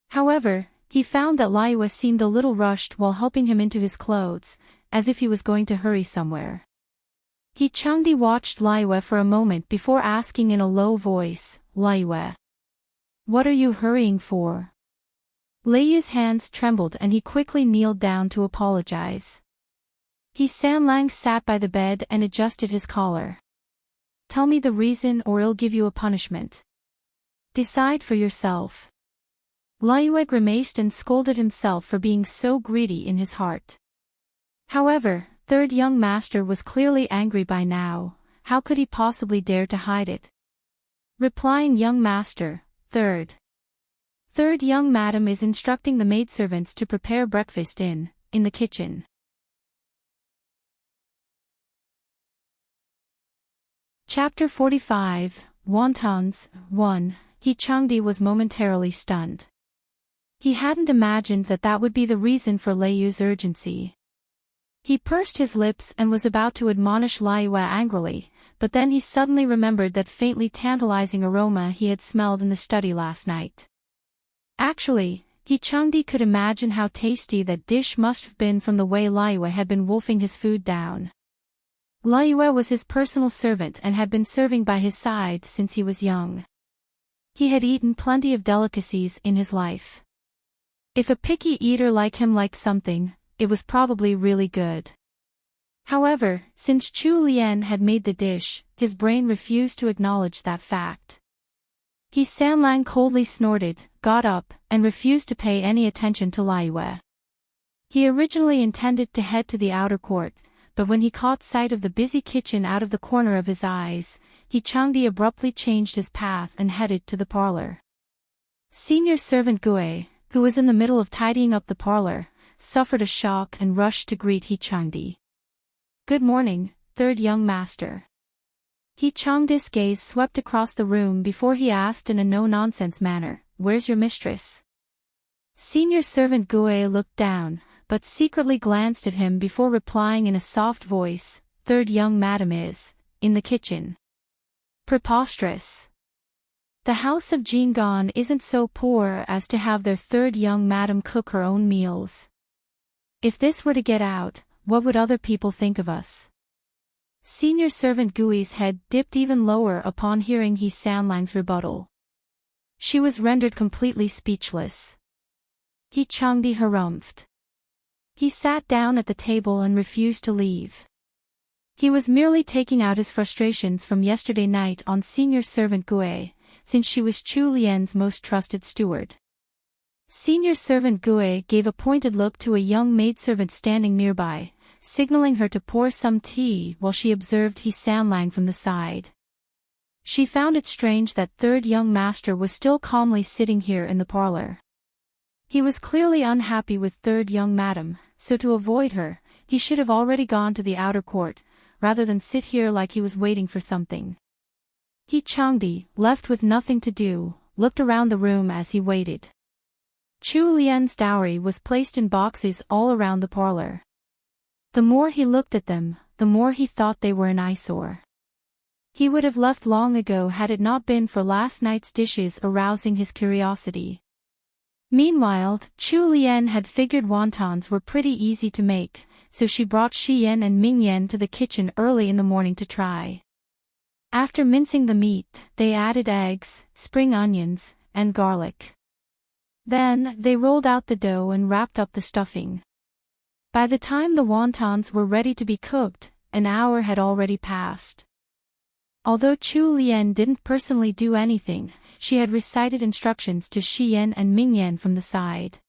However, he found that Liyue seemed a little rushed while helping him into his clothes, as if he was going to hurry somewhere. Changdi watched Liyue for a moment before asking in a low voice, Liyue, what are you hurrying for? Leiyu's hands trembled and he quickly kneeled down to apologize. He Sanlang sat by the bed and adjusted his collar. Tell me the reason or I'll give you a punishment. Decide for yourself. Liyue grimaced and scolded himself for being so greedy in his heart. However, third young master was clearly angry by now. How could he possibly dare to hide it? Replying young master, third young madam is instructing the maidservants to prepare breakfast in the kitchen. Chapter 45, Wontons, 1. He Changdi was momentarily stunned. He hadn't imagined that would be the reason for Leiyu's urgency. He pursed his lips and was about to admonish Liyue angrily, but then he suddenly remembered that faintly tantalizing aroma he had smelled in the study last night. Actually, He Changdi could imagine how tasty that dish must have been from the way Liyue had been wolfing his food down. Liyue was his personal servant and had been serving by his side since he was young. He had eaten plenty of delicacies in his life. If a picky eater like him liked something, it was probably really good. However, since Chu Lian had made the dish, his brain refused to acknowledge that fact. He Sanlang coldly snorted, got up, and refused to pay any attention to Liyue. He originally intended to head to the outer court, but when he caught sight of the busy kitchen out of the corner of his eyes, He Changdi abruptly changed his path and headed to the parlor. Senior servant Gue, who was in the middle of tidying up the parlor, suffered a shock and rushed to greet He Changdi. "Good morning, third young master." He Changdi's gaze swept across the room before he asked in a no-nonsense manner, "Where's your mistress?" Senior servant Gue looked down, but secretly glanced at him before replying in a soft voice, "Third young madam is in the kitchen." Preposterous. The house of Jingon isn't so poor as to have their third young madam cook her own meals. If this were to get out, what would other people think of us? Senior servant Gui's head dipped even lower upon hearing He Sanlang's rebuttal. She was rendered completely speechless. He Changdi harumphed. He sat down at the table and refused to leave. He was merely taking out his frustrations from yesterday night on senior servant Gue, since she was Chu Lian's most trusted steward. Senior servant Gue gave a pointed look to a young maidservant standing nearby, signaling her to pour some tea while she observed He Sanlang from the side. She found it strange that third young master was still calmly sitting here in the parlor. He was clearly unhappy with third young madam, so to avoid her, he should have already gone to the outer court, rather than sit here like he was waiting for something. He Changdi, left with nothing to do, looked around the room as he waited. Chu Lian's dowry was placed in boxes all around the parlor. The more he looked at them, the more he thought they were an eyesore. He would have left long ago had it not been for last night's dishes arousing his curiosity. Meanwhile, Chu Lian had figured wontons were pretty easy to make, so she brought Shi Yan and Ming Yan to the kitchen early in the morning to try. After mincing the meat, they added eggs, spring onions, and garlic. Then, they rolled out the dough and wrapped up the stuffing. By the time the wontons were ready to be cooked, an hour had already passed. Although Chu Lian didn't personally do anything, she had recited instructions to Shi Yan and Ming Yan from the side.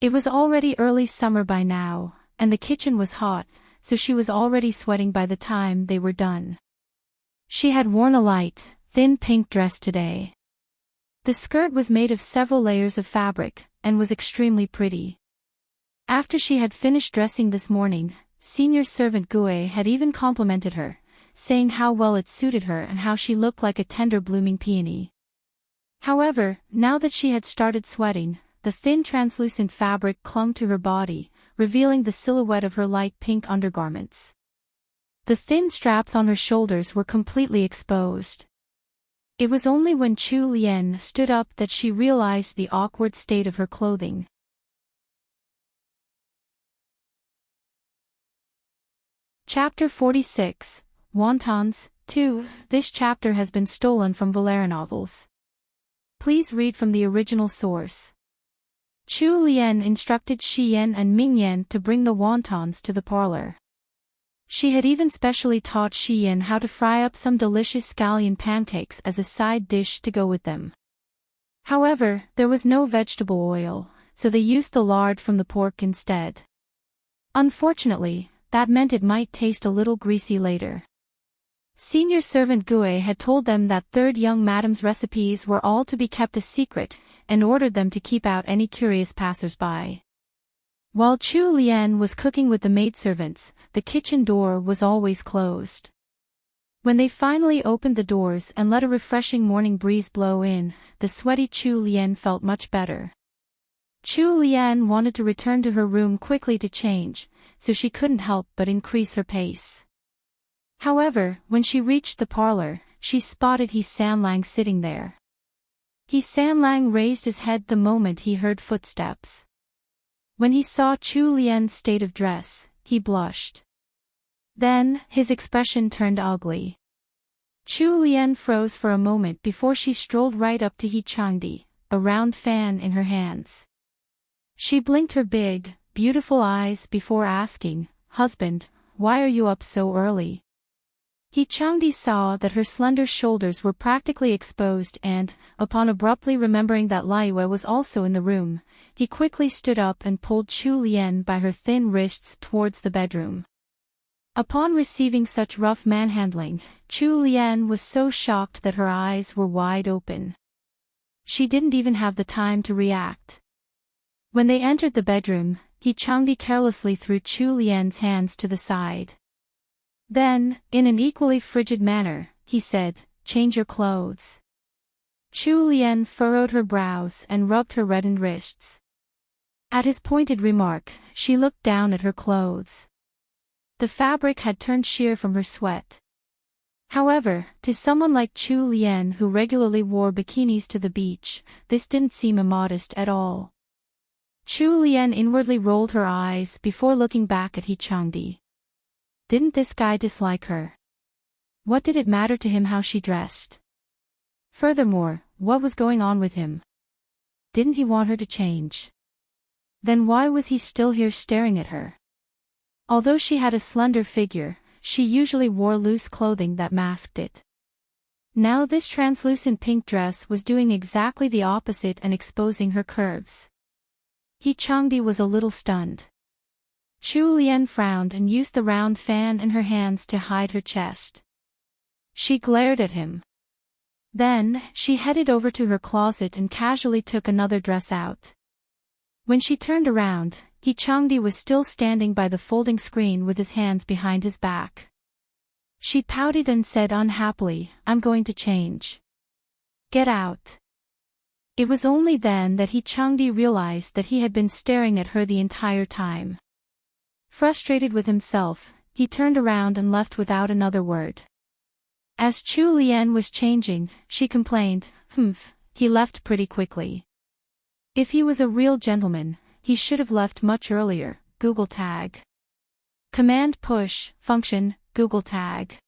It was already early summer by now, and the kitchen was hot, so she was already sweating by the time they were done. She had worn a light, thin pink dress today. The skirt was made of several layers of fabric, and was extremely pretty. After she had finished dressing this morning, senior servant Gue had even complimented her, saying how well it suited her and how she looked like a tender blooming peony. However, now that she had started sweating, the thin translucent fabric clung to her body, revealing the silhouette of her light pink undergarments. The thin straps on her shoulders were completely exposed. It was only when Chu Lian stood up that she realized the awkward state of her clothing. Chapter 46, Wontons, 2. This chapter has been stolen from LoveLore Novels. Please read from the original source. Chu Lian instructed Shi Yan and Ming Yan to bring the wontons to the parlor. She had even specially taught Shi Yan how to fry up some delicious scallion pancakes as a side dish to go with them. However, there was no vegetable oil, so they used the lard from the pork instead. Unfortunately, that meant it might taste a little greasy later. Senior servant Gue had told them that third young madam's recipes were all to be kept a secret, and ordered them to keep out any curious passers-by. While Chu Lian was cooking with the maidservants, the kitchen door was always closed. When they finally opened the doors and let a refreshing morning breeze blow in, the sweaty Chu Lian felt much better. Chu Lian wanted to return to her room quickly to change, so she couldn't help but increase her pace. However, when she reached the parlor, she spotted He Sanlang sitting there. He Sanlang raised his head the moment he heard footsteps. When he saw Chu Lian's state of dress, he blushed. Then, his expression turned ugly. Chu Lian froze for a moment before she strolled right up to He Changdi, a round fan in her hands. She blinked her big, beautiful eyes before asking, "Husband, why are you up so early?" He Changdi saw that her slender shoulders were practically exposed and, upon abruptly remembering that Liyue was also in the room, he quickly stood up and pulled Chu Lian by her thin wrists towards the bedroom. Upon receiving such rough manhandling, Chu Lian was so shocked that her eyes were wide open. She didn't even have the time to react. When they entered the bedroom, He Changdi carelessly threw Chu Lian's hands to the side. Then, in an equally frigid manner, he said, "Change your clothes." Chu Lian furrowed her brows and rubbed her reddened wrists. At his pointed remark, she looked down at her clothes. The fabric had turned sheer from her sweat. However, to someone like Chu Lian who regularly wore bikinis to the beach, this didn't seem immodest at all. Chu Lian inwardly rolled her eyes before looking back at He Changdi. Didn't this guy dislike her? What did it matter to him how she dressed? Furthermore, what was going on with him? Didn't he want her to change? Then why was he still here staring at her? Although she had a slender figure, she usually wore loose clothing that masked it. Now this translucent pink dress was doing exactly the opposite and exposing her curves. He Changdi was a little stunned. Chu Lian frowned and used the round fan in her hands to hide her chest. She glared at him. Then, she headed over to her closet and casually took another dress out. When she turned around, He Changdi was still standing by the folding screen with his hands behind his back. She pouted and said unhappily, "I'm going to change." "Get out." It was only then that He Changdi realized that he had been staring at her the entire time. Frustrated with himself, he turned around and left without another word. As Chu Lian was changing, she complained, he left pretty quickly. If he was a real gentleman, he should have left much earlier." Google tag. Command push, function, Google tag.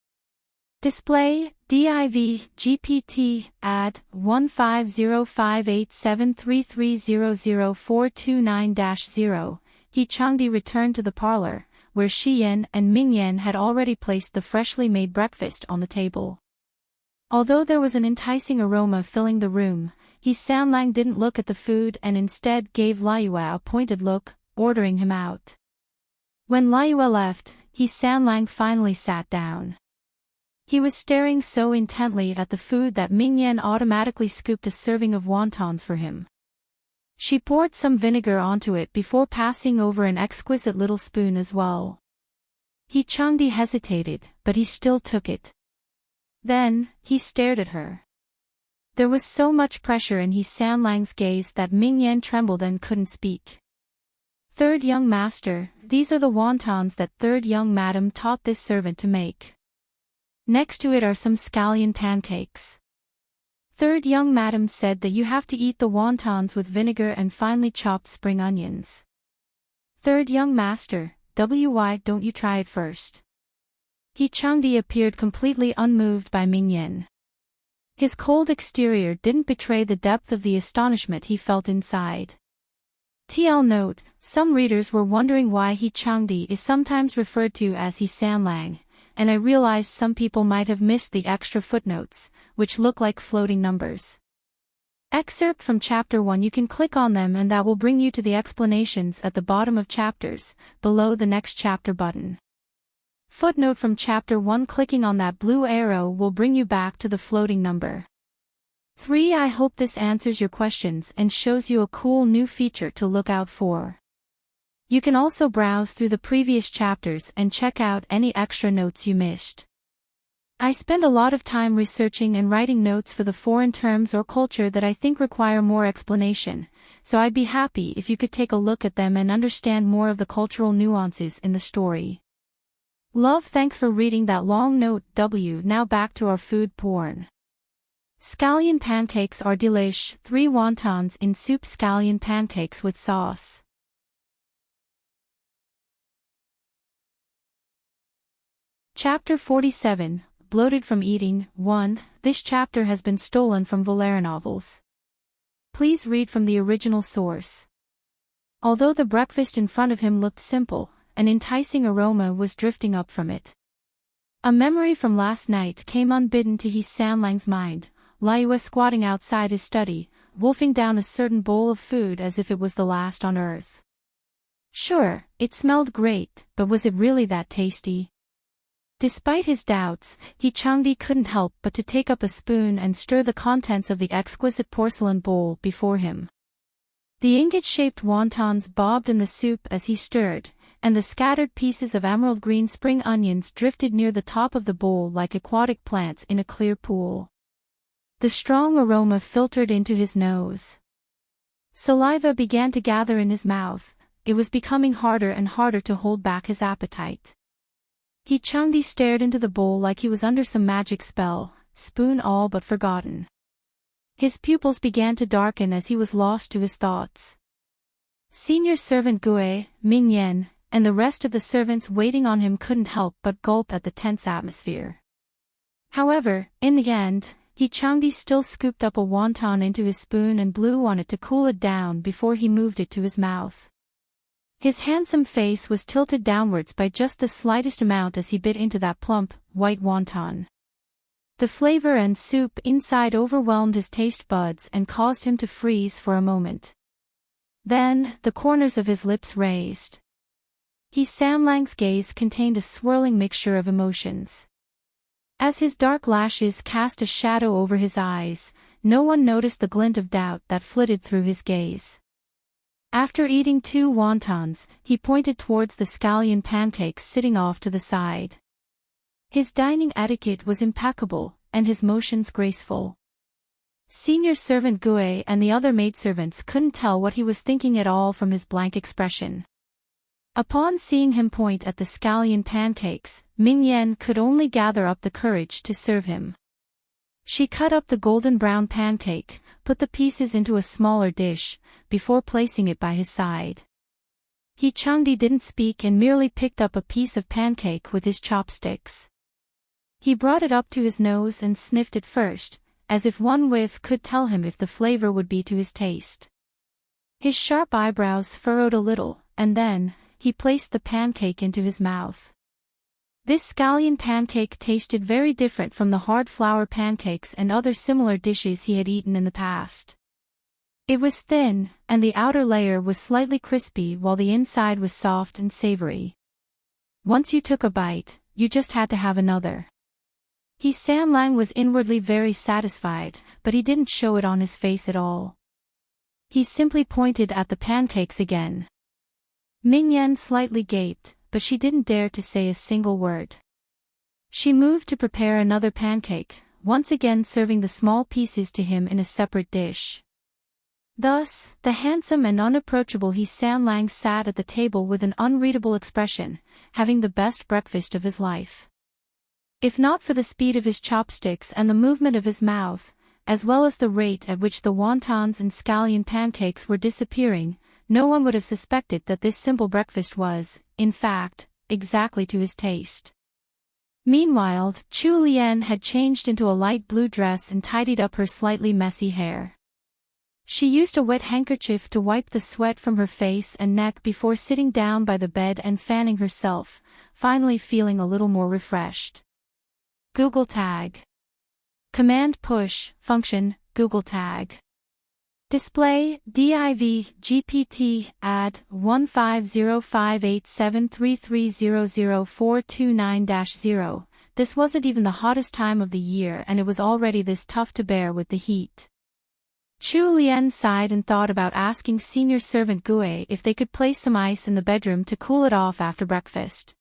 Display, div, gpt, add, 1505873300429-0. He Changdi returned to the parlor, where Shi Yan and Ming Yan had already placed the freshly made breakfast on the table. Although there was an enticing aroma filling the room, He Sanlang didn't look at the food and instead gave Liyue a pointed look, ordering him out. When Liyue left, He Sanlang finally sat down. He was staring so intently at the food that Ming Yan automatically scooped a serving of wontons for him. She poured some vinegar onto it before passing over an exquisite little spoon as well. He Changdi hesitated, but he still took it. Then, he stared at her. There was so much pressure in He Sanlang's gaze that Ming Yan trembled and couldn't speak. "Third young master, these are the wontons that third young madam taught this servant to make. Next to it are some scallion pancakes. Third young madam said that you have to eat the wontons with vinegar and finely chopped spring onions. Third young master, why don't you try it first?" He Changdi appeared completely unmoved by Ming Yan. His cold exterior didn't betray the depth of the astonishment he felt inside. TL note, some readers were wondering why He Changdi is sometimes referred to as He Sanlang, and I realized some people might have missed the extra footnotes, which look like floating numbers. Excerpt from Chapter 1. You can click on them and that will bring you to the explanations at the bottom of chapters, below the next chapter button. Footnote from Chapter 1. Clicking on that blue arrow will bring you back to the floating number. 3. I hope this answers your questions and shows you a cool new feature to look out for. You can also browse through the previous chapters and check out any extra notes you missed. I spend a lot of time researching and writing notes for the foreign terms or culture that I think require more explanation, so I'd be happy if you could take a look at them and understand more of the cultural nuances in the story. Love, thanks for reading that long note. W. Now back to our food porn. Scallion pancakes are delish. 3 wontons in soup. Scallion pancakes with sauce. Chapter 47, Bloated from Eating. 1. This chapter has been stolen from LoveLore novels. Please read from the original source. Although the breakfast in front of him looked simple, an enticing aroma was drifting up from it. A memory from last night came unbidden to He Sanlang's mind. Liu was squatting outside his study, wolfing down a certain bowl of food as if it was the last on earth. Sure, it smelled great, but was it really that tasty? Despite his doubts, He Changdi couldn't help but to take up a spoon and stir the contents of the exquisite porcelain bowl before him. The ingot-shaped wontons bobbed in the soup as he stirred, and the scattered pieces of emerald green spring onions drifted near the top of the bowl like aquatic plants in a clear pool. The strong aroma filtered into his nose. Saliva began to gather in his mouth. It was becoming harder and harder to hold back his appetite. He Changdi stared into the bowl like he was under some magic spell, spoon all but forgotten. His pupils began to darken as he was lost to his thoughts. Senior servant Gue, Ming Yen, and the rest of the servants waiting on him couldn't help but gulp at the tense atmosphere. However, in the end, He Changdi still scooped up a wonton into his spoon and blew on it to cool it down before he moved it to his mouth. His handsome face was tilted downwards by just the slightest amount as he bit into that plump, white wonton. The flavor and soup inside overwhelmed his taste buds and caused him to freeze for a moment. Then, the corners of his lips raised. He Sanlang's gaze contained a swirling mixture of emotions. As his dark lashes cast a shadow over his eyes, no one noticed the glint of doubt that flitted through his gaze. After eating 2 wontons, he pointed towards the scallion pancakes sitting off to the side. His dining etiquette was impeccable, and his motions graceful. Senior servant Gue and the other maidservants couldn't tell what he was thinking at all from his blank expression. Upon seeing him point at the scallion pancakes, Ming Yen could only gather up the courage to serve him. She cut up the golden brown pancake, put the pieces into a smaller dish, before placing it by his side. He Changdi didn't speak and merely picked up a piece of pancake with his chopsticks. He brought it up to his nose and sniffed it first, as if one whiff could tell him if the flavor would be to his taste. His sharp eyebrows furrowed a little, and then, he placed the pancake into his mouth. This scallion pancake tasted very different from the hard flour pancakes and other similar dishes he had eaten in the past. It was thin, and the outer layer was slightly crispy while the inside was soft and savory. Once you took a bite, you just had to have another. He Sanlang was inwardly very satisfied, but he didn't show it on his face at all. He simply pointed at the pancakes again. Ming Yen slightly gaped, but she didn't dare to say a single word. She moved to prepare another pancake, once again serving the small pieces to him in a separate dish. Thus, the handsome and unapproachable He Sanlang sat at the table with an unreadable expression, having the best breakfast of his life. If not for the speed of his chopsticks and the movement of his mouth, as well as the rate at which the wontons and scallion pancakes were disappearing, no one would have suspected that this simple breakfast was, in fact, exactly to his taste. Meanwhile, Chu Lian had changed into a light blue dress and tidied up her slightly messy hair. She used a wet handkerchief to wipe the sweat from her face and neck before sitting down by the bed and fanning herself, finally feeling a little more refreshed. Google Tag. Command Push, Function, Google Tag. Display, div, GPT, add, 1505873300429-0. This wasn't even the hottest time of the year and it was already this tough to bear with the heat. Chu Lian sighed and thought about asking senior servant Gue if they could place some ice in the bedroom to cool it off after breakfast.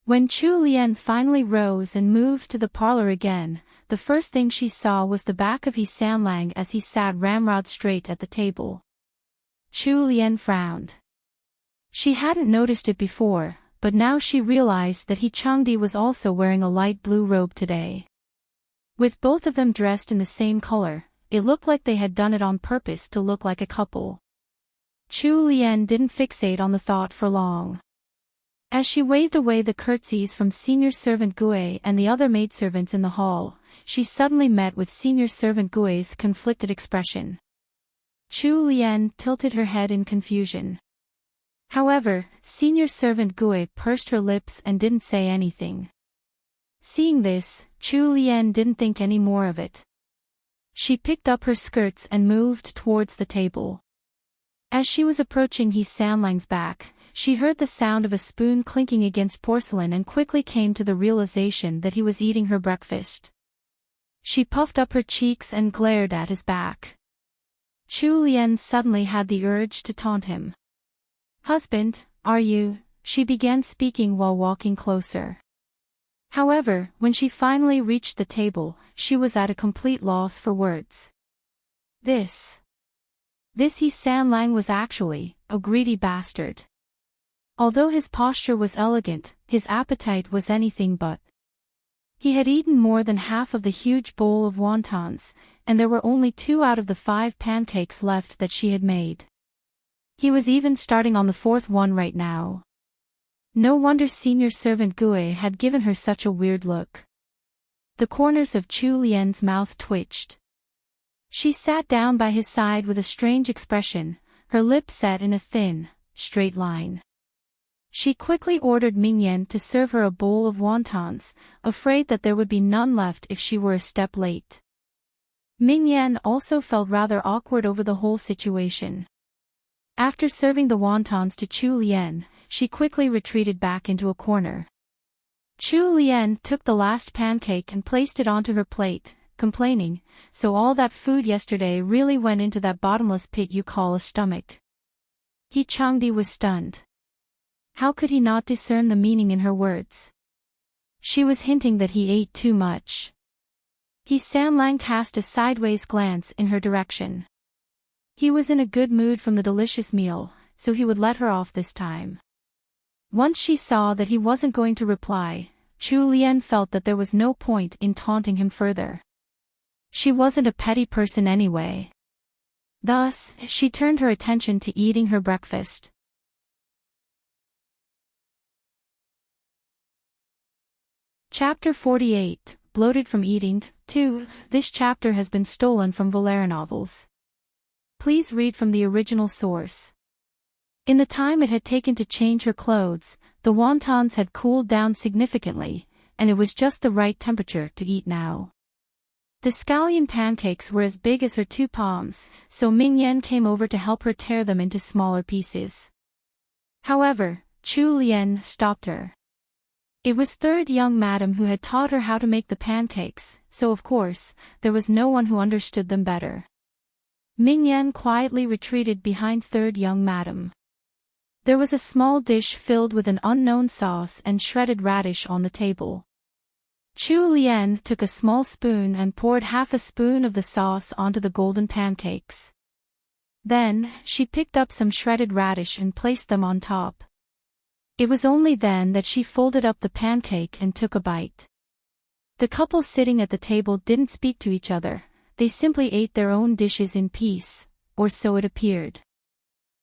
When Chu Lian finally rose and moved to the parlor again, the first thing she saw was the back of He Sanlang as he sat ramrod straight at the table. Chu Lian frowned. She hadn't noticed it before, but now she realized that He Changdi was also wearing a light blue robe today. With both of them dressed in the same color, it looked like they had done it on purpose to look like a couple. Chu Lian didn't fixate on the thought for long. As she waved away the curtsies from senior servant Gue and the other maidservants in the hall, she suddenly met with senior servant Gue's conflicted expression. Chu Lian tilted her head in confusion. However, senior servant Gue pursed her lips and didn't say anything. Seeing this, Chu Lian didn't think any more of it. She picked up her skirts and moved towards the table. As she was approaching He Sanlang's back, she heard the sound of a spoon clinking against porcelain and quickly came to the realization that he was eating her breakfast. She puffed up her cheeks and glared at his back. Chu Lian suddenly had the urge to taunt him. "Husband, are you?" she began speaking while walking closer. However, when she finally reached the table, she was at a complete loss for words. This He Sanlang was actually a greedy bastard. Although his posture was elegant, his appetite was anything but. He had eaten more than half of the huge bowl of wontons, and there were only 2 out of the 5 pancakes left that she had made. He was even starting on the 4th one right now. No wonder senior servant Gue had given her such a weird look. The corners of Chu Lian's mouth twitched. She sat down by his side with a strange expression, her lips set in a thin, straight line. She quickly ordered Mingyan to serve her a bowl of wontons, afraid that there would be none left if she were a step late. Mingyan also felt rather awkward over the whole situation. After serving the wontons to Chu Lian, she quickly retreated back into a corner. Chu Lian took the last pancake and placed it onto her plate, complaining, "So all that food yesterday really went into that bottomless pit you call a stomach." He Changdi was stunned. How could he not discern the meaning in her words? She was hinting that he ate too much. He Sanlang cast a sideways glance in her direction. He was in a good mood from the delicious meal, so he would let her off this time. Once she saw that he wasn't going to reply, Chu Lian felt that there was no point in taunting him further. She wasn't a petty person anyway. Thus, she turned her attention to eating her breakfast. Chapter 48, Bloated from Eating, 2. This chapter has been stolen from LoveLore novels. Please read from the original source. In the time it had taken to change her clothes, the wontons had cooled down significantly, and it was just the right temperature to eat now. The scallion pancakes were as big as her 2 palms, so Mingyan came over to help her tear them into smaller pieces. However, Chu Lian stopped her. It was third young madam who had taught her how to make the pancakes, so of course, there was no one who understood them better. Mingyan quietly retreated behind third young madam. There was a small dish filled with an unknown sauce and shredded radish on the table. Chu Lian took a small spoon and poured half a spoon of the sauce onto the golden pancakes. Then, she picked up some shredded radish and placed them on top. It was only then that she folded up the pancake and took a bite. The couple sitting at the table didn't speak to each other, they simply ate their own dishes in peace, or so it appeared.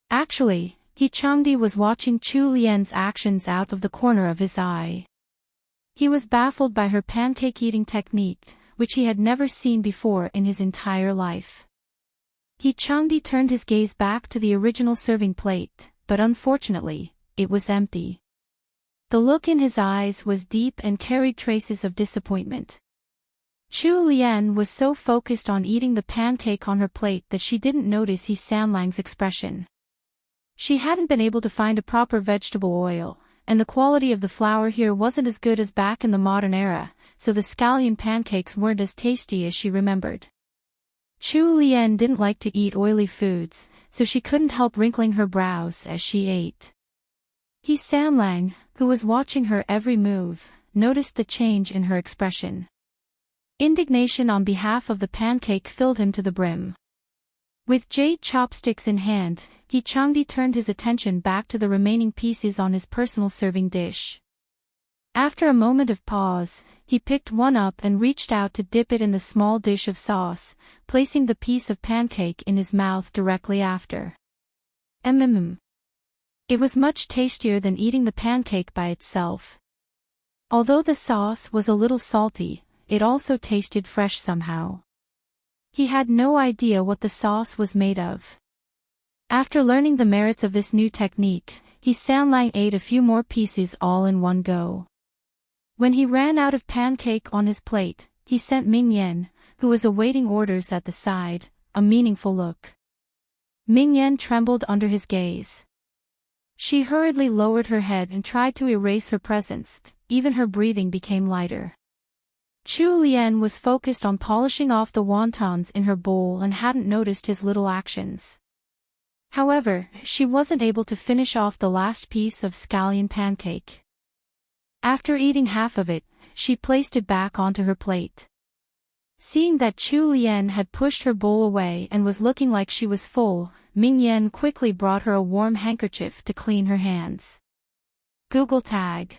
Actually, He Changdi was watching Chu Lian's actions out of the corner of his eye. He was baffled by her pancake-eating technique, which he had never seen before in his entire life. He Changdi turned his gaze back to the original serving plate, but unfortunately, it was empty. The look in his eyes was deep and carried traces of disappointment. Chu Lian was so focused on eating the pancake on her plate that she didn't notice He Sanlang's expression. She hadn't been able to find a proper vegetable oil, and the quality of the flour here wasn't as good as back in the modern era, so the scallion pancakes weren't as tasty as she remembered. Chu Lian didn't like to eat oily foods, so she couldn't help wrinkling her brows as she ate. He Sanlang, who was watching her every move, noticed the change in her expression. Indignation on behalf of the pancake filled him to the brim. With jade chopsticks in hand, He Changdi turned his attention back to the remaining pieces on his personal serving dish. After a moment of pause, he picked one up and reached out to dip it in the small dish of sauce, placing the piece of pancake in his mouth directly after. It was much tastier than eating the pancake by itself. Although the sauce was a little salty, it also tasted fresh somehow. He had no idea what the sauce was made of. After learning the merits of this new technique, He Sanlang ate a few more pieces all in one go. When he ran out of pancake on his plate, he sent Ming Yen, who was awaiting orders at the side, a meaningful look. Ming Yen trembled under his gaze. She hurriedly lowered her head and tried to erase her presence, even her breathing became lighter. Chu Lian was focused on polishing off the wontons in her bowl and hadn't noticed his little actions. However, she wasn't able to finish off the last piece of scallion pancake. After eating half of it, she placed it back onto her plate. Seeing that Chu Lian had pushed her bowl away and was looking like she was full, Ming Yen quickly brought her a warm handkerchief to clean her hands. Google Tag.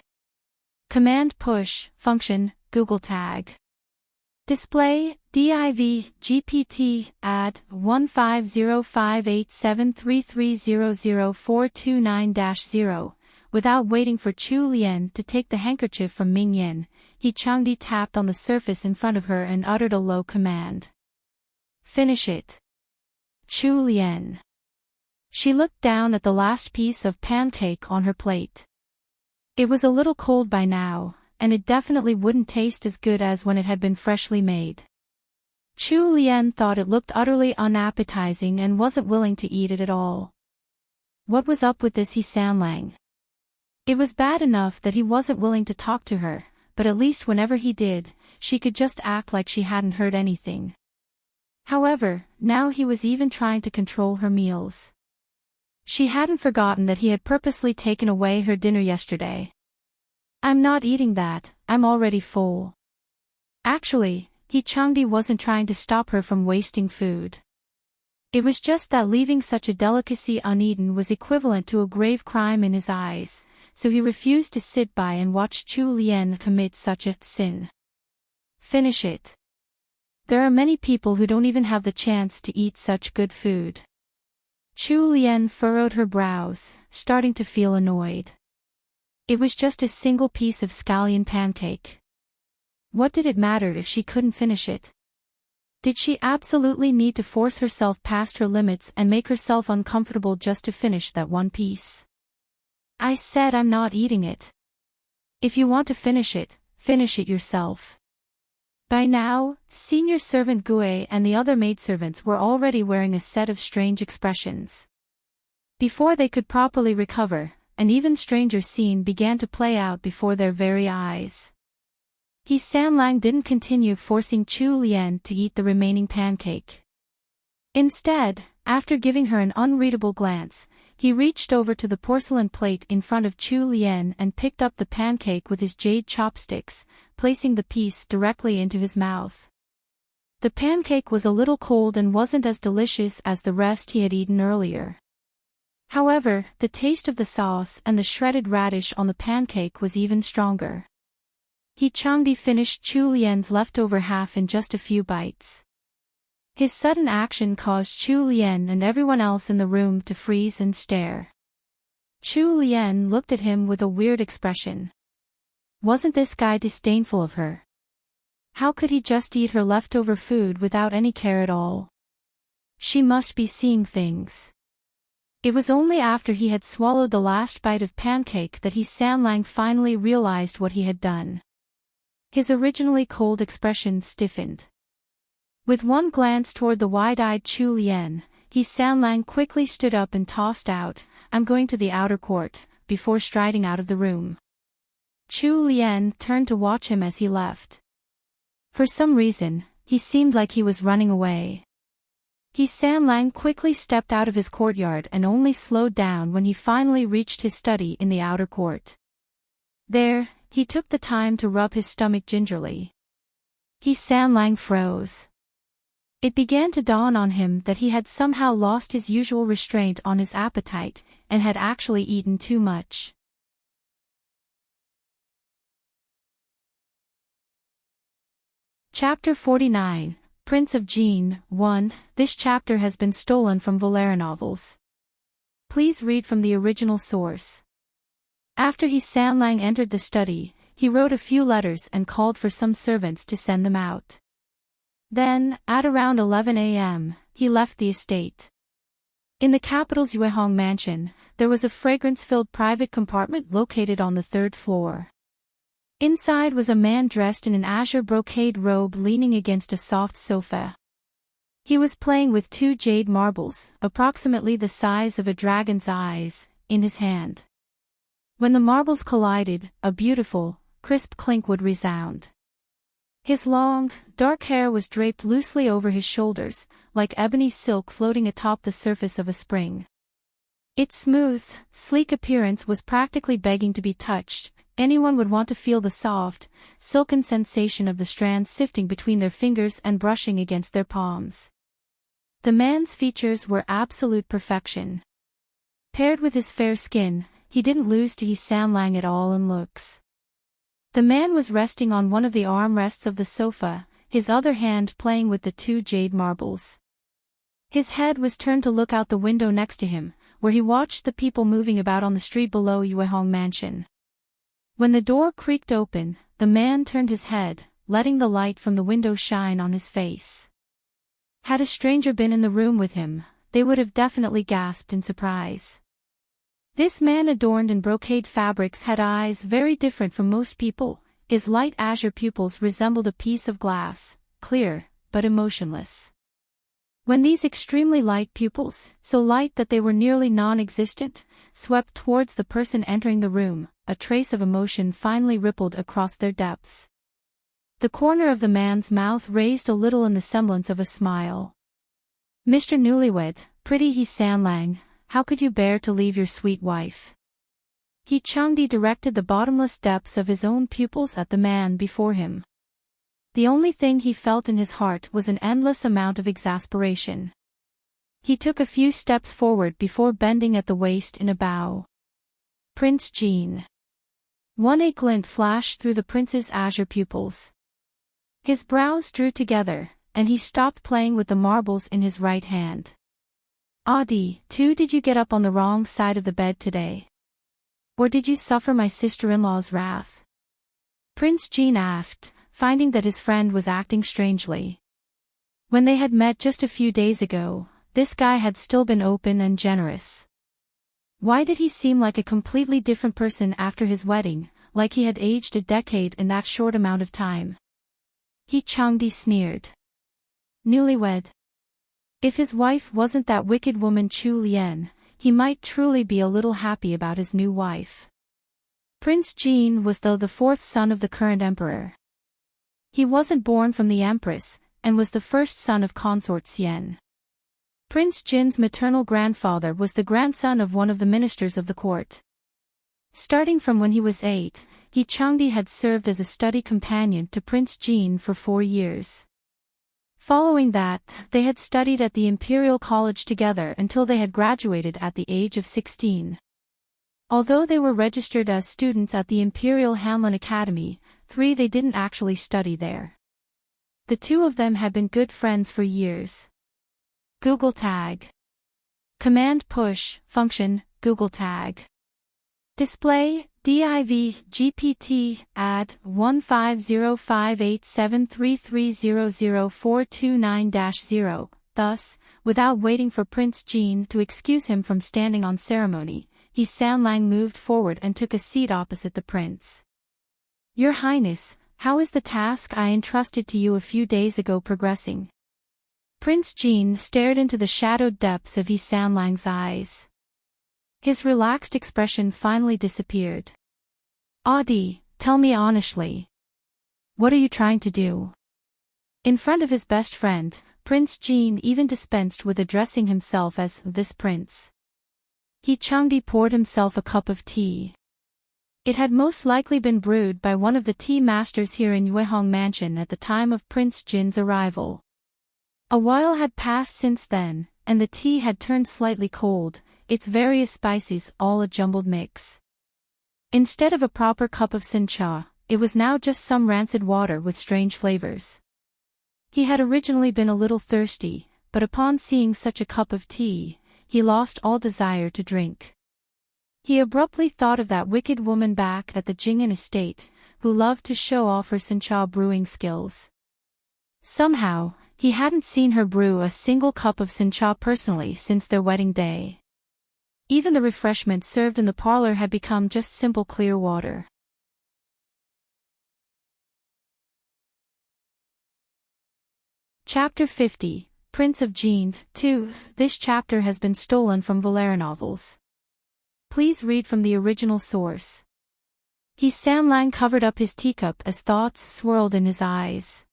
Command Push, Function, Google Tag. Display, div, gpt, add, 1505873300429-0. Without waiting for Chu Lian to take the handkerchief from Ming Yen, He Changdi tapped on the surface in front of her and uttered a low command. Finish it. Chu Lian. She looked down at the last piece of pancake on her plate. It was a little cold by now, and it definitely wouldn't taste as good as when it had been freshly made. Chu Lian thought it looked utterly unappetizing and wasn't willing to eat it at all. What was up with this He Sanlang? It was bad enough that he wasn't willing to talk to her, but at least whenever he did, she could just act like she hadn't heard anything. However, now he was even trying to control her meals. She hadn't forgotten that he had purposely taken away her dinner yesterday. I'm not eating that, I'm already full. Actually, He Changdi wasn't trying to stop her from wasting food. It was just that leaving such a delicacy uneaten was equivalent to a grave crime in his eyes, so he refused to sit by and watch Chu Lian commit such a sin. Finish it. There are many people who don't even have the chance to eat such good food. Chu Lian furrowed her brows, starting to feel annoyed. It was just a single piece of scallion pancake. What did it matter if she couldn't finish it? Did she absolutely need to force herself past her limits and make herself uncomfortable just to finish that one piece? I said I'm not eating it. If you want to finish it yourself. By now, senior servant Gue and the other maidservants were already wearing a set of strange expressions. Before they could properly recover, an even stranger scene began to play out before their very eyes. He Sanlang didn't continue forcing Chu Lian to eat the remaining pancake. Instead, after giving her an unreadable glance, he reached over to the porcelain plate in front of Chu Lian and picked up the pancake with his jade chopsticks, placing the piece directly into his mouth. The pancake was a little cold and wasn't as delicious as the rest he had eaten earlier. However, the taste of the sauce and the shredded radish on the pancake was even stronger. He Changdi finished Chu Lian's leftover half in just a few bites. His sudden action caused Chu Lian and everyone else in the room to freeze and stare. Chu Lian looked at him with a weird expression. Wasn't this guy disdainful of her? How could he just eat her leftover food without any care at all? She must be seeing things. It was only after he had swallowed the last bite of pancake that Sanlang finally realized what he had done. His originally cold expression stiffened. With one glance toward the wide-eyed Chu Lian, Sanlang quickly stood up and tossed out, "I'm going to the outer court," before striding out of the room. Chu Lian turned to watch him as he left. For some reason, he seemed like he was running away. Sanlang quickly stepped out of his courtyard and only slowed down when he finally reached his study in the outer court. There, he took the time to rub his stomach gingerly. Sanlang froze. It began to dawn on him that he had somehow lost his usual restraint on his appetite, and had actually eaten too much. Chapter 49, Prince of Jin, 1. This chapter has been stolen from LoveLore novels. Please read from the original source. After Sanlang entered the study, he wrote a few letters and called for some servants to send them out. Then, at around 11 a.m., he left the estate. In the capital's Yuehong mansion, there was a fragrance-filled private compartment located on the 3rd floor. Inside was a man dressed in an azure brocade robe leaning against a soft sofa. He was playing with 2 jade marbles, approximately the size of a dragon's eyes, in his hand. When the marbles collided, a beautiful, crisp clink would resound. His long, dark hair was draped loosely over his shoulders, like ebony silk floating atop the surface of a spring. Its smooth, sleek appearance was practically begging to be touched. Anyone would want to feel the soft, silken sensation of the strands sifting between their fingers and brushing against their palms. The man's features were absolute perfection. Paired with his fair skin, he didn't lose to Sanlang at all in looks. The man was resting on one of the armrests of the sofa, his other hand playing with the 2 jade marbles. His head was turned to look out the window next to him, where he watched the people moving about on the street below Yuehong Mansion. When the door creaked open, the man turned his head, letting the light from the window shine on his face. Had a stranger been in the room with him, they would have definitely gasped in surprise. This man adorned in brocade fabrics had eyes very different from most people. His light azure pupils resembled a piece of glass, clear, but emotionless. When these extremely light pupils, so light that they were nearly non-existent, swept towards the person entering the room, a trace of emotion finally rippled across their depths. The corner of the man's mouth raised a little in the semblance of a smile. "Mr. Newlywed, pretty Sanlang, how could you bear to leave your sweet wife?" Changdi directed the bottomless depths of his own pupils at the man before him. The only thing he felt in his heart was an endless amount of exasperation. He took a few steps forward before bending at the waist in a bow. "Prince Jin." A glint flashed through the prince's azure pupils. His brows drew together, and he stopped playing with the marbles in his right hand. "Audi, too, did you get up on the wrong side of the bed today? Or did you suffer my sister-in-law's wrath?" Prince Jin asked, finding that his friend was acting strangely. When they had met just a few days ago, this guy had still been open and generous. Why did he seem like a completely different person after his wedding, like he had aged a decade in that short amount of time? Changdi sneered. "Newlywed. If his wife wasn't that wicked woman Chu Lian, he might truly be a little happy about his new wife." Prince Jin was the 4th son of the current emperor. He wasn't born from the empress, and was the first son of consort Xian. Prince Jin's maternal grandfather was the grandson of one of the ministers of the court. Starting from when he was 8, Changdi had served as a study companion to Prince Jin for 4 years. Following that, they had studied at the Imperial College together until they had graduated at the age of 16. Although they were registered as students at the Imperial Hanlin Academy, they didn't actually study there. The 2 of them had been good friends for years. Google Tag. Command push, function, Google Tag. Display, div, gpt, add, 1505873300429-0, Thus, without waiting for Prince Jean to excuse him from standing on ceremony, Sanlang moved forward and took a seat opposite the prince. "Your Highness, how is the task I entrusted to you a few days ago progressing?" Prince Jean stared into the shadowed depths of Sanlang's eyes. His relaxed expression finally disappeared. "Audi, tell me honestly. What are you trying to do?" In front of his best friend, Prince Jean even dispensed with addressing himself as this prince. Changdi poured himself a cup of tea. It had most likely been brewed by one of the tea masters here in Yuehong Mansion at the time of Prince Jin's arrival. A while had passed since then, and the tea had turned slightly cold, its various spices all a jumbled mix. Instead of a proper cup of sencha, it was now just some rancid water with strange flavors. He had originally been a little thirsty, but upon seeing such a cup of tea, he lost all desire to drink. He abruptly thought of that wicked woman back at the Jing'an estate, who loved to show off her sencha brewing skills. Somehow, he hadn't seen her brew a single cup of sencha personally since their wedding day. Even the refreshments served in the parlor had become just simple clear water. Chapter 50, Prince of Jin, 2. This chapter has been stolen from LoveLore novels. Please read from the original source. Sanlang covered up his teacup as thoughts swirled in his eyes.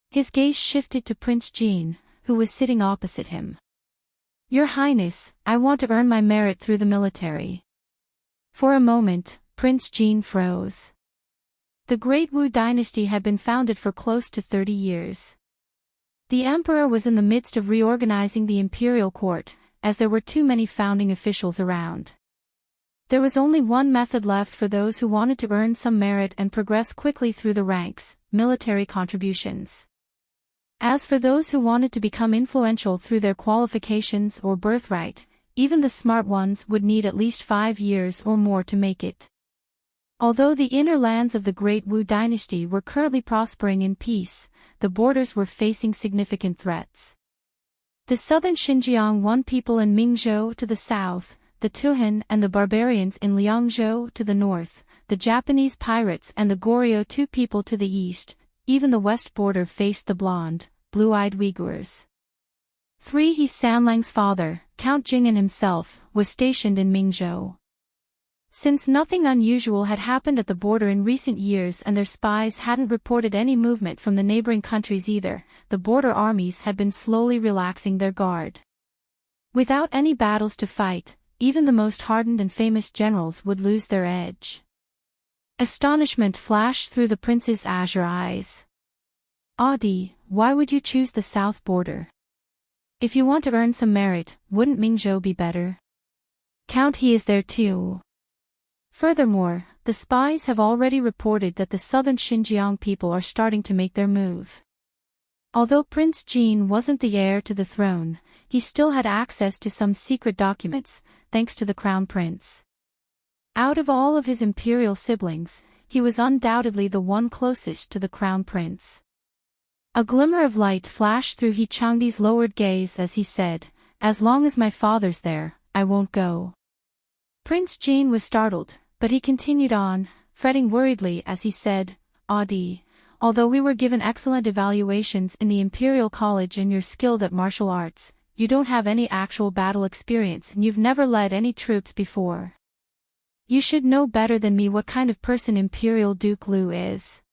His gaze shifted to Prince Jean, who was sitting opposite him. "Your Highness, I want to earn my merit through the military." For a moment, Prince Jean froze. The Great Wu dynasty had been founded for close to 30 years. The emperor was in the midst of reorganizing the imperial court, as there were too many founding officials around. There was only one method left for those who wanted to earn some merit and progress quickly through the ranks: military contributions. As for those who wanted to become influential through their qualifications or birthright, even the smart ones would need at least 5 years or more to make it. Although the inner lands of the Great Wu dynasty were currently prospering in peace, the borders were facing significant threats. The southern Xinjiang One people in Mingzhou to the south, the Tuhan and the barbarians in Liangzhou to the north, the Japanese pirates and the Goryeo Two people to the east, even the west border faced the blonde, blue-eyed Uyghurs. 3. Sanlang's father, Count Jing'an himself, was stationed in Mingzhou. Since nothing unusual had happened at the border in recent years and their spies hadn't reported any movement from the neighboring countries either, the border armies had been slowly relaxing their guard. Without any battles to fight, even the most hardened and famous generals would lose their edge. Astonishment flashed through the prince's azure eyes. "Audi, why would you choose the south border? If you want to earn some merit, wouldn't Mingzhou be better? Count, he is there too. Furthermore, the spies have already reported that the southern Xinjiang people are starting to make their move." Although Prince Jean wasn't the heir to the throne, he still had access to some secret documents, thanks to the crown prince. Out of all of his imperial siblings, he was undoubtedly the one closest to the crown prince. A glimmer of light flashed through Changdi's lowered gaze as he said, "As long as my father's there, I won't go." Prince Jean was startled, but he continued on, fretting worriedly as he said, "Audi, although we were given excellent evaluations in the Imperial College and you're skilled at martial arts, you don't have any actual battle experience and you've never led any troops before. You should know better than me what kind of person Imperial Duke Lu is."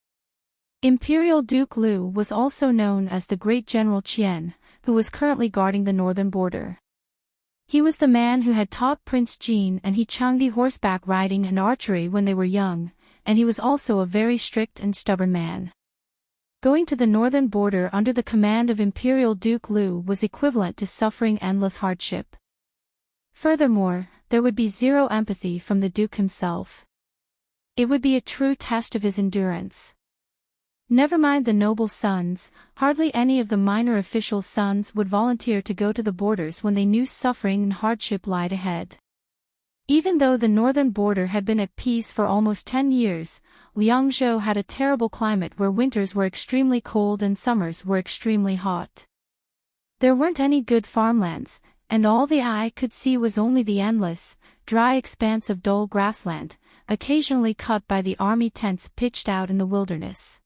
Imperial Duke Lu was also known as the Great General Qian, who was currently guarding the northern border. He was the man who had taught Prince Jean and Changdi horseback riding and archery when they were young, and he was also a very strict and stubborn man. Going to the northern border under the command of Imperial Duke Lu was equivalent to suffering endless hardship. Furthermore, there would be zero empathy from the Duke himself. It would be a true test of his endurance. Never mind the noble sons, hardly any of the minor official sons would volunteer to go to the borders when they knew suffering and hardship lied ahead. Even though the northern border had been at peace for almost 10 years, Liangzhou had a terrible climate where winters were extremely cold and summers were extremely hot. There weren't any good farmlands, and all the eye could see was only the endless, dry expanse of dull grassland, occasionally cut by the army tents pitched out in the wilderness.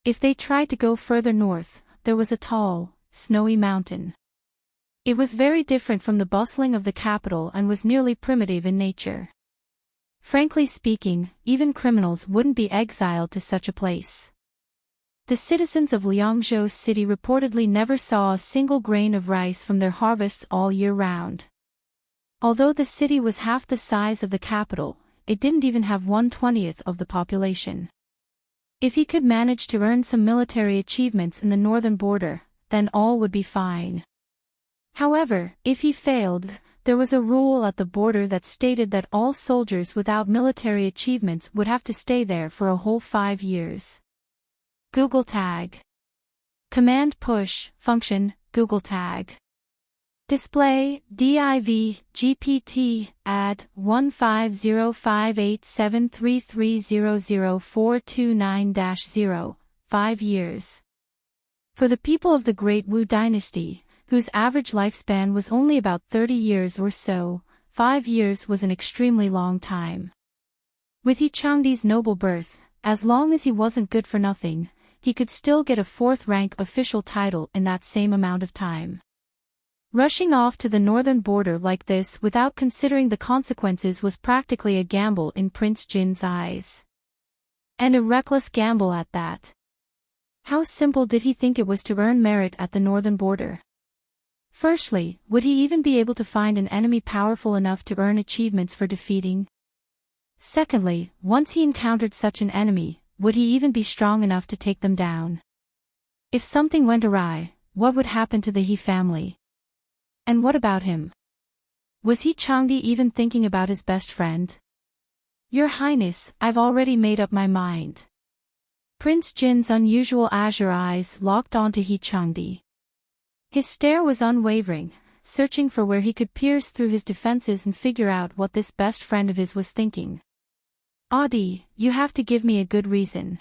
If they tried to go further north, there was a tall, snowy mountain. It was very different from the bustling of the capital and was nearly primitive in nature. Frankly speaking, even criminals wouldn't be exiled to such a place. The citizens of Liangzhou City reportedly never saw a single grain of rice from their harvests all year round. Although the city was half the size of the capital, it didn't even have 1/20th of the population. If he could manage to earn some military achievements in the northern border, then all would be fine. However, if he failed, there was a rule at the border that stated that all soldiers without military achievements would have to stay there for a whole 5 years. Google Tag. Command Push, Function, Google Tag. Display, div, gpt, add, 15058733000429-0, 5 years. For the people of the Great Wu Dynasty, whose average lifespan was only about 30 years or so, 5 years was an extremely long time. With He Changdi's noble birth, as long as he wasn't good for nothing, he could still get a 4th-rank official title in that same amount of time. Rushing off to the northern border like this without considering the consequences was practically a gamble in Prince Jin's eyes. And a reckless gamble at that. How simple did he think it was to earn merit at the northern border? Firstly, would he even be able to find an enemy powerful enough to earn achievements for defeating? Secondly, once he encountered such an enemy, would he even be strong enough to take them down? If something went awry, what would happen to the He family? And what about him? Was He Changdi even thinking about his best friend? Your Highness, I've already made up my mind. Prince Jin's unusual azure eyes locked onto He Changdi. His stare was unwavering, searching for where he could pierce through his defenses and figure out what this best friend of his was thinking. Audi, you have to give me a good reason.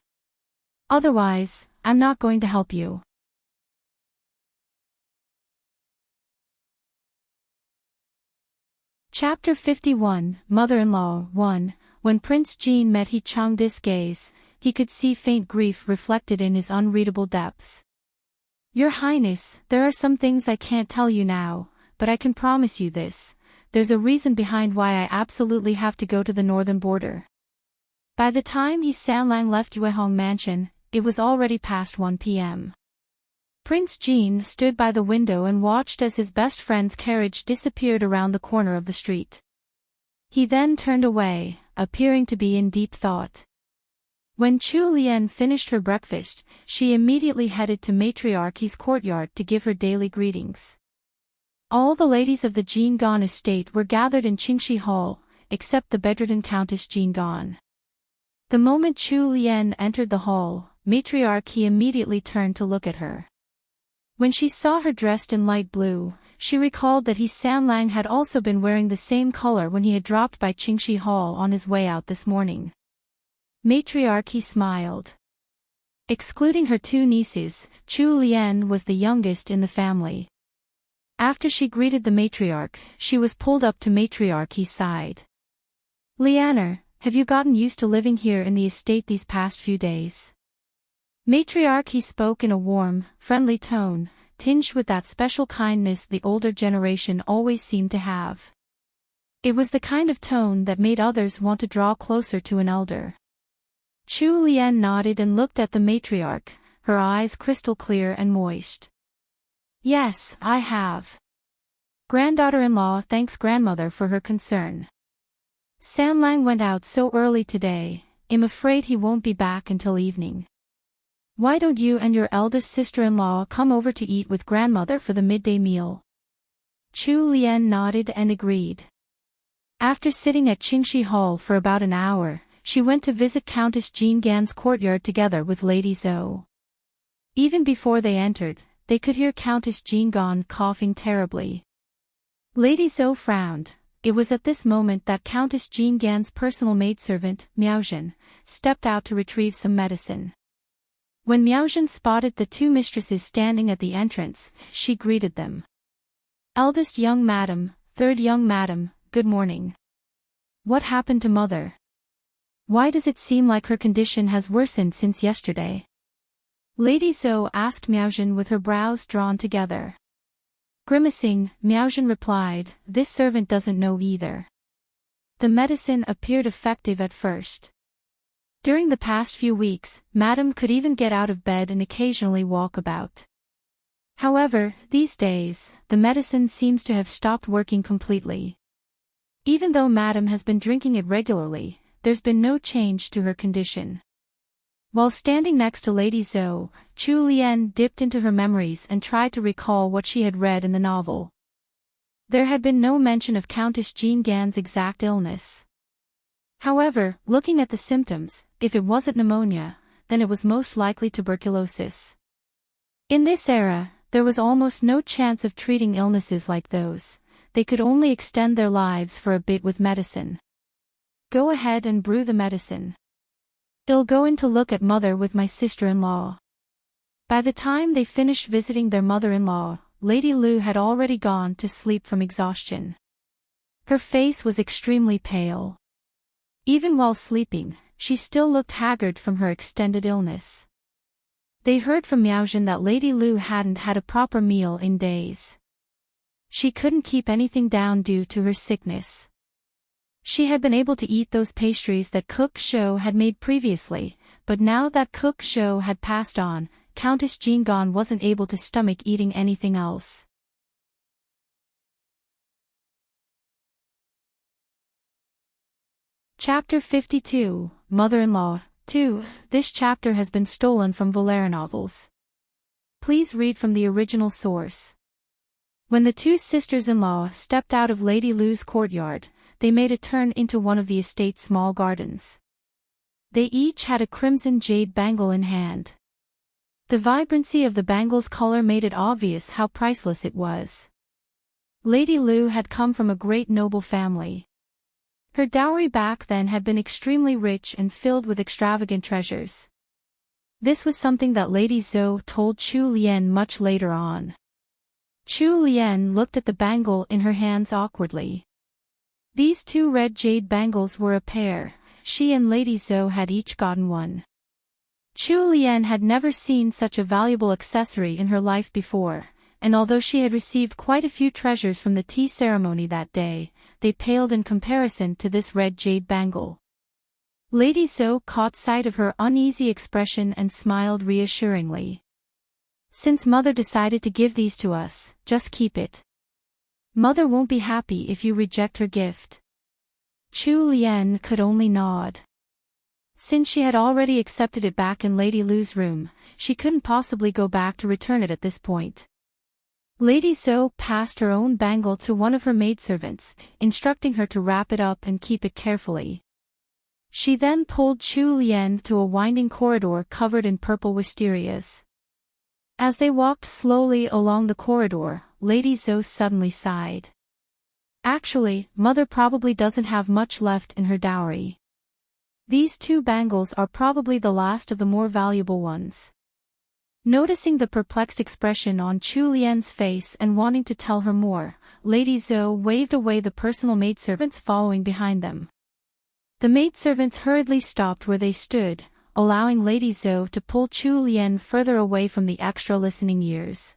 Otherwise, I'm not going to help you. Chapter 51, Mother-in-Law 1. When Prince Jin met He Changdi's gaze, he could see faint grief reflected in his unreadable depths. Your Highness, there are some things I can't tell you now, but I can promise you this, there's a reason behind why I absolutely have to go to the northern border. By the time He Sanlang left Yuehong Mansion, it was already past 1 p.m. Prince Jin stood by the window and watched as his best friend's carriage disappeared around the corner of the street. He then turned away, appearing to be in deep thought. When Chu Lian finished her breakfast, she immediately headed to Matriarchy's courtyard to give her daily greetings. All the ladies of the Jingan estate were gathered in Qingxi Hall, except the bedridden Countess Jingan. The moment Chu Lian entered the hall, Matriarchy immediately turned to look at her. When she saw her dressed in light blue, she recalled that He Sanlang had also been wearing the same color when he had dropped by Qingxi Hall on his way out this morning. Matriarchy smiled. Excluding her 2 nieces, Chu Lian was the youngest in the family. After she greeted the matriarch, she was pulled up to Matriarchy's side. Lianer, have you gotten used to living here in the estate these past few days? Matriarchy spoke in a warm, friendly tone, tinged with that special kindness the older generation always seemed to have. It was the kind of tone that made others want to draw closer to an elder. Chu Lian nodded and looked at the matriarch, her eyes crystal clear and moist. Yes, I have. Granddaughter-in-law thanks grandmother for her concern. Sanlang went out so early today, I'm afraid he won't be back until evening. Why don't you and your eldest sister-in-law come over to eat with grandmother for the midday meal? Chu Lian nodded and agreed. After sitting at Qingxi Hall for about an hour, she went to visit Countess Jingan's courtyard together with Lady Zhou. Even before they entered, they could hear Countess Jingan coughing terribly. Lady Zhou frowned. It was at this moment that Countess Jingan's personal maidservant, Miaozhen, stepped out to retrieve some medicine. When Miaozhen spotted the two mistresses standing at the entrance, she greeted them. Eldest young madam, third young madam, good morning. What happened to mother? Why does it seem like her condition has worsened since yesterday? Lady Zhou asked Miaozhen with her brows drawn together. Grimacing, Miaozhen replied, this servant doesn't know either. The medicine appeared effective at first. During the past few weeks, Madam could even get out of bed and occasionally walk about. However, these days, the medicine seems to have stopped working completely. Even though Madam has been drinking it regularly, there's been no change to her condition. While standing next to Lady Zhou, Chu Lian dipped into her memories and tried to recall what she had read in the novel. There had been no mention of Countess Jean Gan's exact illness. However, looking at the symptoms, if it wasn't pneumonia, then it was most likely tuberculosis. In this era, there was almost no chance of treating illnesses like those. They could only extend their lives for a bit with medicine. Go ahead and brew the medicine. I'll go in to look at mother with my sister-in-law. By the time they finished visiting their mother-in-law, Lady Lu had already gone to sleep from exhaustion. Her face was extremely pale. Even while sleeping, she still looked haggard from her extended illness. They heard from Miaozhen that Lady Lu hadn't had a proper meal in days. She couldn't keep anything down due to her sickness. She had been able to eat those pastries that Cook Shou had made previously, but now that Cook Shou had passed on, Countess Jean Gan wasn't able to stomach eating anything else. Chapter 52, Mother-in-Law, 2. This chapter has been stolen from LoveLore novels. Please read from the original source. When the two sisters-in-law stepped out of Lady Lu's courtyard, they made a turn into one of the estate's small gardens. They each had a crimson jade bangle in hand. The vibrancy of the bangle's color made it obvious how priceless it was. Lady Lu had come from a great noble family. Her dowry back then had been extremely rich and filled with extravagant treasures. This was something that Lady Zhou told Chu Lian much later on. Chu Lian looked at the bangle in her hands awkwardly. These two red jade bangles were a pair. She and Lady Zhou had each gotten one. Chu Lian had never seen such a valuable accessory in her life before, and although she had received quite a few treasures from the tea ceremony that day, they paled in comparison to this red jade bangle. Lady Zhou caught sight of her uneasy expression and smiled reassuringly. Since Mother decided to give these to us, just keep it. Mother won't be happy if you reject her gift. Chu Lian could only nod. Since she had already accepted it back in Lady Lu's room, she couldn't possibly go back to return it at this point. Lady Zhou passed her own bangle to one of her maidservants, instructing her to wrap it up and keep it carefully. She then pulled Chu Lian to a winding corridor covered in purple wisterias. As they walked slowly along the corridor, Lady Zhou suddenly sighed. Actually, Mother probably doesn't have much left in her dowry. These two bangles are probably the last of the more valuable ones. Noticing the perplexed expression on Chu Lian's face and wanting to tell her more, Lady Zhou waved away the personal maidservants following behind them. The maidservants hurriedly stopped where they stood, allowing Lady Zhou to pull Chu Lian further away from the extra listening ears.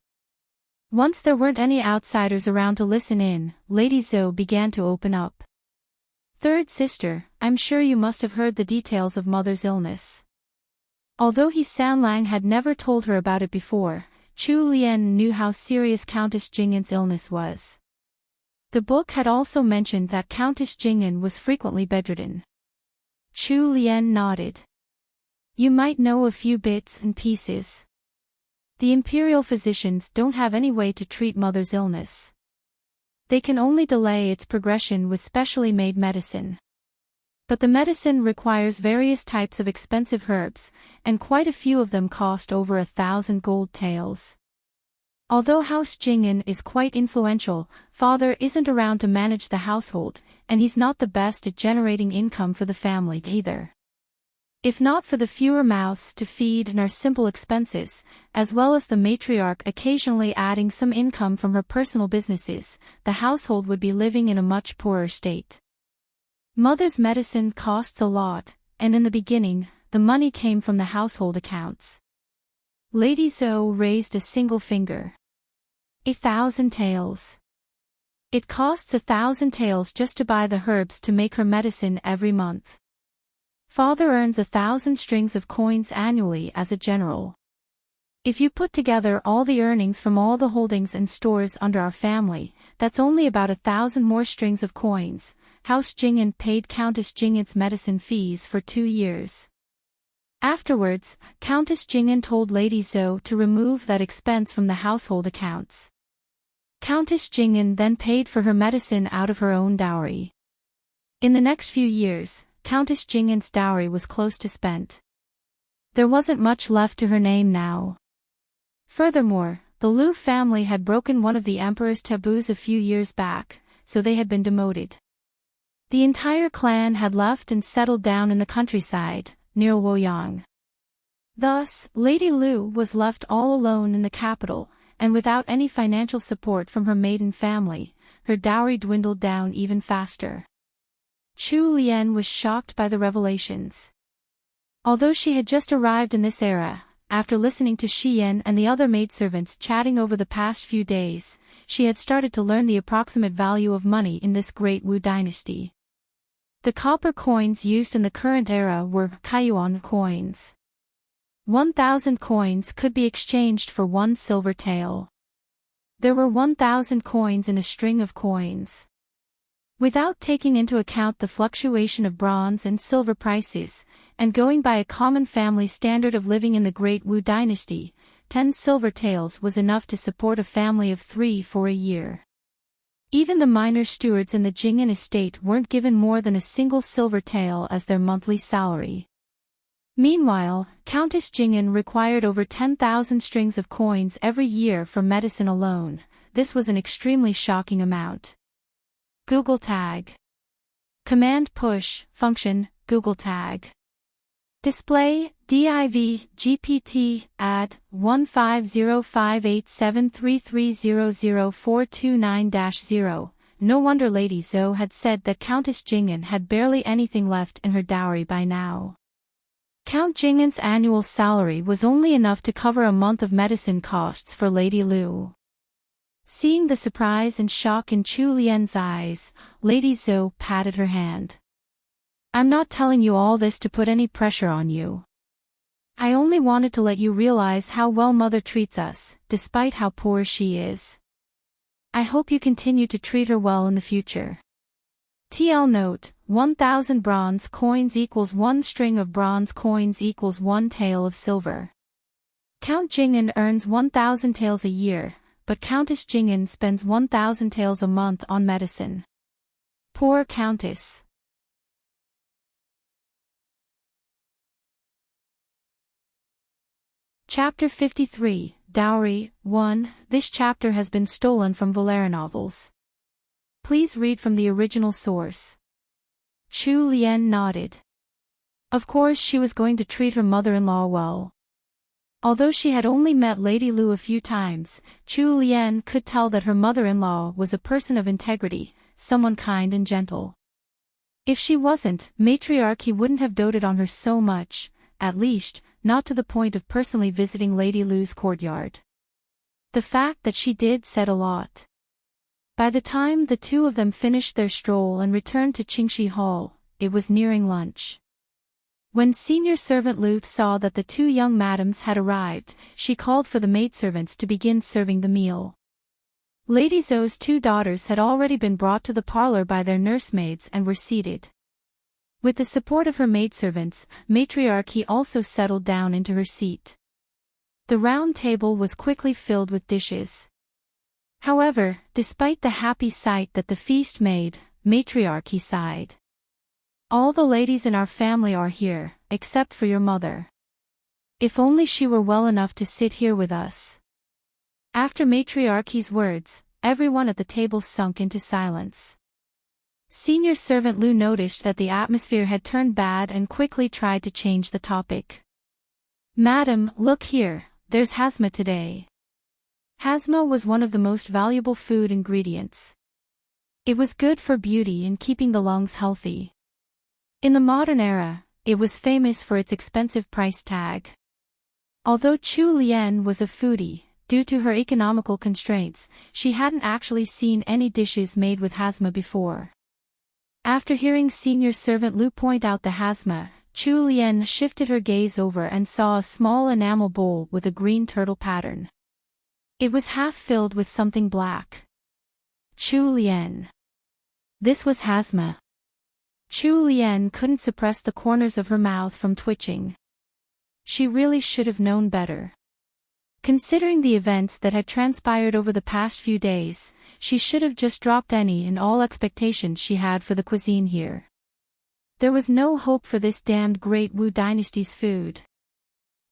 Once there weren't any outsiders around to listen in, Lady Zhou began to open up. Third sister, I'm sure you must have heard the details of Mother's illness. Although He Sanlang had never told her about it before, Chu Lian knew how serious Countess Jing'an's illness was. The book had also mentioned that Countess Jing'an was frequently bedridden. Chu Lian nodded. You might know a few bits and pieces. The imperial physicians don't have any way to treat Mother's illness. They can only delay its progression with specially made medicine. But the medicine requires various types of expensive herbs, and quite a few of them cost over 1,000 gold taels. Although House Jing'an is quite influential, Father isn't around to manage the household, and he's not the best at generating income for the family either. If not for the fewer mouths to feed and our simple expenses, as well as the matriarch occasionally adding some income from her personal businesses, the household would be living in a much poorer state. Mother's medicine costs a lot, and in the beginning, the money came from the household accounts. Lady Zoe raised a single finger. 1,000 taels. It costs 1,000 taels just to buy the herbs to make her medicine every month. Father earns 1,000 strings of coins annually as a general. If you put together all the earnings from all the holdings and stores under our family, that's only about 1,000 more strings of coins. House Jing'an paid Countess Jing'an's medicine fees for 2 years. Afterwards, Countess Jing'an told Lady Zoe to remove that expense from the household accounts. Countess Jing'an then paid for her medicine out of her own dowry. In the next few years, Countess Jing'an's dowry was close to spent. There wasn't much left to her name now. Furthermore, the Liu family had broken one of the emperor's taboos a few years back, so they had been demoted. The entire clan had left and settled down in the countryside, near Luoyang. Thus, Lady Liu was left all alone in the capital, and without any financial support from her maiden family, her dowry dwindled down even faster. Chu Lian was shocked by the revelations. Although she had just arrived in this era, after listening to Shi Yan and the other maidservants chatting over the past few days, she had started to learn the approximate value of money in this great Wu dynasty. The copper coins used in the current era were Kaiyuan coins. 1,000 coins could be exchanged for 1 silver tael. There were 1,000 coins in a string of coins. Without taking into account the fluctuation of bronze and silver prices, and going by a common family standard of living in the Great Wu dynasty, 10 silver taels was enough to support a family of 3 for a year. Even the minor stewards in the Jing'an estate weren't given more than a single silver tael as their monthly salary. Meanwhile, Countess Jing'an required over 10,000 strings of coins every year for medicine alone. This was an extremely shocking amount. Google Tag. Command Push, Function, Google Tag. Display, div, gpt, add, 1505873300429-0. No wonder Lady Zoe had said that Countess Jing'an had barely anything left in her dowry by now. Count Jing'an's annual salary was only enough to cover a month of medicine costs for Lady Liu. Seeing the surprise and shock in Chu Lian's eyes, Lady Zoe patted her hand. I'm not telling you all this to put any pressure on you. I only wanted to let you realize how well Mother treats us, despite how poor she is. I hope you continue to treat her well in the future. TL note, 1,000 bronze coins equals 1 string of bronze coins equals 1 tael of silver. Count Jing'an earns 1,000 taels a year, but Countess Jing'an spends 1,000 taels a month on medicine. Poor Countess. Chapter 53, Dowry, 1. This chapter has been stolen from LoveLore novels. Please read from the original source. Chu Lian nodded. Of course she was going to treat her mother-in-law well. Although she had only met Lady Liu a few times, Chu Lian could tell that her mother-in-law was a person of integrity, someone kind and gentle. If she wasn't, matriarchy wouldn't have doted on her so much, at least, not to the point of personally visiting Lady Liu's courtyard. The fact that she did said a lot. By the time the two of them finished their stroll and returned to Qingxi Hall, it was nearing lunch. When senior servant Liu saw that the 2 young madams had arrived, she called for the maidservants to begin serving the meal. Lady Zoe's 2 daughters had already been brought to the parlor by their nursemaids and were seated. With the support of her maidservants, matriarchy also settled down into her seat. The round table was quickly filled with dishes. However, despite the happy sight that the feast made, matriarchy sighed. All the ladies in our family are here, except for your mother. If only she were well enough to sit here with us. After matriarchy's words, everyone at the table sunk into silence. Senior Servant Lou noticed that the atmosphere had turned bad and quickly tried to change the topic. "Madam, look here, there's Hazma today." Hazma was one of the most valuable food ingredients. It was good for beauty and keeping the lungs healthy. In the modern era, it was famous for its expensive price tag. Although Chu Lian was a foodie, due to her economical constraints, she hadn't actually seen any dishes made with Hazma before. After hearing Senior Servant Lou point out the Hazma, Chu Lian shifted her gaze over and saw a small enamel bowl with a green turtle pattern. It was half filled with something black. Chu Lian. This was Hazma. Chu Lian couldn't suppress the corners of her mouth from twitching. She really should have known better. Considering the events that had transpired over the past few days, she should have just dropped any and all expectations she had for the cuisine here. There was no hope for this damned Great Wu Dynasty's food.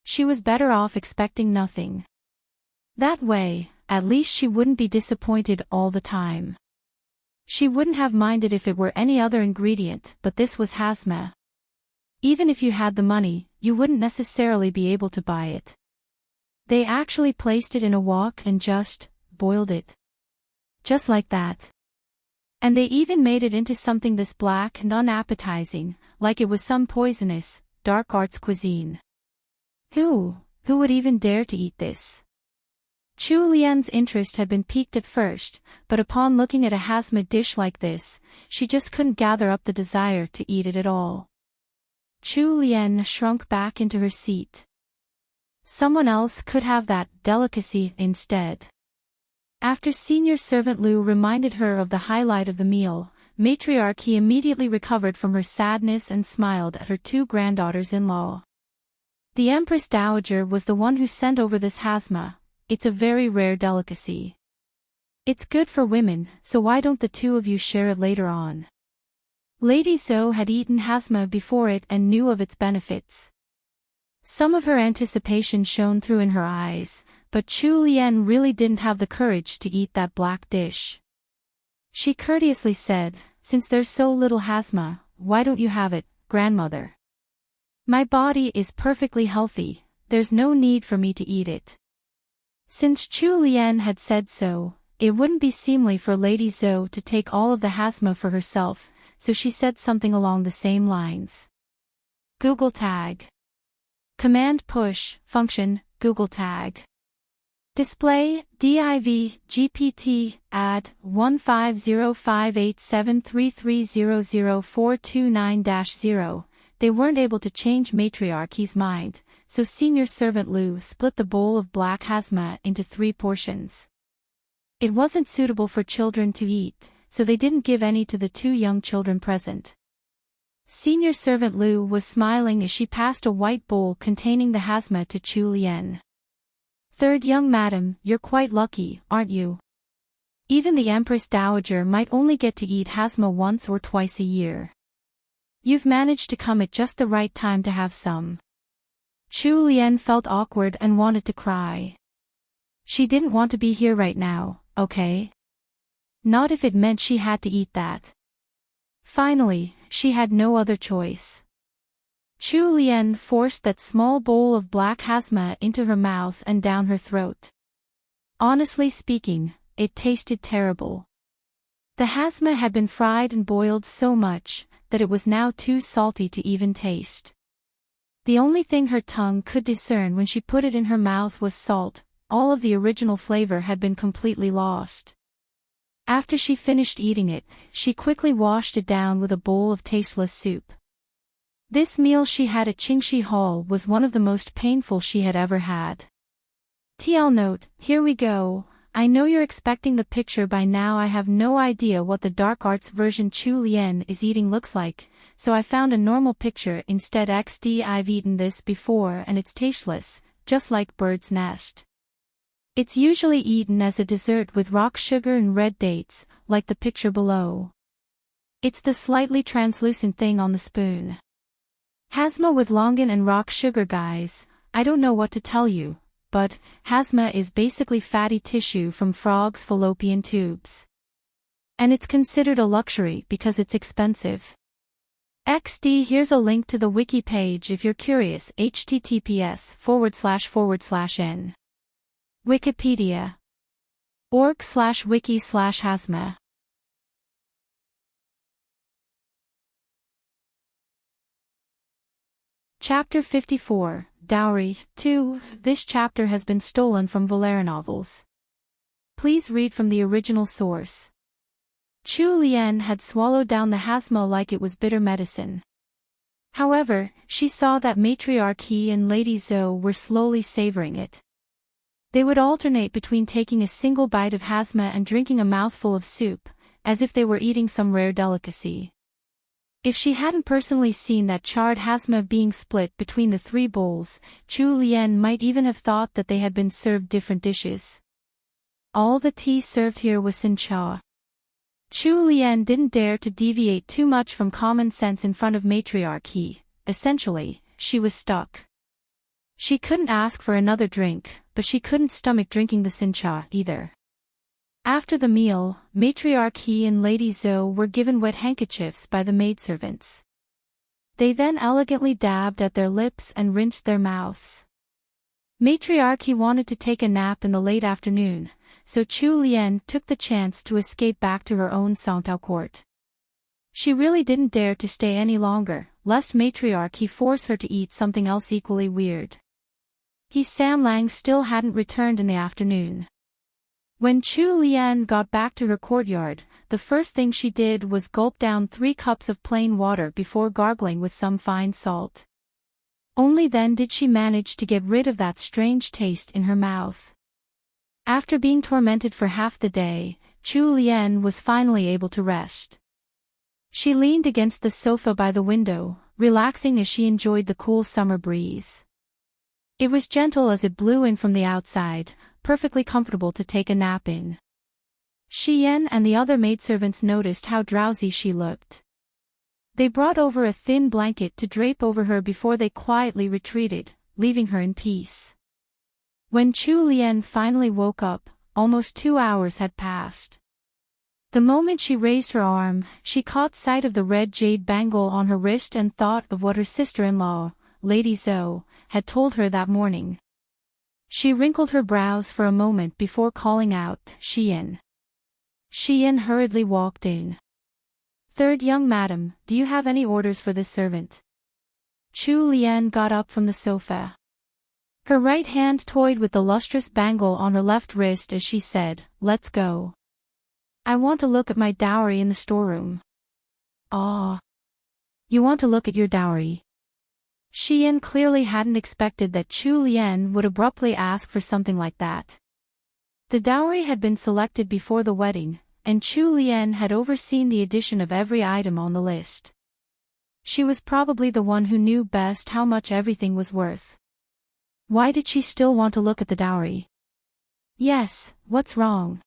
She was better off expecting nothing. That way, at least she wouldn't be disappointed all the time. She wouldn't have minded if it were any other ingredient, but this was Hazma. Even if you had the money, you wouldn't necessarily be able to buy it. They actually placed it in a wok and just boiled it. Just like that. And they even made it into something this black and unappetizing, like it was some poisonous, dark arts cuisine. Who would even dare to eat this? Chu Lian's interest had been piqued at first, but upon looking at a Hazma dish like this, she just couldn't gather up the desire to eat it at all. Chu Lian shrunk back into her seat. Someone else could have that delicacy instead. After Senior Servant Lou reminded her of the highlight of the meal, Matriarch He immediately recovered from her sadness and smiled at her two granddaughters-in-law. The Empress Dowager was the one who sent over this Hazma. It's a very rare delicacy. It's good for women, so why don't the two of you share it later on? Lady Zhou had eaten Hazma before it and knew of its benefits. Some of her anticipation shone through in her eyes, but Chu Lian really didn't have the courage to eat that black dish. She courteously said, "Since there's so little Hazma, why don't you have it, grandmother? My body is perfectly healthy, there's no need for me to eat it." Since Chu Lian had said so, it wouldn't be seemly for Lady Zhou to take all of the Hazma for herself, so she said something along the same lines. Google Tag. Command Push, Function, Google Tag. Display, div, gpt, add, 15058733000429-0. They weren't able to change Matriarchy's mind, so Senior Servant Lou split the bowl of black Hazma into 3 portions. It wasn't suitable for children to eat, so they didn't give any to the 2 young children present. Senior Servant Lou was smiling as she passed a white bowl containing the Hazma to Chu Lian. "Third young madam, you're quite lucky, aren't you? Even the Empress Dowager might only get to eat Hazma once or twice a year. You've managed to come at just the right time to have some." Chu Lian felt awkward and wanted to cry. She didn't want to be here right now, okay? Not if it meant she had to eat that. Finally, she had no other choice. Chu Lian forced that small bowl of black Hazma into her mouth and down her throat. Honestly speaking, it tasted terrible. The Hazma had been fried and boiled so much that it was now too salty to even taste. The only thing her tongue could discern when she put it in her mouth was salt. All of the original flavor had been completely lost. After she finished eating it, she quickly washed it down with a bowl of tasteless soup. This meal she had at Qingxi Hall was one of the most painful she had ever had. TL note, here we go. I know you're expecting the picture by now. I have no idea what the dark arts version Chu Lian is eating looks like, so I found a normal picture instead. XD I've eaten this before and it's tasteless, just like bird's nest. It's usually eaten as a dessert with rock sugar and red dates, like the picture below. It's the slightly translucent thing on the spoon. Hazma with longan and rock sugar, guys. I don't know what to tell you, but Hazma is basically fatty tissue from frogs' fallopian tubes. And it's considered a luxury because it's expensive. XD. Here's a link to the wiki page if you're curious. https://n. Wikipedia. org/wiki/hasma. Chapter 54, Dowry, 2. This chapter has been stolen from LoveLore novels. Please read from the original source. Chu Lian had swallowed down the hasma like it was bitter medicine. However, she saw that Matriarch He and Lady Zhou were slowly savoring it. They would alternate between taking a single bite of hasma and drinking a mouthful of soup, as if they were eating some rare delicacy. If she hadn't personally seen that charred hasma being split between the three bowls, Chu Lian might even have thought that they had been served different dishes. All the tea served here was sincha. Chu Lian didn't dare to deviate too much from common sense in front of Matriarch He. Essentially, she was stuck. She couldn't ask for another drink, but she couldn't stomach drinking the sincha either. After the meal, Matriarch He and Lady Zhou were given wet handkerchiefs by the maidservants. They then elegantly dabbed at their lips and rinsed their mouths. Matriarch He wanted to take a nap in the late afternoon, so Chu Lian took the chance to escape back to her own Songtao court. She really didn't dare to stay any longer, lest Matriarch He force her to eat something else equally weird. He Sam Lang still hadn't returned in the afternoon. When Chu Lian got back to her courtyard, the first thing she did was gulp down 3 cups of plain water before gargling with some fine salt. Only then did she manage to get rid of that strange taste in her mouth. After being tormented for half the day, Chu Lian was finally able to rest. She leaned against the sofa by the window, relaxing as she enjoyed the cool summer breeze. It was gentle as it blew in from the outside, perfectly comfortable to take a nap in. Xian and the other maidservants noticed how drowsy she looked. They brought over a thin blanket to drape over her before they quietly retreated, leaving her in peace. When Chu Lian finally woke up, almost 2 hours had passed. The moment she raised her arm, she caught sight of the red jade bangle on her wrist and thought of what her sister-in-law, Lady Zhou, had told her that morning. She wrinkled her brows for a moment before calling out, "Xian." Xian hurriedly walked in. "Third young madam, do you have any orders for this servant?" Chu Lian got up from the sofa. Her right hand toyed with the lustrous bangle on her left wrist as she said, "Let's go. I want to look at my dowry in the storeroom." "Ah. You want to look at your dowry?" Xian clearly hadn't expected that Chu Lian would abruptly ask for something like that. The dowry had been selected before the wedding, and Chu Lian had overseen the addition of every item on the list. She was probably the one who knew best how much everything was worth. Why did she still want to look at the dowry? "Yes, what's wrong?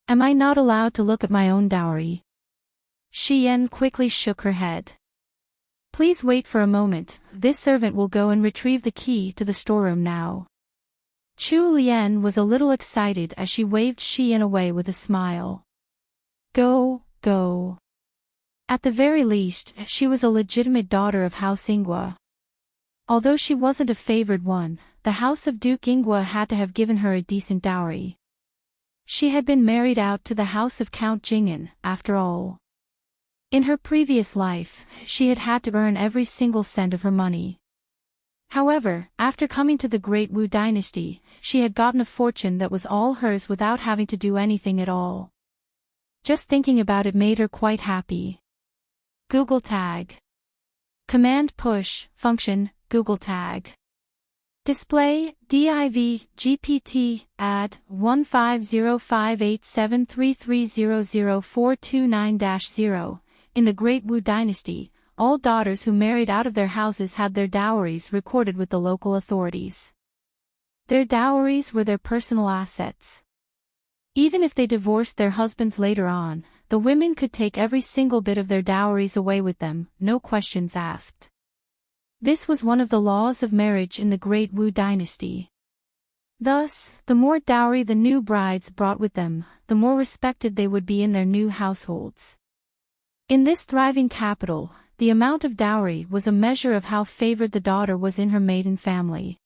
Am I not allowed to look at my own dowry?" Xian quickly shook her head. "Please wait for a moment, this servant will go and retrieve the key to the storeroom now." Chu Lian was a little excited as she waved Xian away with a smile. Go, go. At the very least, she was a legitimate daughter of House Ingwa. Although she wasn't a favored one, the house of Duke Ingwa had to have given her a decent dowry. She had been married out to the house of Count Jing'an, after all. In her previous life, she had had to earn every single cent of her money. However, after coming to the Great Wu Dynasty, she had gotten a fortune that was all hers without having to do anything at all. Just thinking about it made her quite happy. Google Tag. Command Push, Function, Google Tag. Display, div, gpt, add, 15058733004229-0. In the Great Wu Dynasty, all daughters who married out of their houses had their dowries recorded with the local authorities. Their dowries were their personal assets. Even if they divorced their husbands later on, the women could take every single bit of their dowries away with them, no questions asked. This was one of the laws of marriage in the Great Wu Dynasty. Thus, the more dowry the new brides brought with them, the more respected they would be in their new households. In this thriving capital, the amount of dowry was a measure of how favored the daughter was in her maiden family.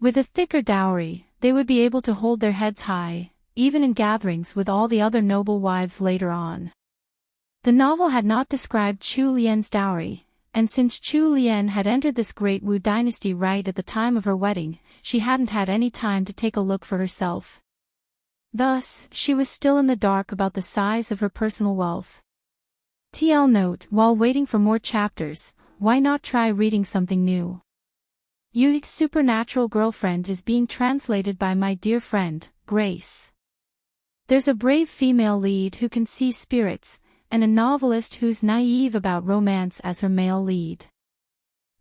With a thicker dowry, they would be able to hold their heads high, even in gatherings with all the other noble wives later on. The novel had not described Chu Lian's dowry, and since Chu Lian had entered this great Wu dynasty right at the time of her wedding, she hadn't had any time to take a look for herself. Thus, she was still in the dark about the size of her personal wealth. TL note: while waiting for more chapters, why not try reading something new? Yu's Supernatural Girlfriend is being translated by my dear friend, Grace. There's a brave female lead who can see spirits, and a novelist who's naive about romance as her male lead.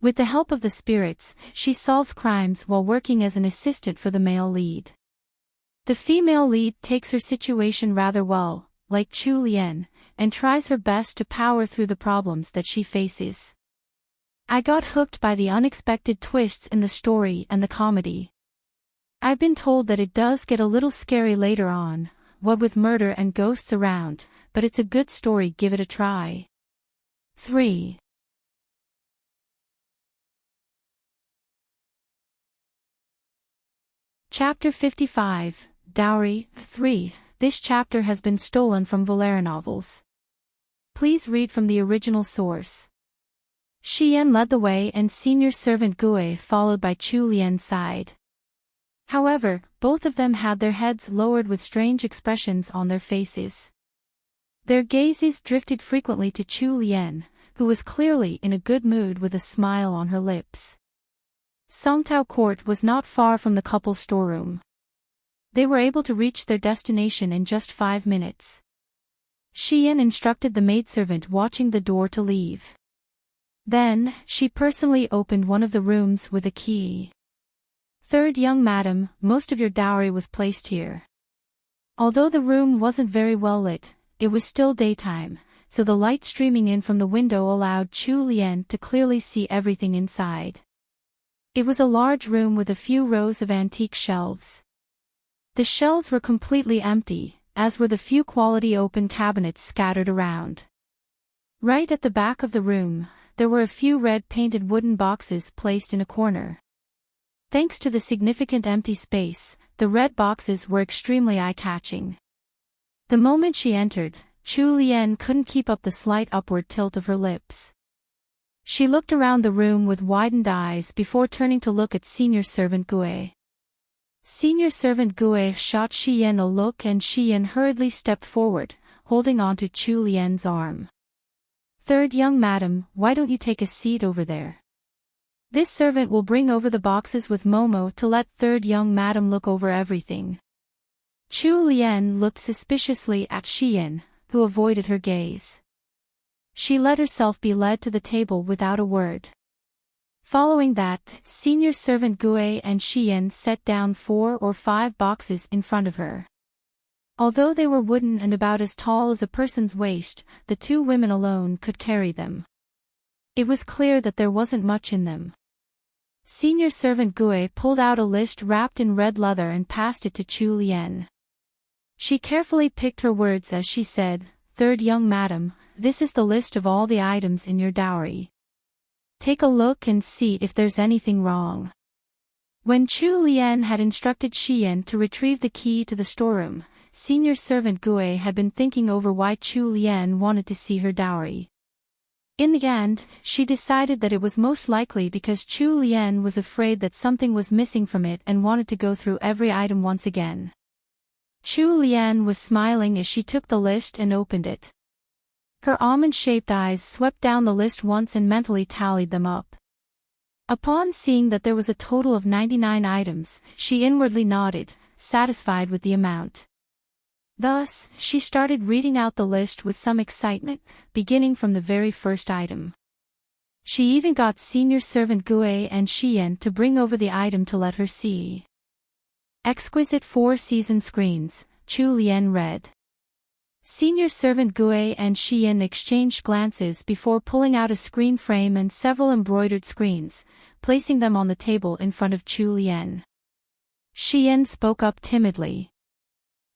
With the help of the spirits, she solves crimes while working as an assistant for the male lead. The female lead takes her situation rather well, like Chu Lian, and tries her best to power through the problems that she faces. I got hooked by the unexpected twists in the story and the comedy. I've been told that it does get a little scary later on, what with murder and ghosts around, but it's a good story, give it a try. 3. Chapter 55, Dowry, 3. This chapter has been stolen from LoveLore novels. Please read from the original source. Xian led the way and senior servant Gue followed by Chu Lian's side. However, both of them had their heads lowered with strange expressions on their faces. Their gazes drifted frequently to Chu Lian, who was clearly in a good mood with a smile on her lips. Songtao Court was not far from the couple's storeroom. They were able to reach their destination in just 5 minutes. Xian instructed the maidservant watching the door to leave. Then, she personally opened one of the rooms with a key. "Third young madam, most of your dowry was placed here." Although the room wasn't very well lit, it was still daytime, so the light streaming in from the window allowed Chu Lian to clearly see everything inside. It was a large room with a few rows of antique shelves. The shelves were completely empty, as were the few quality open cabinets scattered around. Right at the back of the room, there were a few red-painted wooden boxes placed in a corner. Thanks to the significant empty space, the red boxes were extremely eye-catching. The moment she entered, Chu Lian couldn't keep up the slight upward tilt of her lips. She looked around the room with widened eyes before turning to look at senior servant Gue. Senior servant Gue shot Xian a look and Xian hurriedly stepped forward, holding onto Chu Lian's arm. "Third young madam, why don't you take a seat over there? This servant will bring over the boxes with Momo to let third young madam look over everything." Chu Lian looked suspiciously at Xian, who avoided her gaze. She let herself be led to the table without a word. Following that, senior servant Gue and Xian set down 4 or 5 boxes in front of her. Although they were wooden and about as tall as a person's waist, the 2 women alone could carry them. It was clear that there wasn't much in them. Senior servant Gue pulled out a list wrapped in red leather and passed it to Chu Lian. She carefully picked her words as she said, "Third young madam, this is the list of all the items in your dowry. Take a look and see if there's anything wrong." When Chu Lian had instructed Xian to retrieve the key to the storeroom, senior servant Gue had been thinking over why Chu Lian wanted to see her dowry. In the end, she decided that it was most likely because Chu Lian was afraid that something was missing from it and wanted to go through every item once again. Chu Lian was smiling as she took the list and opened it. Her almond-shaped eyes swept down the list once and mentally tallied them up. Upon seeing that there was a total of 99 items, she inwardly nodded, satisfied with the amount. Thus, she started reading out the list with some excitement, beginning from the very first item. She even got senior servant Gue and Xian to bring over the item to let her see. "Exquisite 4-season screens," Chu Lian read. Senior servant Gue and Xian exchanged glances before pulling out a screen frame and several embroidered screens, placing them on the table in front of Chu Lian. Xian spoke up timidly.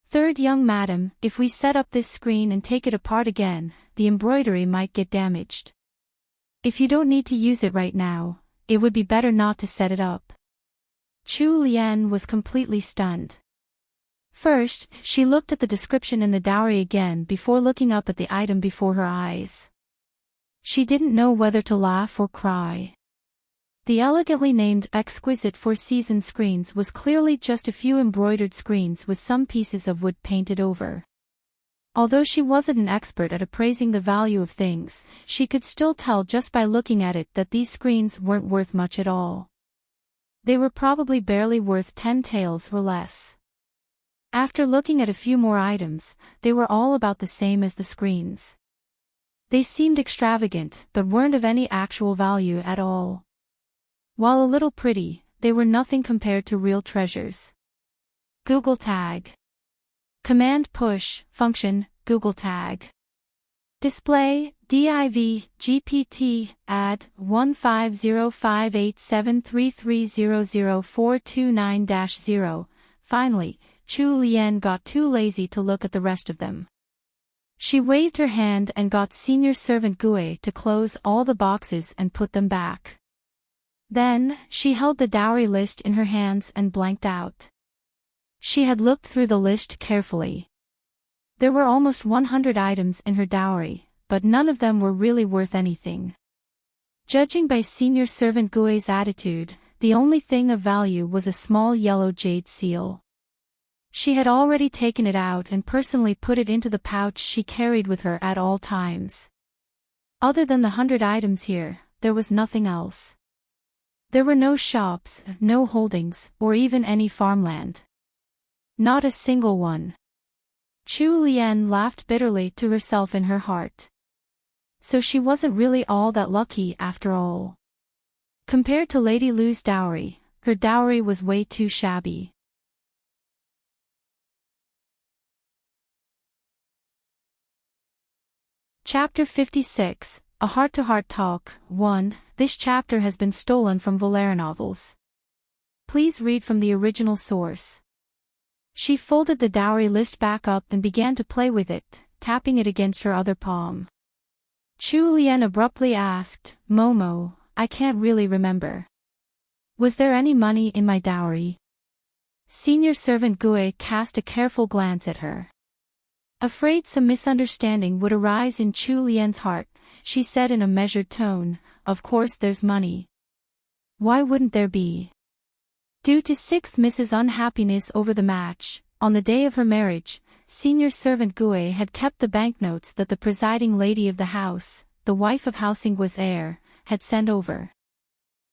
Third young madam, if we set up this screen and take it apart again, the embroidery might get damaged. If you don't need to use it right now, it would be better not to set it up. Chu Lian was completely stunned. First, she looked at the description in the dowry again before looking up at the item before her eyes. She didn't know whether to laugh or cry. The elegantly named Exquisite Four-Season screens was clearly just a few embroidered screens with some pieces of wood painted over. Although she wasn't an expert at appraising the value of things, she could still tell just by looking at it that these screens weren't worth much at all. They were probably barely worth 10 taels or less. After looking at a few more items, they were all about the same as the screens. They seemed extravagant but weren't of any actual value at all. While a little pretty, they were nothing compared to real treasures. Google Tag. Command Push, Function, Google Tag. Display, div, gpt, add, 1505873300429-0. Finally, Chu Lian got too lazy to look at the rest of them. She waved her hand and got senior servant Gue to close all the boxes and put them back. Then, she held the dowry list in her hands and blanked out. She had looked through the list carefully. There were almost 100 items in her dowry, but none of them were really worth anything. Judging by senior servant Gue's attitude, the only thing of value was a small yellow jade seal. She had already taken it out and personally put it into the pouch she carried with her at all times. Other than the 100 items here, there was nothing else. There were no shops, no holdings, or even any farmland. Not a single one. Chu Lian laughed bitterly to herself in her heart. So she wasn't really all that lucky after all. Compared to Lady Lu's dowry, her dowry was way too shabby. Chapter 56, A Heart-to-Heart Talk, 1. This chapter has been stolen from LoveLore novels. Please read from the original source. She folded the dowry list back up and began to play with it, tapping it against her other palm. Chu Lian abruptly asked, Momo, I can't really remember. Was there any money in my dowry? Senior servant Gue cast a careful glance at her. Afraid some misunderstanding would arise in Chu Lian's heart, she said in a measured tone, Of course there's money. Why wouldn't there be? Due to 6th Mrs. unhappiness over the match, on the day of her marriage, senior servant Gue had kept the banknotes that the presiding lady of the house, the wife of House Ingwa's heir, had sent over.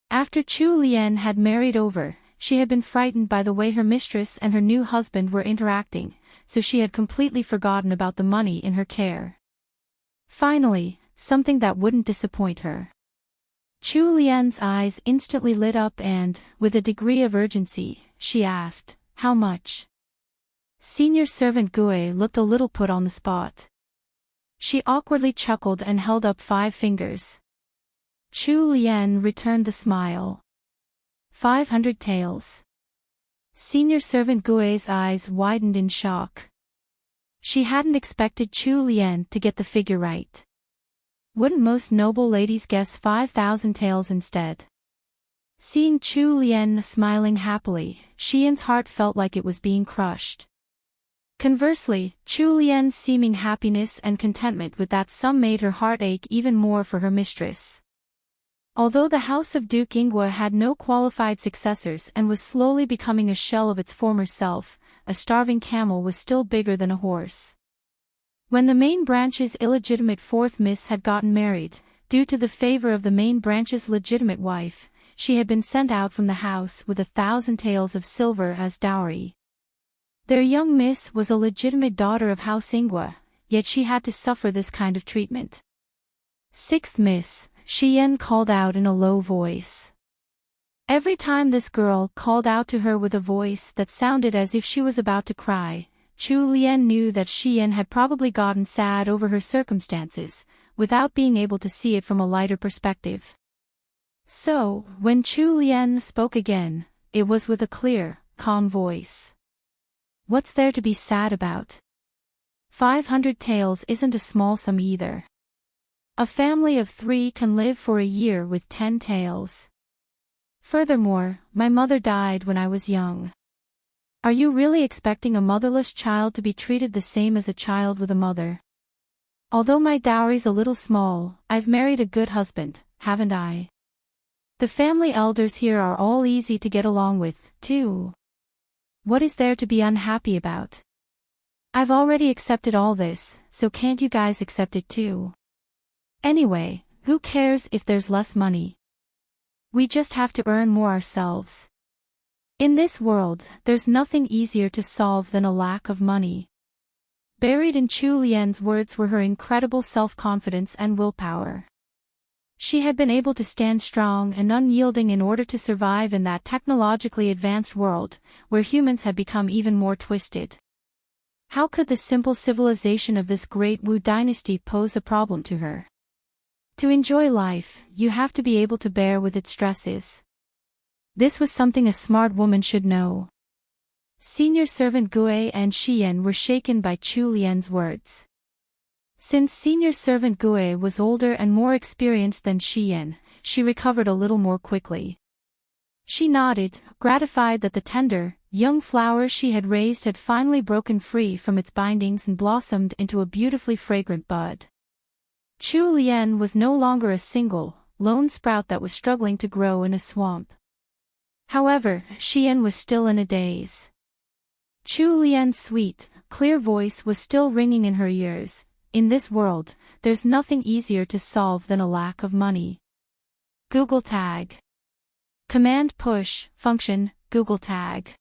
After Chu Lian had married over, she had been frightened by the way her mistress and her new husband were interacting, so she had completely forgotten about the money in her care. Finally, something that wouldn't disappoint her. Chu Lian's eyes instantly lit up and, with a degree of urgency, she asked, How much? Senior servant Gue looked a little put on the spot. She awkwardly chuckled and held up 5 fingers. Chu Lian returned the smile. 500 taels. Senior servant Gue's eyes widened in shock. She hadn't expected Chu Lian to get the figure right. Wouldn't most noble ladies guess 5,000 taels instead? Seeing Chu Lian smiling happily, Xian's heart felt like it was being crushed. Conversely, Chu Lian's seeming happiness and contentment with that sum made her heart ache even more for her mistress. Although the house of Duke Ingwa had no qualified successors and was slowly becoming a shell of its former self, a starving camel was still bigger than a horse. When the main branch's illegitimate 4th Miss had gotten married, due to the favor of the main branch's legitimate wife, she had been sent out from the house with 1,000 taels of silver as dowry. Their young miss was a legitimate daughter of House Ingwa, yet she had to suffer this kind of treatment. 6th Miss, Xian called out in a low voice. Every time this girl called out to her with a voice that sounded as if she was about to cry, Chu Lian knew that Xian had probably gotten sad over her circumstances, without being able to see it from a lighter perspective. So, when Chu Lian spoke again, it was with a clear, calm voice. What's there to be sad about? 500 taels isn't a small sum either. A family of 3 can live for a year with 10 taels. Furthermore, my mother died when I was young. Are you really expecting a motherless child to be treated the same as a child with a mother? Although my dowry's a little small, I've married a good husband, haven't I? The family elders here are all easy to get along with, too. What is there to be unhappy about? I've already accepted all this, so can't you guys accept it too? Anyway, who cares if there's less money? We just have to earn more ourselves. In this world, there's nothing easier to solve than a lack of money. Buried in Chu Lian's words were her incredible self-confidence and willpower. She had been able to stand strong and unyielding in order to survive in that technologically advanced world, where humans had become even more twisted. How could the simple civilization of this great Wu dynasty pose a problem to her? To enjoy life, you have to be able to bear with its stresses. This was something a smart woman should know. Senior servant Gue and Xian were shaken by Chu Lian's words. Since senior servant Gue was older and more experienced than Xian, she recovered a little more quickly. She nodded, gratified that the tender, young flower she had raised had finally broken free from its bindings and blossomed into a beautifully fragrant bud. Chu Lian was no longer a single, lone sprout that was struggling to grow in a swamp. However, Xian was still in a daze. Chu Lian's sweet, clear voice was still ringing in her ears. In this world, there's nothing easier to solve than a lack of money. Google Tag. Command push, function, Google Tag.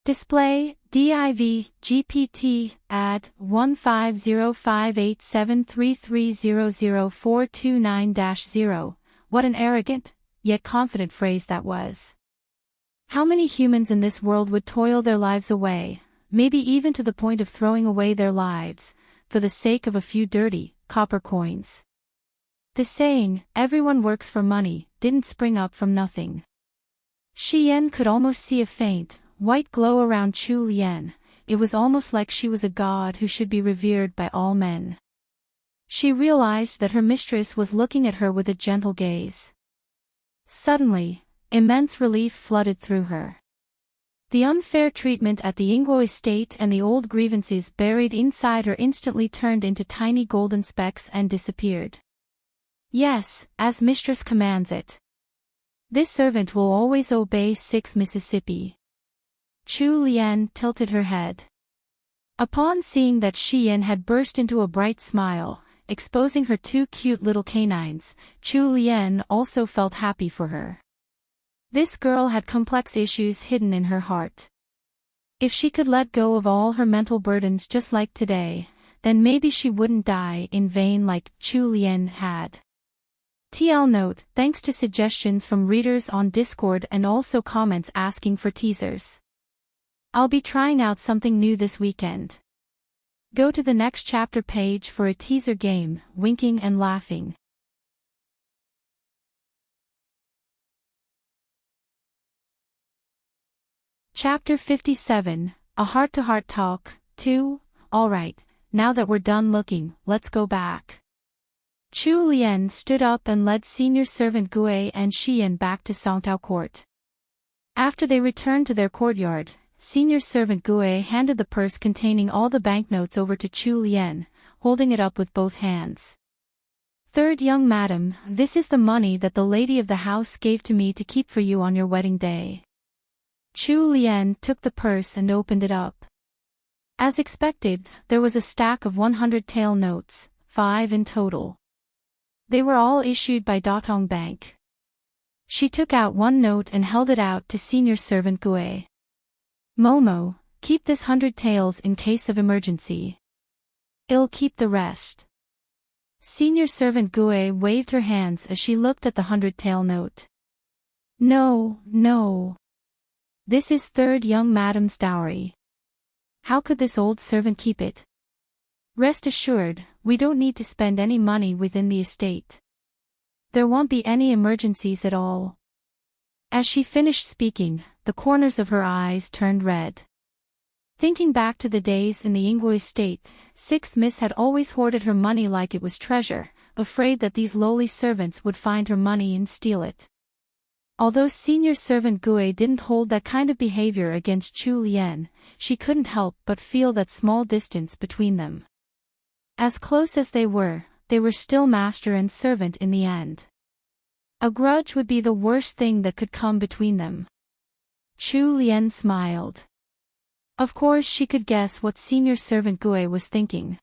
Display, div, gpt, add, 1505873300429-0. What an arrogant, yet confident phrase that was. How many humans in this world would toil their lives away, maybe even to the point of throwing away their lives, for the sake of a few dirty, copper coins? The saying, everyone works for money, didn't spring up from nothing. Xian could almost see a faint, white glow around Chu Lian. It was almost like she was a god who should be revered by all men. She realized that her mistress was looking at her with a gentle gaze. Suddenly, immense relief flooded through her. The unfair treatment at the Ingguo estate and the old grievances buried inside her instantly turned into tiny golden specks and disappeared. Yes, as mistress commands it. This servant will always obey. 6 Mississippi. Chu Lian tilted her head. Upon seeing that Xian had burst into a bright smile, exposing her 2 cute little canines, Chu Lian also felt happy for her. This girl had complex issues hidden in her heart. If she could let go of all her mental burdens just like today, then maybe she wouldn't die in vain like Chu Lian had. TL note, thanks to suggestions from readers on Discord and also comments asking for teasers. I'll be trying out something new this weekend. Go to the next chapter page for a teaser game, winking and laughing. Chapter 57, A Heart-to-Heart Talk, 2. Alright, now that we're done looking, let's go back. Chu Lian stood up and led senior servant Gue and Xian back to Songtao Court. After they returned to their courtyard, senior servant Gue handed the purse containing all the banknotes over to Chu Lian, holding it up with both hands. "Third young madam, this is the money that the lady of the house gave to me to keep for you on your wedding day." Chu Lian took the purse and opened it up. As expected, there was a stack of 100 tael notes, 5 in total. They were all issued by Datong Bank. She took out one note and held it out to senior servant Gue. "Momo, keep this 100 taels in case of emergency. I'll keep the rest." Senior servant Gue waved her hands as she looked at the 100 tael note. "No, no. This is third young madam's dowry. How could this old servant keep it? Rest assured, we don't need to spend any money within the estate. There won't be any emergencies at all." As she finished speaking, the corners of her eyes turned red. Thinking back to the days in the Ingwe estate, Sixth Miss had always hoarded her money like it was treasure, afraid that these lowly servants would find her money and steal it. Although senior servant Gue didn't hold that kind of behavior against Chu Lien, she couldn't help but feel that small distance between them. As close as they were still master and servant in the end. A grudge would be the worst thing that could come between them. Chu Lien smiled. Of course she could guess what senior servant Gue was thinking.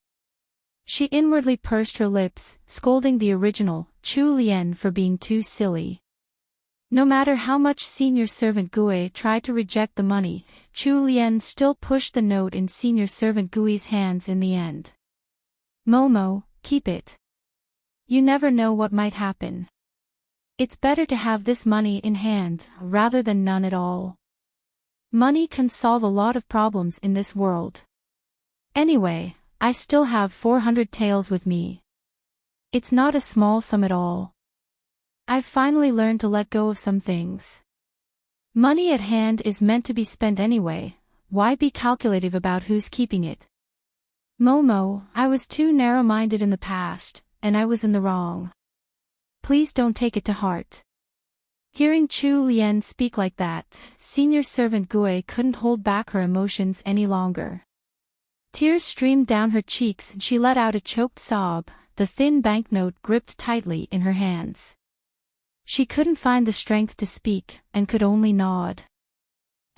She inwardly pursed her lips, scolding the original, Chu Lien, for being too silly. No matter how much senior servant Gue tried to reject the money, Chu Lien still pushed the note in senior servant Gui's hands in the end. Momo, keep it. You never know what might happen. It's better to have this money in hand, rather than none at all. Money can solve a lot of problems in this world. Anyway, I still have 400 taels with me. It's not a small sum at all. I've finally learned to let go of some things. Money at hand is meant to be spent anyway, why be calculative about who's keeping it? Momo, I was too narrow-minded in the past, and I was in the wrong. Please don't take it to heart. Hearing Chu Lien speak like that, senior servant Gue couldn't hold back her emotions any longer. Tears streamed down her cheeks and she let out a choked sob, the thin banknote gripped tightly in her hands. She couldn't find the strength to speak, and could only nod.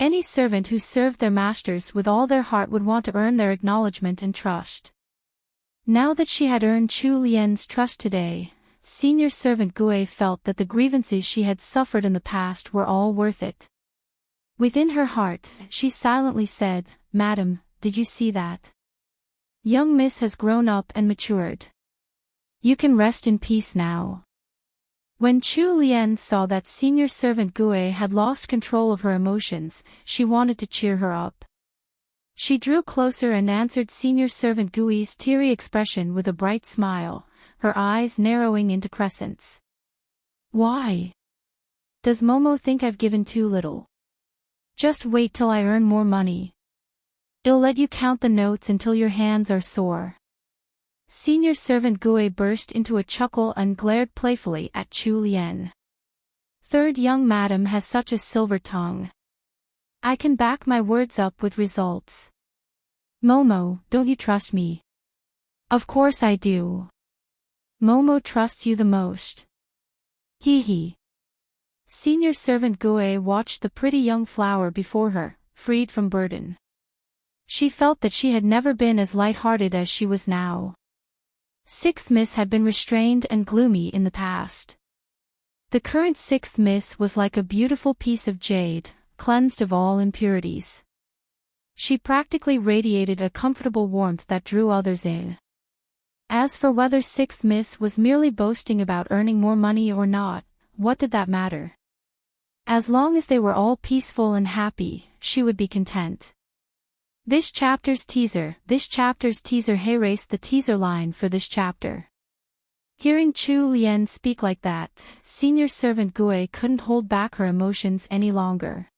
Any servant who served their masters with all their heart would want to earn their acknowledgement and trust. Now that she had earned Chu Lien's trust today, senior servant Gue felt that the grievances she had suffered in the past were all worth it. Within her heart, she silently said, "Madam, did you see that? Young Miss has grown up and matured. You can rest in peace now." When Chu Lien saw that senior servant Gue had lost control of her emotions, she wanted to cheer her up. She drew closer and answered senior servant Gui's teary expression with a bright smile, her eyes narrowing into crescents. "Why? Does Momo think I've given too little? Just wait till I earn more money. I'll let you count the notes until your hands are sore." Senior servant Gue burst into a chuckle and glared playfully at Chu Lien. "Third young madam has such a silver tongue. I can back my words up with results. Momo, don't you trust me?" "Of course I do. Momo trusts you the most." Hee hee. Senior servant Gue watched the pretty young flower before her, freed from burden. She felt that she had never been as light-hearted as she was now. Sixth Miss had been restrained and gloomy in the past. The current Sixth Miss was like a beautiful piece of jade, cleansed of all impurities. She practically radiated a comfortable warmth that drew others in. As for whether Sixth Miss was merely boasting about earning more money or not, what did that matter? As long as they were all peaceful and happy, she would be content. This chapter's teaser. Hey, race the teaser line for this chapter. Hearing Chu Lien speak like that, senior servant Gue couldn't hold back her emotions any longer.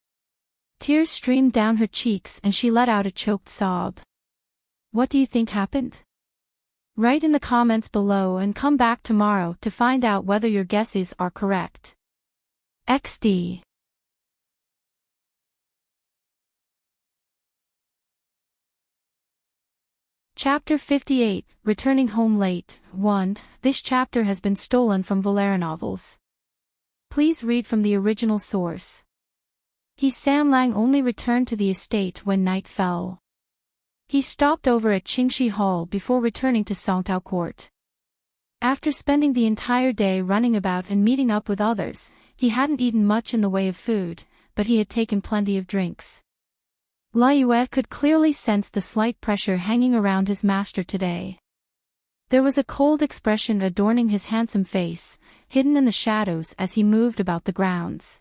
Tears streamed down her cheeks and she let out a choked sob. What do you think happened? Write in the comments below and come back tomorrow to find out whether your guesses are correct. XD. Chapter 58, Returning Home Late, 1. This chapter has been stolen from LoveLore novels. Please read from the original source. He Sanlang only returned to the estate when night fell. He stopped over at Qingxi Hall before returning to Songtao Court. After spending the entire day running about and meeting up with others, he hadn't eaten much in the way of food, but he had taken plenty of drinks. Liyue could clearly sense the slight pressure hanging around his master today. There was a cold expression adorning his handsome face, hidden in the shadows as he moved about the grounds.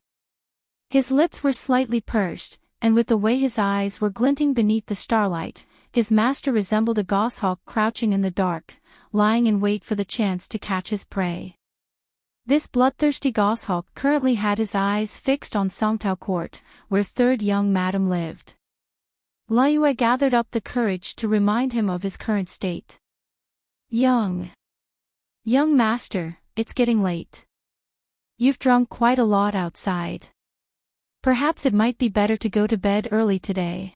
His lips were slightly pursed, and with the way his eyes were glinting beneath the starlight, his master resembled a goshawk crouching in the dark, lying in wait for the chance to catch his prey. This bloodthirsty goshawk currently had his eyes fixed on Songtao Court, where third young madam lived. Liyue gathered up the courage to remind him of his current state. Young master, it's getting late. You've drunk quite a lot outside. Perhaps it might be better to go to bed early today.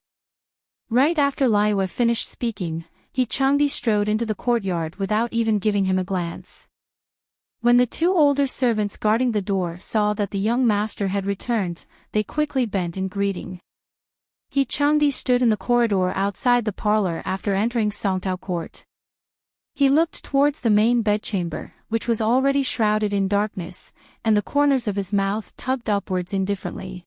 Right after Liyue finished speaking, Changdi strode into the courtyard without even giving him a glance. When the two older servants guarding the door saw that the young master had returned, they quickly bent in greeting. Changdi stood in the corridor outside the parlor after entering Songtao Court. He looked towards the main bedchamber, which was already shrouded in darkness, and the corners of his mouth tugged upwards indifferently.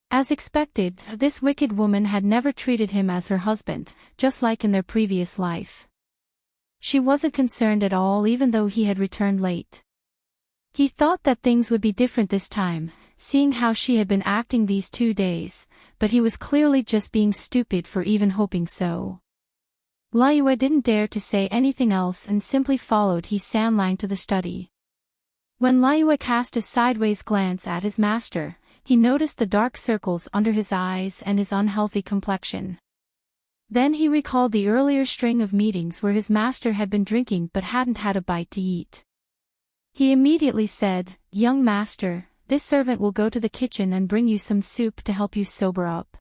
As expected, this wicked woman had never treated him as her husband, just like in their previous life. She wasn't concerned at all even though he had returned late. He thought that things would be different this time, seeing how she had been acting these 2 days, but he was clearly just being stupid for even hoping so. Liyue didn't dare to say anything else and simply followed Sanlang to the study. When Liyue cast a sideways glance at his master, he noticed the dark circles under his eyes and his unhealthy complexion. Then he recalled the earlier string of meetings where his master had been drinking but hadn't had a bite to eat. He immediately said, "Young master, this servant will go to the kitchen and bring you some soup to help you sober up."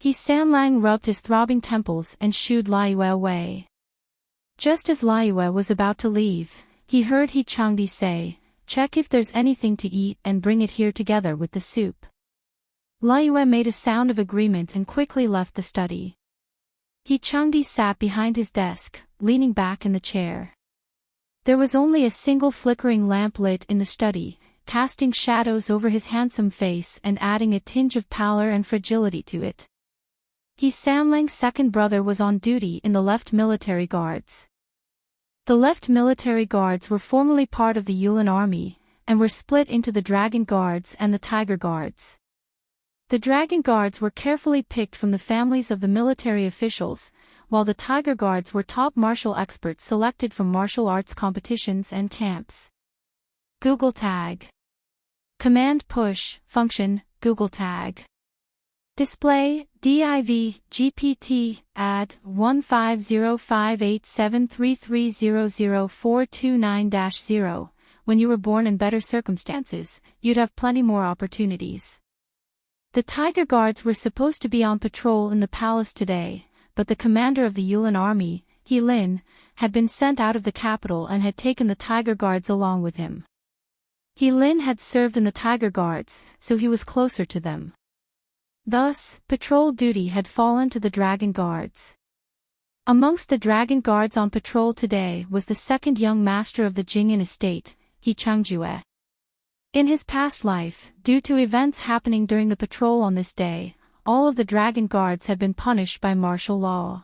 Sanlang rubbed his throbbing temples and shooed Liyue away. Just as Liyue was about to leave, he heard Changdi say, "Check if there's anything to eat and bring it here together with the soup." Liyue made a sound of agreement and quickly left the study. Changdi sat behind his desk, leaning back in the chair. There was only a single flickering lamp lit in the study, casting shadows over his handsome face and adding a tinge of pallor and fragility to it. Sanlang's second brother was on duty in the Left Military Guards. The Left Military Guards were formerly part of the Yulin Army, and were split into the Dragon Guards and the Tiger Guards. The Dragon Guards were carefully picked from the families of the military officials, while the Tiger Guards were top martial experts selected from martial arts competitions and camps. Google Tag. Command Push, Function, Google Tag. Display, div, gpt, add, 15058733000429-0. When you were born in better circumstances, you'd have plenty more opportunities. The Tiger Guards were supposed to be on patrol in the palace today, but the commander of the Yulin army, He Lin, had been sent out of the capital and had taken the Tiger Guards along with him. He Lin had served in the Tiger Guards, so he was closer to them. Thus, patrol duty had fallen to the Dragon Guards. Amongst the Dragon Guards on patrol today was the second young master of the Jing'an estate, He Changjue. In his past life, due to events happening during the patrol on this day, all of the Dragon Guards had been punished by martial law.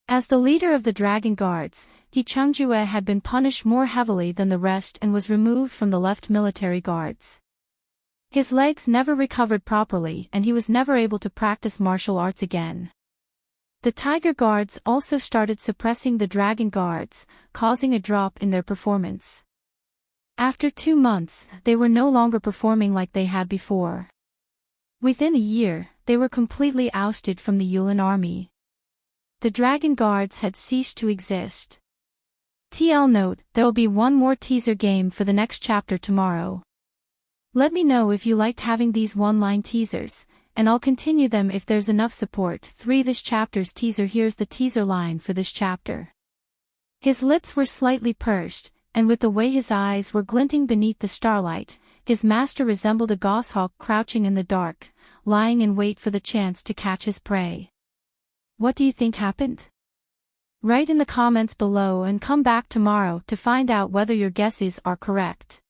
As the leader of the Dragon Guards, He Changjue had been punished more heavily than the rest and was removed from the Left Military Guards. His legs never recovered properly and he was never able to practice martial arts again. The Tiger Guards also started suppressing the Dragon Guards, causing a drop in their performance. After 2 months, they were no longer performing like they had before. Within a year, they were completely ousted from the Yulin army. The Dragon Guards had ceased to exist. TL note, there will be one more teaser game for the next chapter tomorrow. Let me know if you liked having these one-line teasers, and I'll continue them if there's enough support. 3. This chapter's teaser. Here's the teaser line for this chapter. His lips were slightly pursed, and with the way his eyes were glinting beneath the starlight, his master resembled a goshawk crouching in the dark, lying in wait for the chance to catch his prey. What do you think happened? Write in the comments below and come back tomorrow to find out whether your guesses are correct.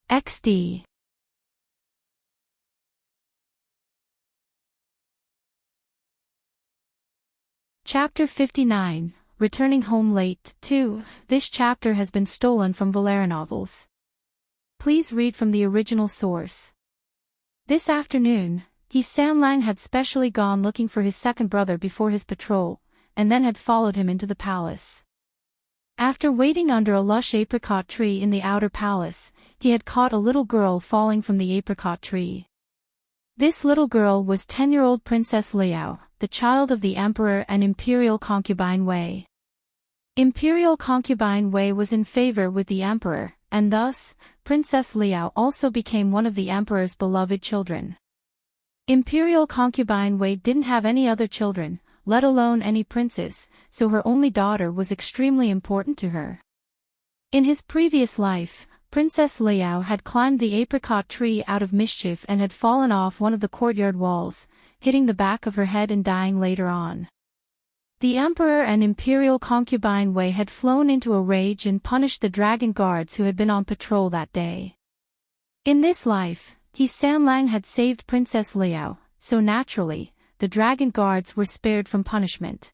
XD. Chapter 59, Returning Home Late. 2. This chapter has been stolen from LoveLore Novels. Please read from the original source. This afternoon, Sanlang had specially gone looking for his second brother before his patrol, and then had followed him into the palace. After waiting under a lush apricot tree in the outer palace, he had caught a little girl falling from the apricot tree. This little girl was 10-year-old Princess Liao, the child of the Emperor and Imperial concubine Wei. Imperial concubine Wei was in favor with the Emperor, and thus, Princess Liao also became one of the Emperor's beloved children. Imperial concubine Wei didn't have any other children, let alone any princes, so her only daughter was extremely important to her. In his previous life, Princess Liao had climbed the apricot tree out of mischief and had fallen off one of the courtyard walls, hitting the back of her head and dying later on. The Emperor and Imperial concubine Wei had flown into a rage and punished the dragon guards who had been on patrol that day. In this life, He Sanlang had saved Princess Liao, so naturally, the dragon guards were spared from punishment.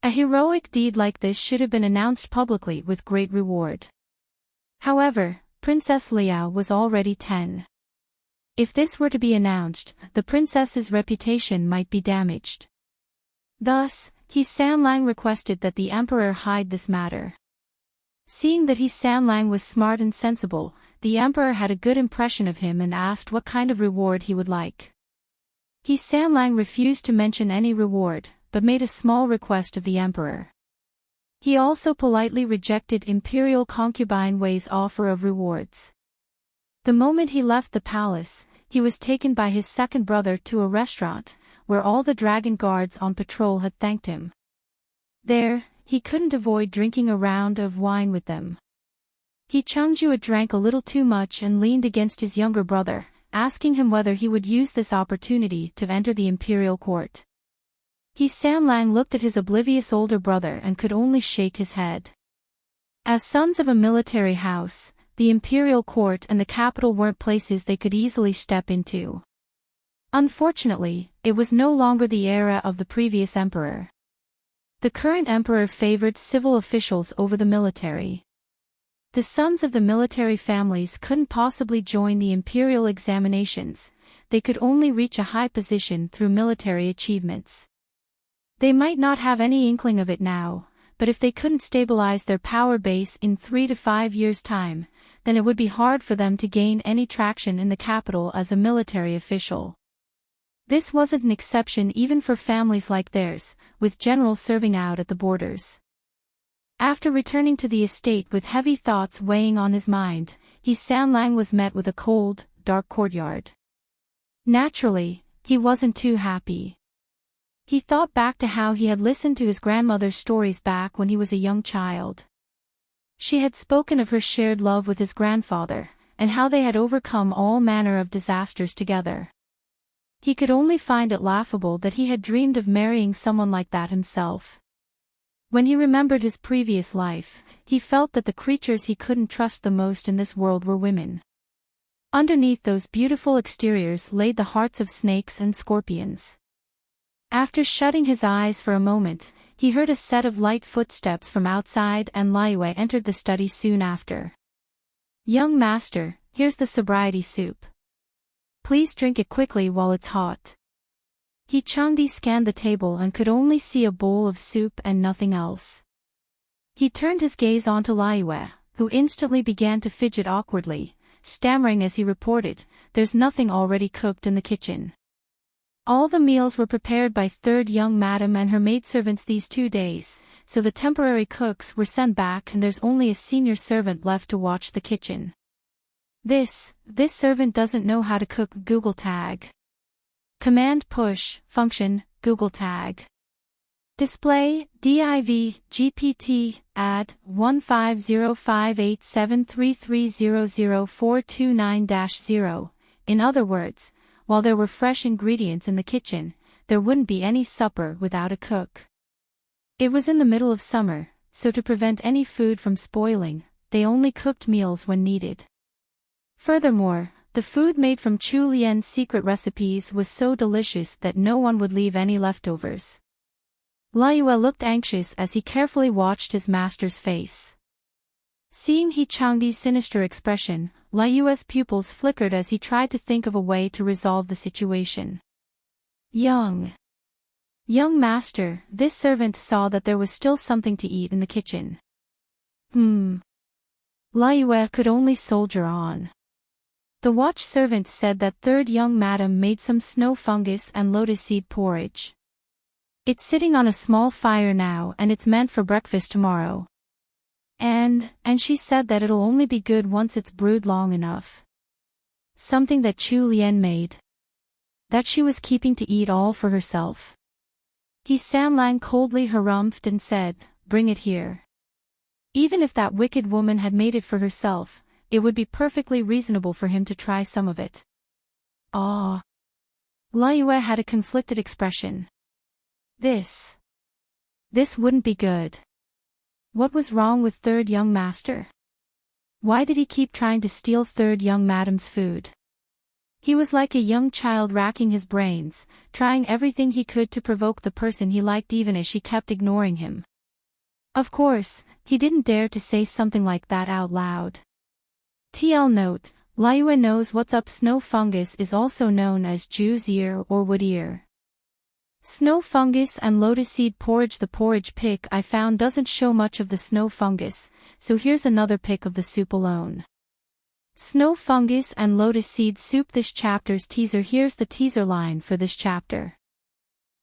A heroic deed like this should have been announced publicly with great reward. However, Princess Liao was already 10. If this were to be announced, the princess's reputation might be damaged. Thus, He Sanlang requested that the emperor hide this matter. Seeing that He Sanlang was smart and sensible, the emperor had a good impression of him and asked what kind of reward he would like. He Sanlang refused to mention any reward, but made a small request of the emperor. He also politely rejected Imperial concubine Wei's offer of rewards. The moment he left the palace, he was taken by his second brother to a restaurant, where all the dragon guards on patrol had thanked him. There, he couldn't avoid drinking a round of wine with them. He Chungjue drank a little too much and leaned against his younger brother, asking him whether he would use this opportunity to enter the imperial court. He Sanlang looked at his oblivious older brother and could only shake his head. As sons of a military house, the imperial court and the capital weren't places they could easily step into. Unfortunately, it was no longer the era of the previous emperor. The current emperor favored civil officials over the military. The sons of the military families couldn't possibly join the imperial examinations, they could only reach a high position through military achievements. They might not have any inkling of it now, but if they couldn't stabilize their power base in 3 to 5 years' time, then it would be hard for them to gain any traction in the capital as a military official. This wasn't an exception even for families like theirs, with generals serving out at the borders. After returning to the estate with heavy thoughts weighing on his mind, He Sanlang was met with a cold, dark courtyard. Naturally, he wasn't too happy. He thought back to how he had listened to his grandmother's stories back when he was a young child. She had spoken of her shared love with his grandfather, and how they had overcome all manner of disasters together. He could only find it laughable that he had dreamed of marrying someone like that himself. When he remembered his previous life, he felt that the creatures he couldn't trust the most in this world were women. Underneath those beautiful exteriors laid the hearts of snakes and scorpions. After shutting his eyes for a moment, he heard a set of light footsteps from outside and Liue entered the study soon after. "Young master, here's the sobriety soup. Please drink it quickly while it's hot." He Changdi scanned the table and could only see a bowl of soup and nothing else. He turned his gaze onto Liue, who instantly began to fidget awkwardly, stammering as he reported, "There's nothing already cooked in the kitchen. All the meals were prepared by third young madam and her maidservants these 2 days, so the temporary cooks were sent back and there's only a senior servant left to watch the kitchen. This servant doesn't know how to cook Google Tag. Command push, function, Google Tag. Display, div, gpt, add, 1505873300429-0. In other words, while there were fresh ingredients in the kitchen, there wouldn't be any supper without a cook. It was in the middle of summer, so to prevent any food from spoiling, they only cooked meals when needed. Furthermore, the food made from Chu Lian's secret recipes was so delicious that no one would leave any leftovers. Liue looked anxious as he carefully watched his master's face. Seeing He Changdi's sinister expression, Liue's pupils flickered as he tried to think of a way to resolve the situation. Young master, this servant saw that there was still something to eat in the kitchen. Liyue could only soldier on. The watch servant said that third young madam made some snow fungus and lotus seed porridge. It's sitting on a small fire now and it's meant for breakfast tomorrow. And she said that it'll only be good once it's brewed long enough. Something that Chu Lian made. That she was keeping to eat all for herself. He Sanlang coldly harumphed and said, "Bring it here." Even if that wicked woman had made it for herself, it would be perfectly reasonable for him to try some of it. Ah. Liyue had a conflicted expression. This wouldn't be good. What was wrong with third young master? Why did he keep trying to steal third young madam's food? He was like a young child racking his brains, trying everything he could to provoke the person he liked even as she kept ignoring him. Of course, he didn't dare to say something like that out loud. TL note, Liyue knows what's up. Snow fungus is also known as Jew's ear or wood ear. Snow fungus and lotus seed porridge. The porridge pic I found doesn't show much of the snow fungus, so here's another pic of the soup alone. Snow fungus and lotus seed soup. This chapter's teaser. Here's the teaser line for this chapter.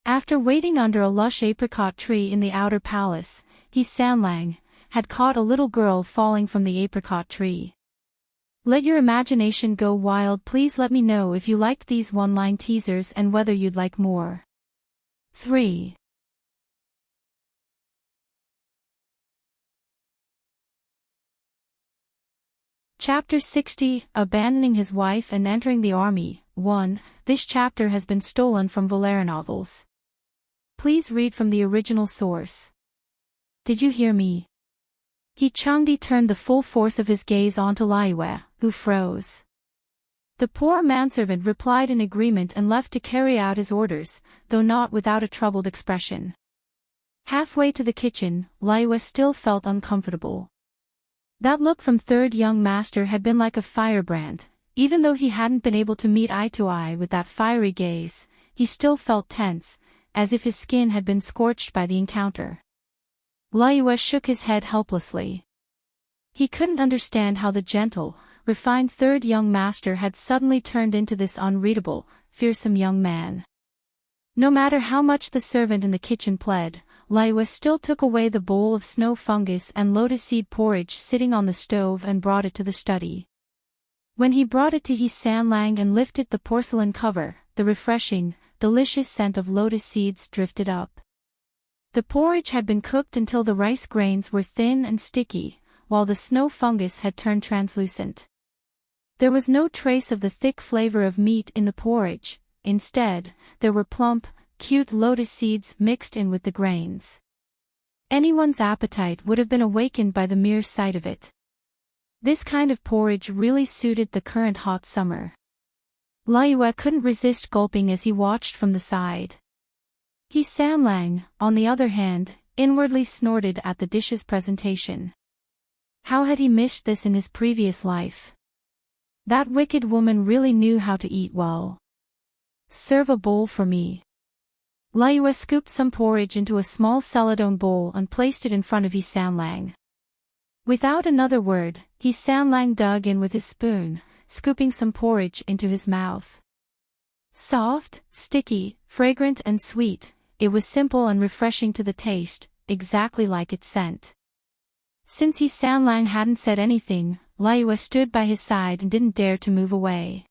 After waiting under a lush apricot tree in the outer palace, he Sanlang had caught a little girl falling from the apricot tree. Let your imagination go wild. Please let me know if you liked these one-line teasers and whether you'd like more. 3. Chapter 60, Abandoning his wife and entering the army. 1. This chapter has been stolen from LoveLore novels. Please read from the original source. Did you hear me? He Changdi turned the full force of his gaze onto Liyue, who froze. The poor manservant replied in agreement and left to carry out his orders, though not without a troubled expression. Halfway to the kitchen, Liyue still felt uncomfortable. That look from third young master had been like a firebrand. Even though he hadn't been able to meet eye to eye with that fiery gaze, he still felt tense, as if his skin had been scorched by the encounter. Liyue shook his head helplessly. He couldn't understand how the gentle, refined third young master had suddenly turned into this unreadable, fearsome young man. No matter how much the servant in the kitchen pled, Liyue still took away the bowl of snow fungus and lotus seed porridge sitting on the stove and brought it to the study. When he brought it to He Sanlang and lifted the porcelain cover, the refreshing, delicious scent of lotus seeds drifted up. The porridge had been cooked until the rice grains were thin and sticky, while the snow fungus had turned translucent. There was no trace of the thick flavor of meat in the porridge. Instead, there were plump, cute lotus seeds mixed in with the grains. Anyone's appetite would have been awakened by the mere sight of it. This kind of porridge really suited the current hot summer. Liyue couldn't resist gulping as he watched from the side. He Sanlang, on the other hand, inwardly snorted at the dish's presentation. How had he missed this in his previous life? That wicked woman really knew how to eat well. Serve a bowl for me. Liyue scooped some porridge into a small celadon bowl and placed it in front of He Sanlang. Without another word, He Sanlang dug in with his spoon, scooping some porridge into his mouth. Soft, sticky, fragrant and sweet, it was simple and refreshing to the taste, exactly like its scent. Since He Sanlang hadn't said anything, Liyue stood by his side and didn't dare to move away.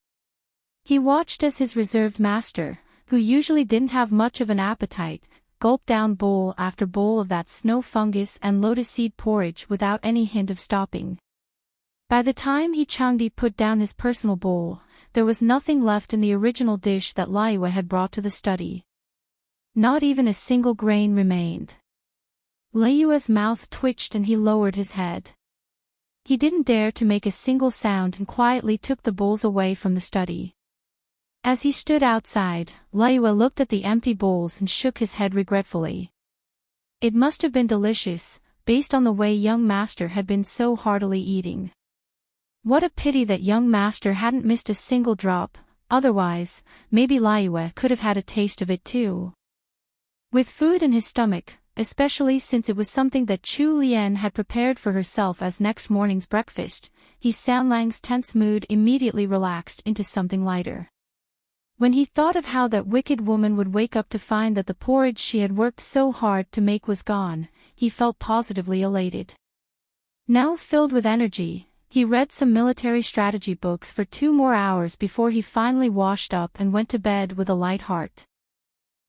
He watched as his reserved master, who usually didn't have much of an appetite, gulped down bowl after bowl of that snow fungus and lotus seed porridge without any hint of stopping. By the time He Changdi put down his personal bowl, there was nothing left in the original dish that Liyue had brought to the study. Not even a single grain remained. Liyue's mouth twitched and he lowered his head. He didn't dare to make a single sound and quietly took the bowls away from the study. As he stood outside, Liyue looked at the empty bowls and shook his head regretfully. It must have been delicious, based on the way young master had been so heartily eating. What a pity that young master hadn't missed a single drop, otherwise, maybe Liyue could have had a taste of it too. With food in his stomach, especially since it was something that Chu Lian had prepared for herself as next morning's breakfast. He Sanlang's tense mood immediately relaxed into something lighter. When he thought of how that wicked woman would wake up to find that the porridge she had worked so hard to make was gone, he felt positively elated. Now filled with energy, he read some military strategy books for 2 more hours before he finally washed up and went to bed with a light heart.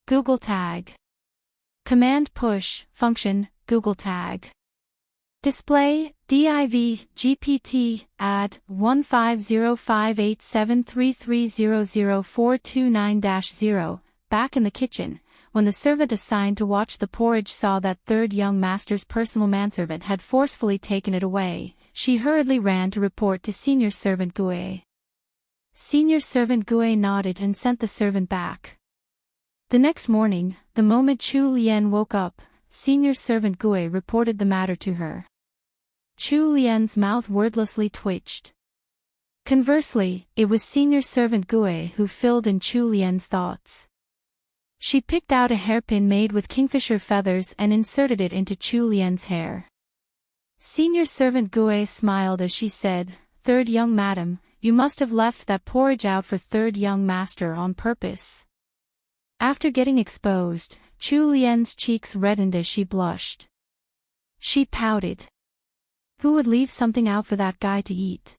Google Tag. Command push, function, Google Tag. Display, div, gpt, add, 15058733000429-0. Back in the kitchen, when the servant assigned to watch the porridge saw that third young master's personal manservant had forcefully taken it away, she hurriedly ran to report to Senior Servant Gue. Senior Servant Gue nodded and sent the servant back. The next morning, the moment Chu Lian woke up, Senior Servant Gue reported the matter to her. Chu Lian's mouth wordlessly twitched. Conversely, it was Senior Servant Gue who filled in Chu Lian's thoughts. She picked out a hairpin made with kingfisher feathers and inserted it into Chu Lian's hair. Senior Servant Gue smiled as she said, "Third young madam, you must have left that porridge out for third young master on purpose." After getting exposed, Chu Lian's cheeks reddened as she blushed. She pouted. Who would leave something out for that guy to eat?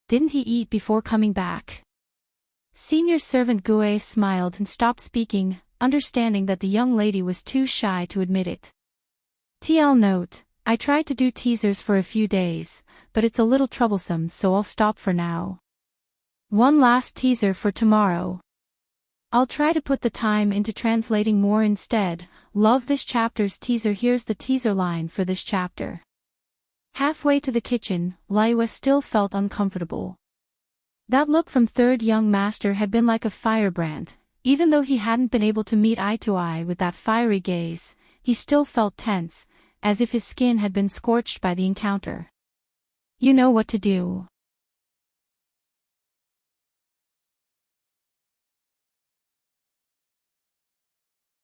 Didn't he eat before coming back? Senior Servant Gue smiled and stopped speaking, understanding that the young lady was too shy to admit it. TL note, I tried to do teasers for a few days, but it's a little troublesome, so I'll stop for now. One last teaser for tomorrow. I'll try to put the time into translating more instead. Love this chapter's teaser. Here's the teaser line for this chapter. Halfway to the kitchen, Laiwa still felt uncomfortable. That look from third young master had been like a firebrand. Even though he hadn't been able to meet eye to eye with that fiery gaze, he still felt tense, as if his skin had been scorched by the encounter. You know what to do.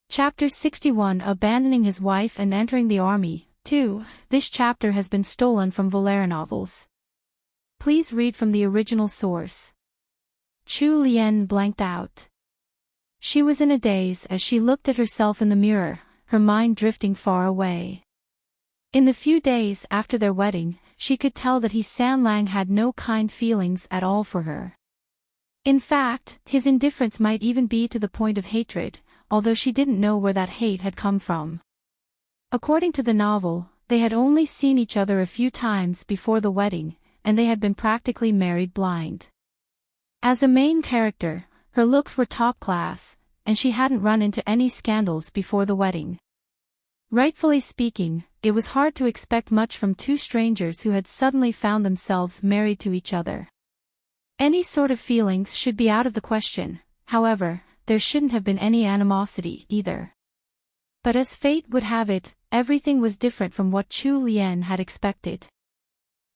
Chapter 61 Abandoning his wife and entering the army. 2. This chapter has been stolen from LoveLore novels. Please read from the original source. Chu Lian blanked out. She was in a daze as she looked at herself in the mirror, her mind drifting far away. In the few days after their wedding, she could tell that Sanlang had no kind feelings at all for her. In fact, his indifference might even be to the point of hatred, although she didn't know where that hate had come from. According to the novel, they had only seen each other a few times before the wedding, and they had been practically married blind. As a main character, her looks were top class, and she hadn't run into any scandals before the wedding. Rightfully speaking, it was hard to expect much from two strangers who had suddenly found themselves married to each other. Any sort of feelings should be out of the question. However, there shouldn't have been any animosity either. But as fate would have it, everything was different from what Chu Lian had expected.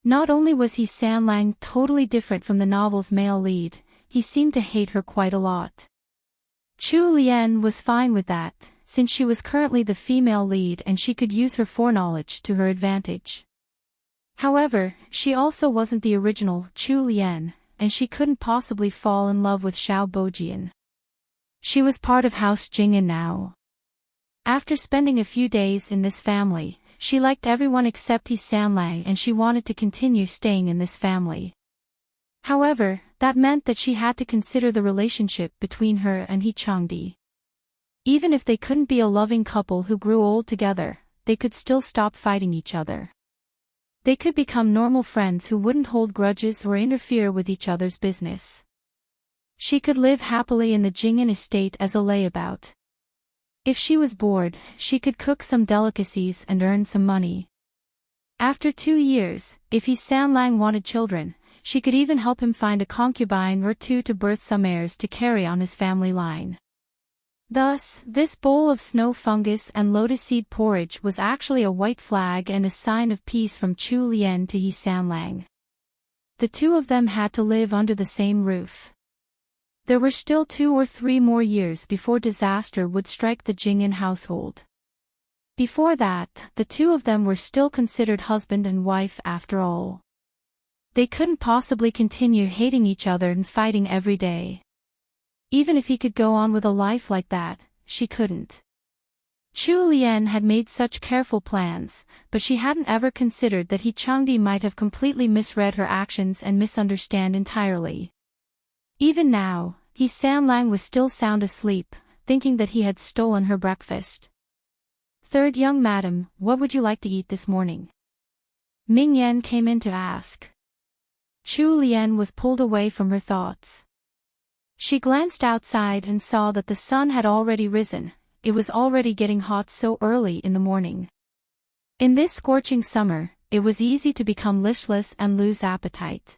Not only was Sanlang totally different from the novel's male lead, he seemed to hate her quite a lot. Chu Lian was fine with that, since she was currently the female lead and she could use her foreknowledge to her advantage. However, she also wasn't the original Chu Lian, and she couldn't possibly fall in love with Xiao Bojian. She was part of House Jing'an now. After spending a few days in this family, she liked everyone except Sanlang and she wanted to continue staying in this family. However, that meant that she had to consider the relationship between her and Changdi. Even if they couldn't be a loving couple who grew old together, they could still stop fighting each other. They could become normal friends who wouldn't hold grudges or interfere with each other's business. She could live happily in the Jing'an estate as a layabout. If she was bored, she could cook some delicacies and earn some money. After 2 years, if Sanlang wanted children, she could even help him find a concubine or two to birth some heirs to carry on his family line. Thus, this bowl of snow fungus and lotus seed porridge was actually a white flag and a sign of peace from Chu Lian to Sanlang. The two of them had to live under the same roof. There were still 2 or 3 more years before disaster would strike the Jing'an household. Before that, the two of them were still considered husband and wife after all. They couldn't possibly continue hating each other and fighting every day. Even if he could go on with a life like that, she couldn't. Chu Lian had made such careful plans, but she hadn't ever considered that He Changdi might have completely misread her actions and misunderstand entirely. Even now, He Sanlang was still sound asleep, thinking that he had stolen her breakfast. "Third young madam, what would you like to eat this morning?" Ming Yan came in to ask. Chu Lian was pulled away from her thoughts. She glanced outside and saw that the sun had already risen. It was already getting hot so early in the morning. In this scorching summer, it was easy to become listless and lose appetite.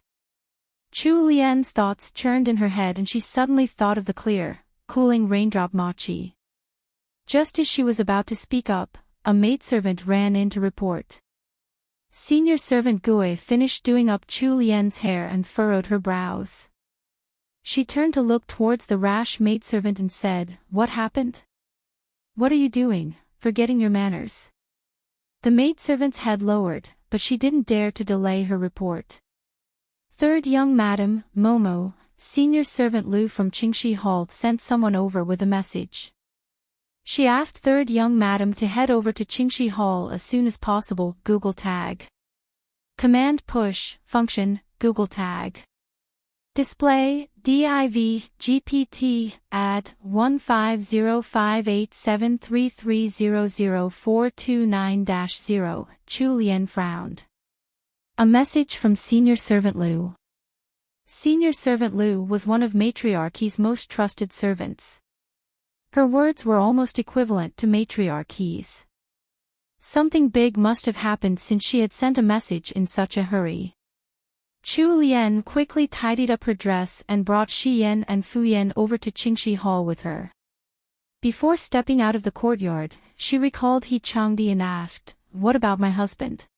Chu Lian's thoughts churned in her head and she suddenly thought of the clear, cooling raindrop mochi. Just as she was about to speak up, a maidservant ran in to report. Senior servant Gui finished doing up Chu Lian's hair and furrowed her brows. She turned to look towards the rash maidservant and said, "What happened? What are you doing, forgetting your manners?" The maidservant's head lowered, but she didn't dare to delay her report. "Third young madam, Momo, senior servant Lu from Qingxi Hall sent someone over with a message. She asked third young madam to head over to Qingxi Hall as soon as possible. Google Tag. Command push, function, Google Tag. Display, div, gpt, add, 15058733000429-0. Chu Lian frowned. A message from Senior Servant Lu. Senior Servant Lu was one of Matriarchy's most trusted servants. Her words were almost equivalent to Matriarchy's. Something big must have happened since she had sent a message in such a hurry. Chu Lian quickly tidied up her dress and brought Shi Yan and Fu Yan over to Qingxi Hall with her. Before stepping out of the courtyard, she recalled He Changdi and asked, "What about my husband?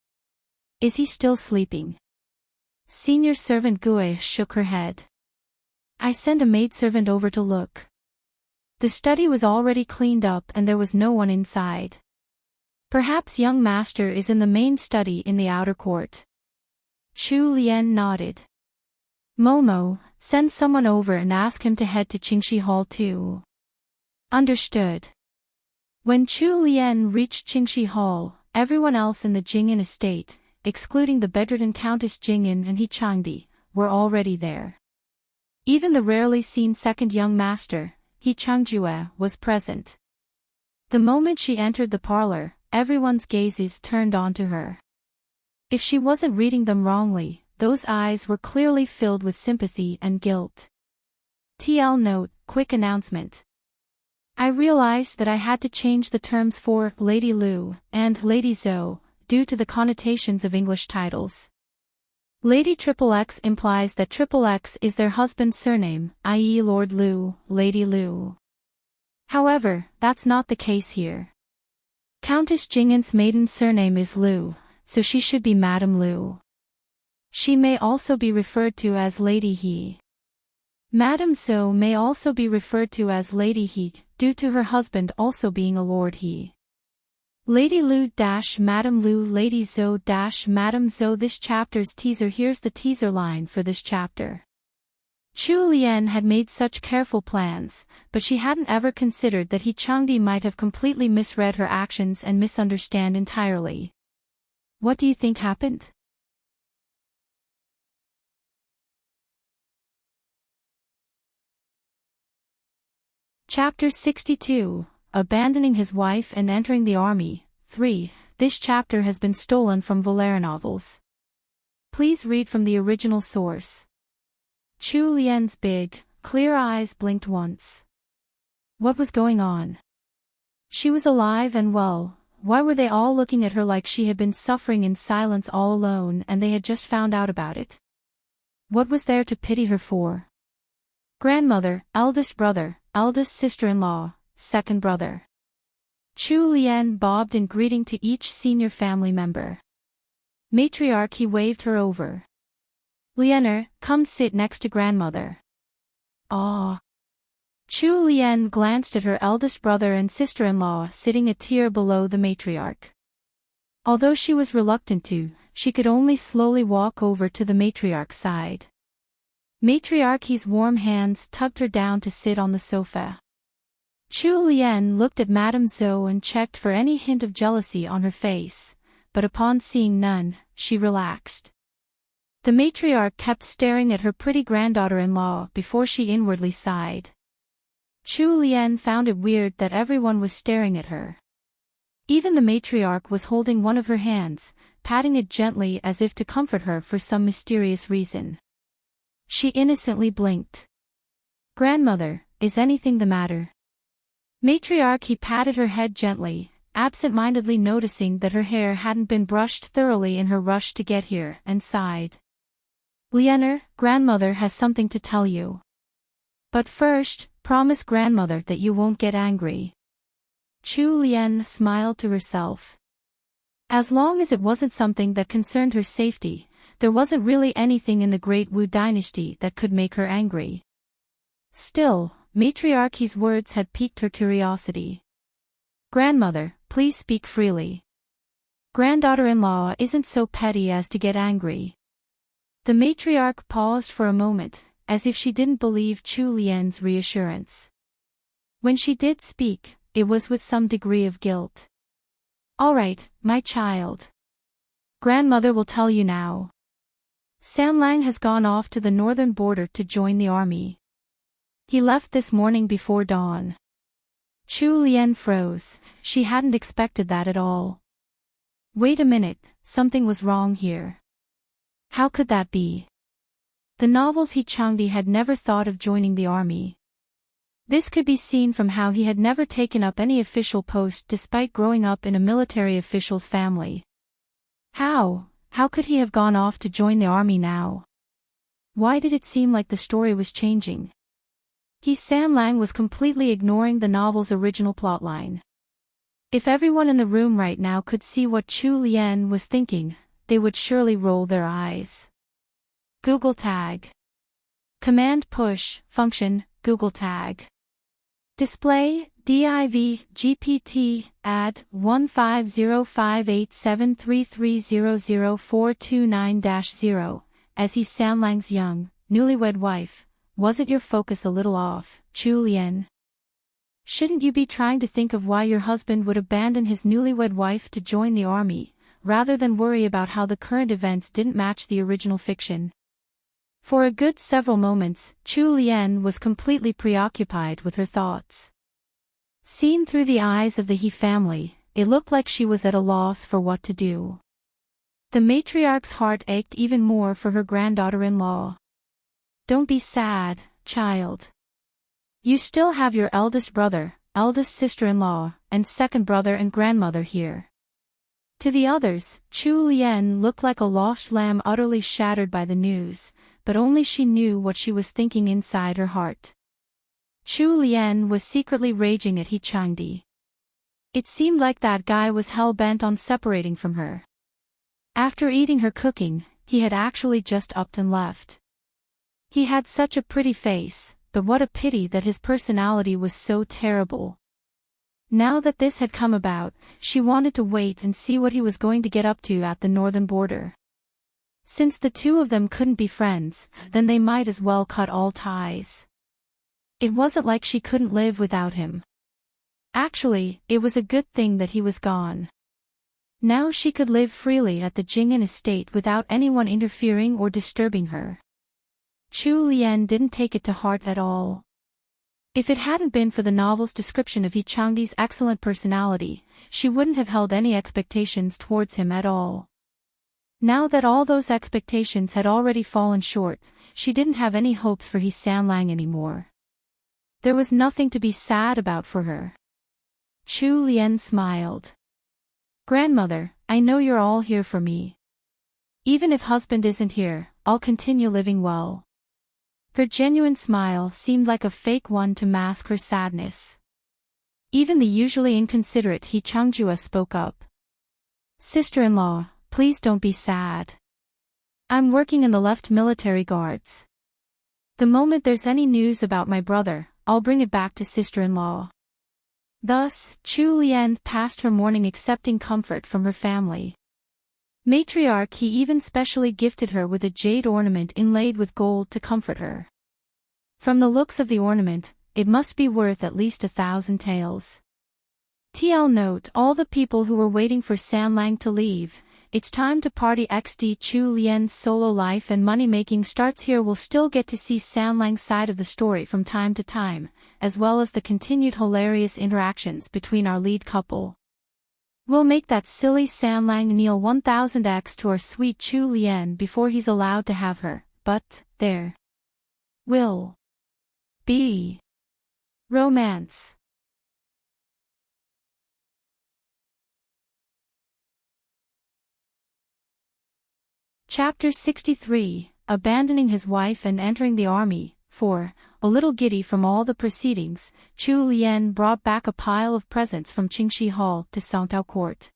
Is he still sleeping?" Senior servant Gui shook her head. "I sent a maidservant over to look. The study was already cleaned up and there was no one inside. Perhaps young master is in the main study in the outer court." Chu Lian nodded. "Momo, send someone over and ask him to head to Qingxi Hall too." Understood. When Chu Lian reached Qingxi Hall, everyone else in the Jing'an estate, excluding the bedridden Countess Jing'an and He Changdi, were already there. Even the rarely seen second young master, He Changjue, was present. The moment she entered the parlor, everyone's gazes turned onto her. If she wasn't reading them wrongly, those eyes were clearly filled with sympathy and guilt. TL note, quick announcement. I realized that I had to change the terms for Lady Lu and Lady Zhou, due to the connotations of English titles. Lady XXX implies that XXX is their husband's surname, i.e. Lord Lu, Lady Lu. However, that's not the case here. Countess Jing'an's maiden surname is Lu, so she should be Madame Lu. She may also be referred to as Lady He. Madame Zhou may also be referred to as Lady He, due to her husband also being a Lord He. Lady Lu - Madame Lu, Lady Zhou - Madame Zhou. This chapter's teaser. Here's the teaser line for this chapter. Chu Lian had made such careful plans, but she hadn't ever considered that He Changdi might have completely misread her actions and misunderstand entirely. What do you think happened? Chapter 62, Abandoning his wife and entering the army. 3. This chapter has been stolen from LoveLore novels. Please read from the original source. Chu Lian's big, clear eyes blinked once. What was going on? She was alive and well. Why were they all looking at her like she had been suffering in silence all alone and they had just found out about it? What was there to pity her for? Grandmother, eldest brother, eldest sister-in-law, second brother. Chu Lian bobbed in greeting to each senior family member. Matriarch waved her over. Lianer, come sit next to grandmother. Ah. Chu Lian glanced at her eldest brother and sister-in-law sitting a tier below the matriarch. Although she was reluctant to, she could only slowly walk over to the matriarch's side. Matriarchy's warm hands tugged her down to sit on the sofa. Chu Lian looked at Madame Zhou and checked for any hint of jealousy on her face, but upon seeing none, she relaxed. The matriarch kept staring at her pretty granddaughter-in-law before she inwardly sighed. Chu Lian found it weird that everyone was staring at her. Even the matriarch was holding one of her hands, patting it gently as if to comfort her for some mysterious reason. She innocently blinked. "Grandmother, is anything the matter?" Matriarch patted her head gently, absent-mindedly noticing that her hair hadn't been brushed thoroughly in her rush to get here, and sighed. "Lianer, grandmother has something to tell you. But first, promise grandmother that you won't get angry." Chu Lian smiled to herself. As long as it wasn't something that concerned her safety, there wasn't really anything in the Great Wu dynasty that could make her angry. Still, Matriarchy's words had piqued her curiosity. "Grandmother, please speak freely. Granddaughter-in-law isn't so petty as to get angry." The matriarch paused for a moment, as if she didn't believe Chu Lian's reassurance. When she did speak, it was with some degree of guilt. "All right, my child. Grandmother will tell you now. Sanlang has gone off to the northern border to join the army. He left this morning before dawn." Chu Lian froze. She hadn't expected that at all. Wait a minute, something was wrong here. How could that be? The novels Changdi had never thought of joining the army. This could be seen from how he had never taken up any official post despite growing up in a military official's family. How could he have gone off to join the army now? Why did it seem like the story was changing? Sanlang was completely ignoring the novel's original plotline. If everyone in the room right now could see what Chu Lian was thinking, they would surely roll their eyes. Google Tag. Command Push, Function, Google Tag. Display, div, gpt, add, 1505873300429-0, as Sanlang's young, newlywed wife. Wasn't your focus a little off, Chu Lian? Shouldn't you be trying to think of why your husband would abandon his newlywed wife to join the army, rather than worry about how the current events didn't match the original fiction? For a good several moments, Chu Lian was completely preoccupied with her thoughts. Seen through the eyes of the He family, it looked like she was at a loss for what to do. The matriarch's heart ached even more for her granddaughter-in-law. "Don't be sad, child. You still have your eldest brother, eldest sister-in-law, and second brother and grandmother here." To the others, Chu Lian looked like a lost lamb utterly shattered by the news, but only she knew what she was thinking inside her heart. Chu Lian was secretly raging at He Changdi. It seemed like that guy was hell-bent on separating from her. After eating her cooking, he had actually just upped and left. He had such a pretty face, but what a pity that his personality was so terrible. Now that this had come about, she wanted to wait and see what he was going to get up to at the northern border. Since the two of them couldn't be friends, then they might as well cut all ties. It wasn't like she couldn't live without him. Actually, it was a good thing that he was gone. Now she could live freely at the Jing'an estate without anyone interfering or disturbing her. Chu Lian didn't take it to heart at all. If it hadn't been for the novel's description of He Changdi's excellent personality, she wouldn't have held any expectations towards him at all. Now that all those expectations had already fallen short, she didn't have any hopes for He Sanlang anymore. There was nothing to be sad about for her. Chu Lian smiled. "Grandmother, I know you're all here for me. Even if husband isn't here, I'll continue living well." Her genuine smile seemed like a fake one to mask her sadness. Even the usually inconsiderate He Changjua spoke up. "Sister-in-law, please don't be sad. I'm working in the left military guards. The moment there's any news about my brother, I'll bring it back to sister-in-law. Thus, Chu Lian passed her morning accepting comfort from her family. Matriarch He even specially gifted her with a jade ornament inlaid with gold to comfort her. From the looks of the ornament, it must be worth at least 1,000 taels. TL note: all the people who were waiting for Sanlang to leave, it's time to party. XD Chu Lian's solo life and money-making starts here. We'll still get to see Sanlang's side of the story from time to time, as well as the continued hilarious interactions between our lead couple. We'll make that silly Sanlang kneel 1000x to our sweet Chu Lian before he's allowed to have her, but there will be romance. Chapter 63, Abandoning his wife and entering the army. 4. A little giddy from all the proceedings, Chu Lian brought back a pile of presents from Qingxi Hall to Songtao Court.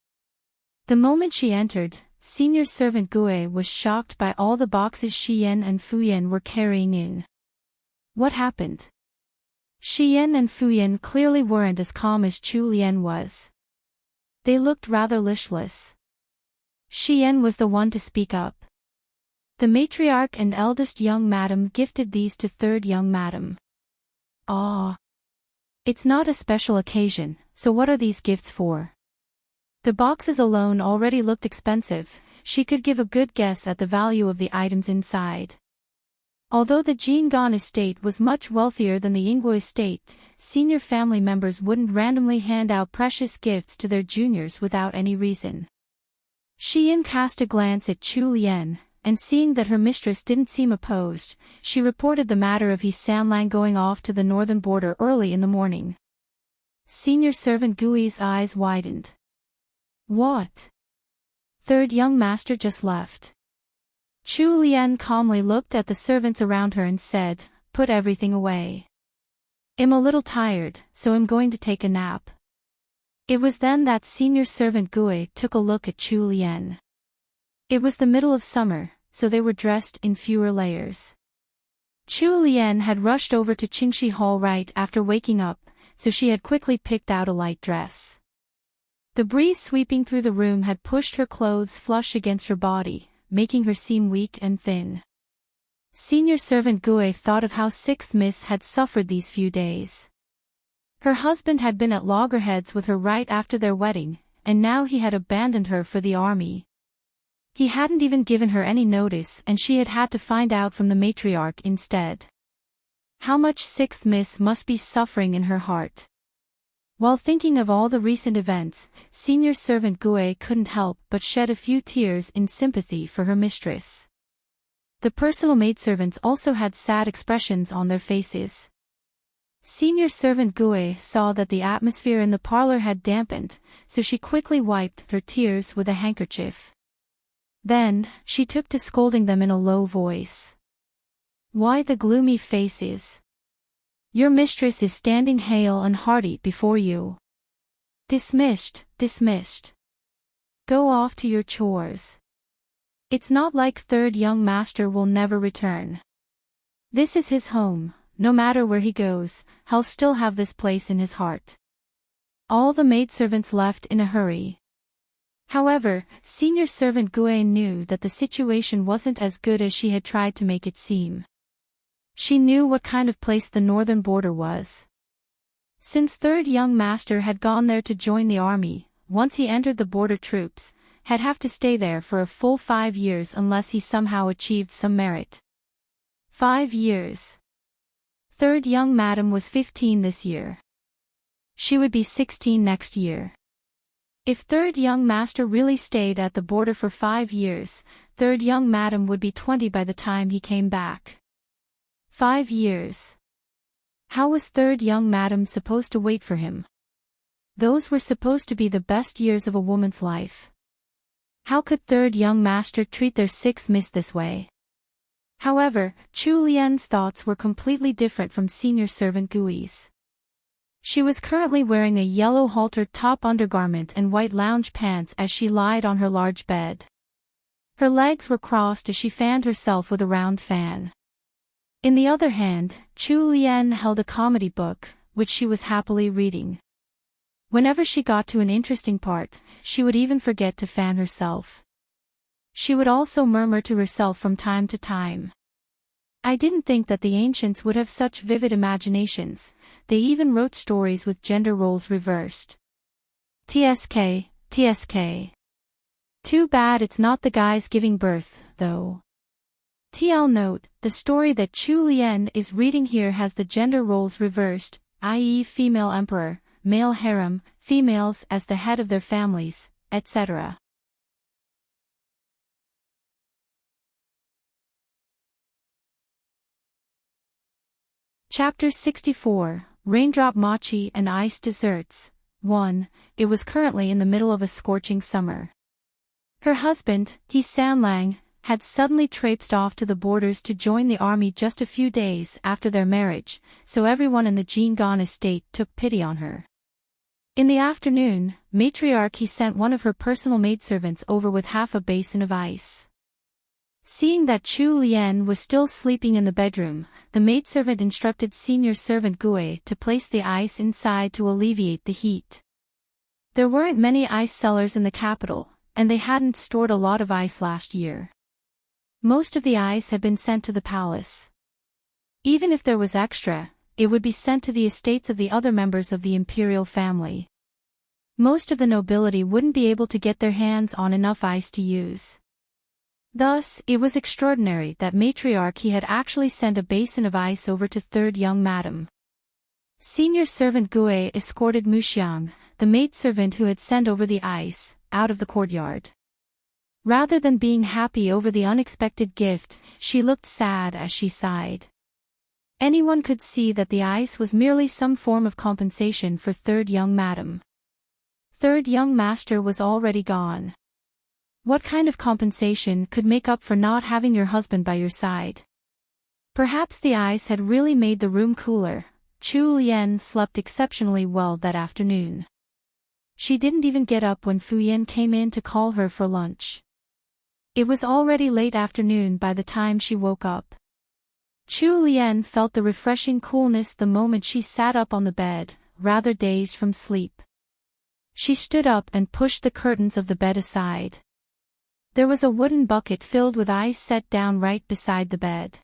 The moment she entered, senior servant Gue was shocked by all the boxes Shiyan and Fuyan were carrying in. What happened? Shiyan and Fuyan clearly weren't as calm as Chu Lian was. They looked rather listless. Shiyan was the one to speak up. The matriarch and eldest young madam gifted these to third young madam. Ah. It's not a special occasion, so what are these gifts for? The boxes alone already looked expensive. She could give a good guess at the value of the items inside. Although the Jingan estate was much wealthier than the Yingguo estate, senior family members wouldn't randomly hand out precious gifts to their juniors without any reason. Shiyan cast a glance at Chu Lian, and seeing that her mistress didn't seem opposed, she reported the matter of He Sanlang going off to the northern border early in the morning. Senior servant Gui's eyes widened. What? Third young master just left. Chu Lian calmly looked at the servants around her and said, "Put everything away. I'm a little tired, so I'm going to take a nap." It was then that senior servant Gui took a look at Chu Lian. It was the middle of summer, so they were dressed in fewer layers. Chu Lian had rushed over to Qingxi Hall right after waking up, so she had quickly picked out a light dress. The breeze sweeping through the room had pushed her clothes flush against her body, making her seem weak and thin. Senior servant Gui thought of how Sixth Miss had suffered these few days. Her husband had been at loggerheads with her right after their wedding, and now he had abandoned her for the army. He hadn't even given her any notice and she had had to find out from the matriarch instead. How much Sixth Miss must be suffering in her heart. While thinking of all the recent events, senior servant Gue couldn't help but shed a few tears in sympathy for her mistress. The personal maidservants also had sad expressions on their faces. Senior servant Gue saw that the atmosphere in the parlor had dampened, so she quickly wiped her tears with a handkerchief. Then, she took to scolding them in a low voice. "Why the gloomy faces? Your mistress is standing hale and hearty before you. Dismissed, dismissed. Go off to your chores. It's not like third young master will never return. This is his home, no matter where he goes, he'll still have this place in his heart." All the maidservants left in a hurry. However, senior servant Gue knew that the situation wasn't as good as she had tried to make it seem. She knew what kind of place the northern border was. Since third young master had gone there to join the army, once he entered the border troops, had have to stay there for a full 5 years unless he somehow achieved some merit. 5 years. Third young madam was 15 this year. She would be 16 next year. If third young master really stayed at the border for 5 years, third young madam would be 20 by the time he came back. 5 years. How was third young madam supposed to wait for him? Those were supposed to be the best years of a woman's life. How could third young master treat their sixth miss this way? However, Chu Lian's thoughts were completely different from senior servant Gui's. She was currently wearing a yellow halter top undergarment and white lounge pants as she lied on her large bed. Her legs were crossed as she fanned herself with a round fan. In the other hand, Chu Lian held a comedy book, which she was happily reading. Whenever she got to an interesting part, she would even forget to fan herself. She would also murmur to herself from time to time. I didn't think that the ancients would have such vivid imaginations. They even wrote stories with gender roles reversed. TSK, TSK. Too bad it's not the guys giving birth, though. TL note, the story that Chu Lian is reading here has the gender roles reversed, i.e. female emperor, male harem, females as the head of their families, etc. Chapter 64, Raindrop Mochi and Ice Desserts. 1. It was currently in the middle of a scorching summer. Her husband, He Sanlang, had suddenly traipsed off to the borders to join the army just a few days after their marriage, so everyone in the Jingan estate took pity on her. In the afternoon, matriarch He sent one of her personal maidservants over with half a basin of ice. Seeing that Chu Lian was still sleeping in the bedroom, the maidservant instructed senior servant Gue to place the ice inside to alleviate the heat. There weren't many ice cellars in the capital, and they hadn't stored a lot of ice last year. Most of the ice had been sent to the palace. Even if there was extra, it would be sent to the estates of the other members of the imperial family. Most of the nobility wouldn't be able to get their hands on enough ice to use. Thus, it was extraordinary that matriarch He had actually sent a basin of ice over to third young madam. Senior servant Gue escorted Muxiang, the maidservant who had sent over the ice, out of the courtyard. Rather than being happy over the unexpected gift, she looked sad as she sighed. Anyone could see that the ice was merely some form of compensation for third young madam. Third young master was already gone. What kind of compensation could make up for not having your husband by your side? Perhaps the ice had really made the room cooler. Chu Lian slept exceptionally well that afternoon. She didn't even get up when Fu Yin came in to call her for lunch. It was already late afternoon by the time she woke up. Chu Lian felt the refreshing coolness the moment she sat up on the bed, rather dazed from sleep. She stood up and pushed the curtains of the bed aside. There was a wooden bucket filled with ice set down right beside the bed.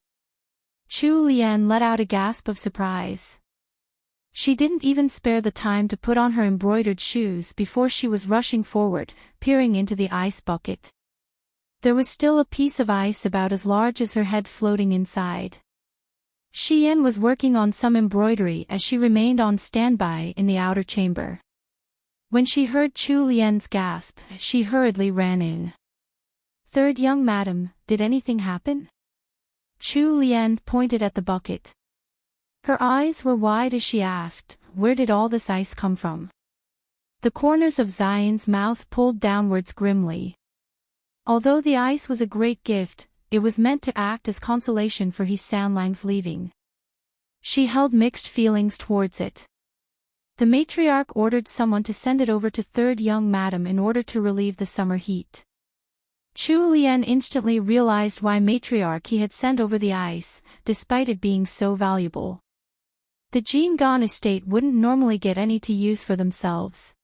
Chu Lian let out a gasp of surprise. She didn't even spare the time to put on her embroidered shoes before she was rushing forward, peering into the ice bucket. There was still a piece of ice about as large as her head floating inside. Xian was working on some embroidery as she remained on standby in the outer chamber. When she heard Chu Lian's gasp, she hurriedly ran in. Third young madam, did anything happen? Chu Lian pointed at the bucket. Her eyes were wide as she asked, where did all this ice come from? The corners of Xian's mouth pulled downwards grimly. Although the ice was a great gift, it was meant to act as consolation for He Sanlang's leaving. She held mixed feelings towards it. The matriarch ordered someone to send it over to third young madam in order to relieve the summer heat. Chu Lian instantly realized why matriarch He had sent over the ice, despite it being so valuable. The Jingan estate wouldn't normally get any to use for themselves.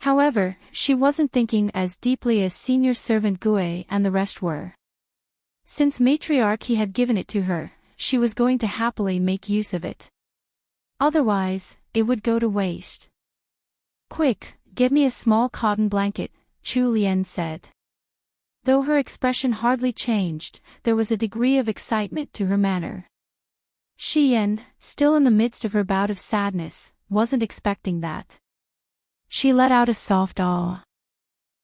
However, she wasn't thinking as deeply as senior servant Gue and the rest were. Since matriarch He had given it to her, she was going to happily make use of it. Otherwise, it would go to waste. Quick, get me a small cotton blanket, Chu Lian said. Though her expression hardly changed, there was a degree of excitement to her manner. Xian, still in the midst of her bout of sadness, wasn't expecting that. She let out a soft awe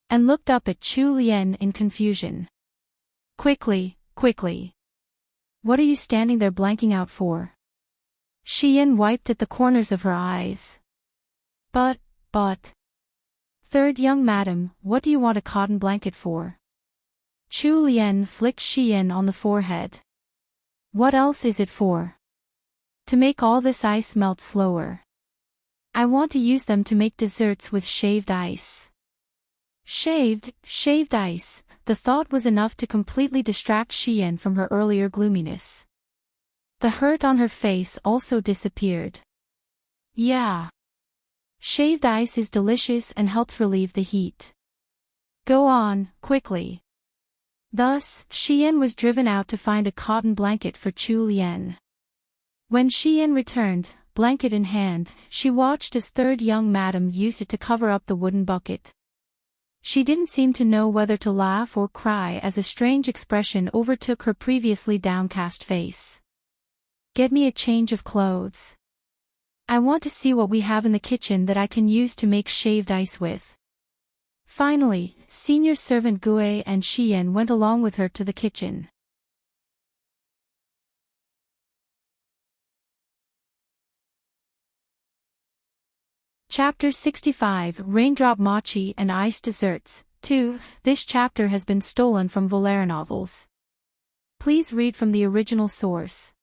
and looked up at Chu Lian in confusion. Quickly, quickly. What are you standing there blanking out for? Xian wiped at the corners of her eyes. But. Third young madam, what do you want a cotton blanket for? Chu Lian flicked Xian on the forehead. What else is it for? To make all this ice melt slower. I want to use them to make desserts with shaved ice. Shaved ice, the thought was enough to completely distract Xian from her earlier gloominess. The hurt on her face also disappeared. Yeah. Shaved ice is delicious and helps relieve the heat. Go on, quickly. Thus, Xian was driven out to find a cotton blanket for Chu Lian. When Xian returned, blanket in hand, she watched as third young madam used it to cover up the wooden bucket. She didn't seem to know whether to laugh or cry as a strange expression overtook her previously downcast face. Get me a change of clothes. I want to see what we have in the kitchen that I can use to make shaved ice with. Finally, senior servant Gue and Xian went along with her to the kitchen. Chapter 65 Raindrop Mochi and Ice Desserts 2. This chapter has been stolen from LoveLore novels. Please read from the original source.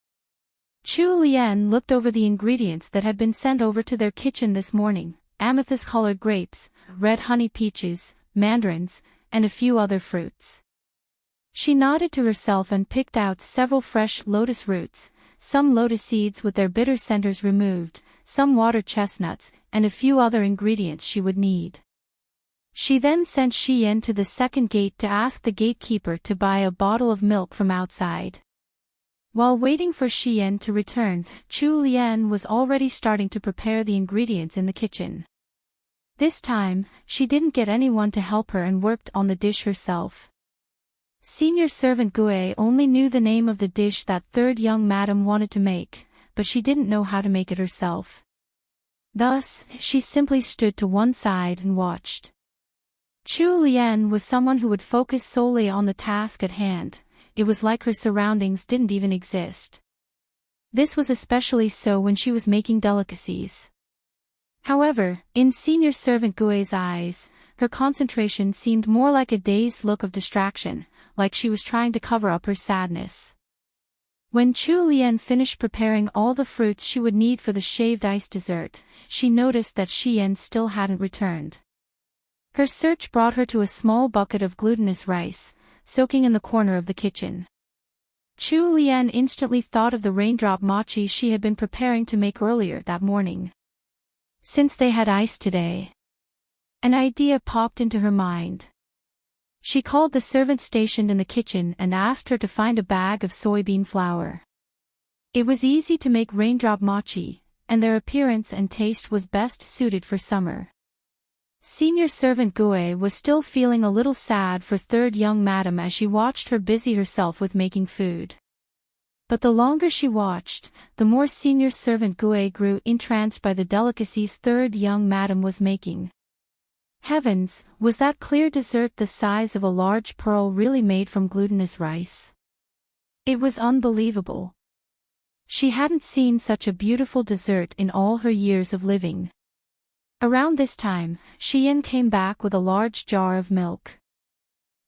Chu Lian looked over the ingredients that had been sent over to their kitchen this morning: amethyst-colored grapes, red honey peaches, mandarins, and a few other fruits. She nodded to herself and picked out several fresh lotus roots, some lotus seeds with their bitter centers removed, some water chestnuts, and a few other ingredients she would need. She then sent Xian to the second gate to ask the gatekeeper to buy a bottle of milk from outside. While waiting for Xian to return, Chu Lian was already starting to prepare the ingredients in the kitchen. This time, she didn't get anyone to help her and worked on the dish herself. Senior servant Gue only knew the name of the dish that third young madam wanted to make, but she didn't know how to make it herself. Thus, she simply stood to one side and watched. Chu Lian was someone who would focus solely on the task at hand. It was like her surroundings didn't even exist. This was especially so when she was making delicacies. However, in senior servant Gue's eyes, her concentration seemed more like a dazed look of distraction, like she was trying to cover up her sadness. When Chu Lian finished preparing all the fruits she would need for the shaved ice dessert, she noticed that Xian still hadn't returned. Her search brought her to a small bucket of glutinous rice, soaking in the corner of the kitchen. Chu Lian instantly thought of the raindrop mochi she had been preparing to make earlier that morning. Since they had ice today, an idea popped into her mind. She called the servant stationed in the kitchen and asked her to find a bag of soybean flour. It was easy to make raindrop mochi, and their appearance and taste was best suited for summer. Senior servant Gue was still feeling a little sad for third young madam as she watched her busy herself with making food. But the longer she watched, the more senior servant Gue grew entranced by the delicacies third young madam was making. Heavens, was that clear dessert the size of a large pearl really made from glutinous rice? It was unbelievable. She hadn't seen such a beautiful dessert in all her years of living. Around this time, Xian came back with a large jar of milk.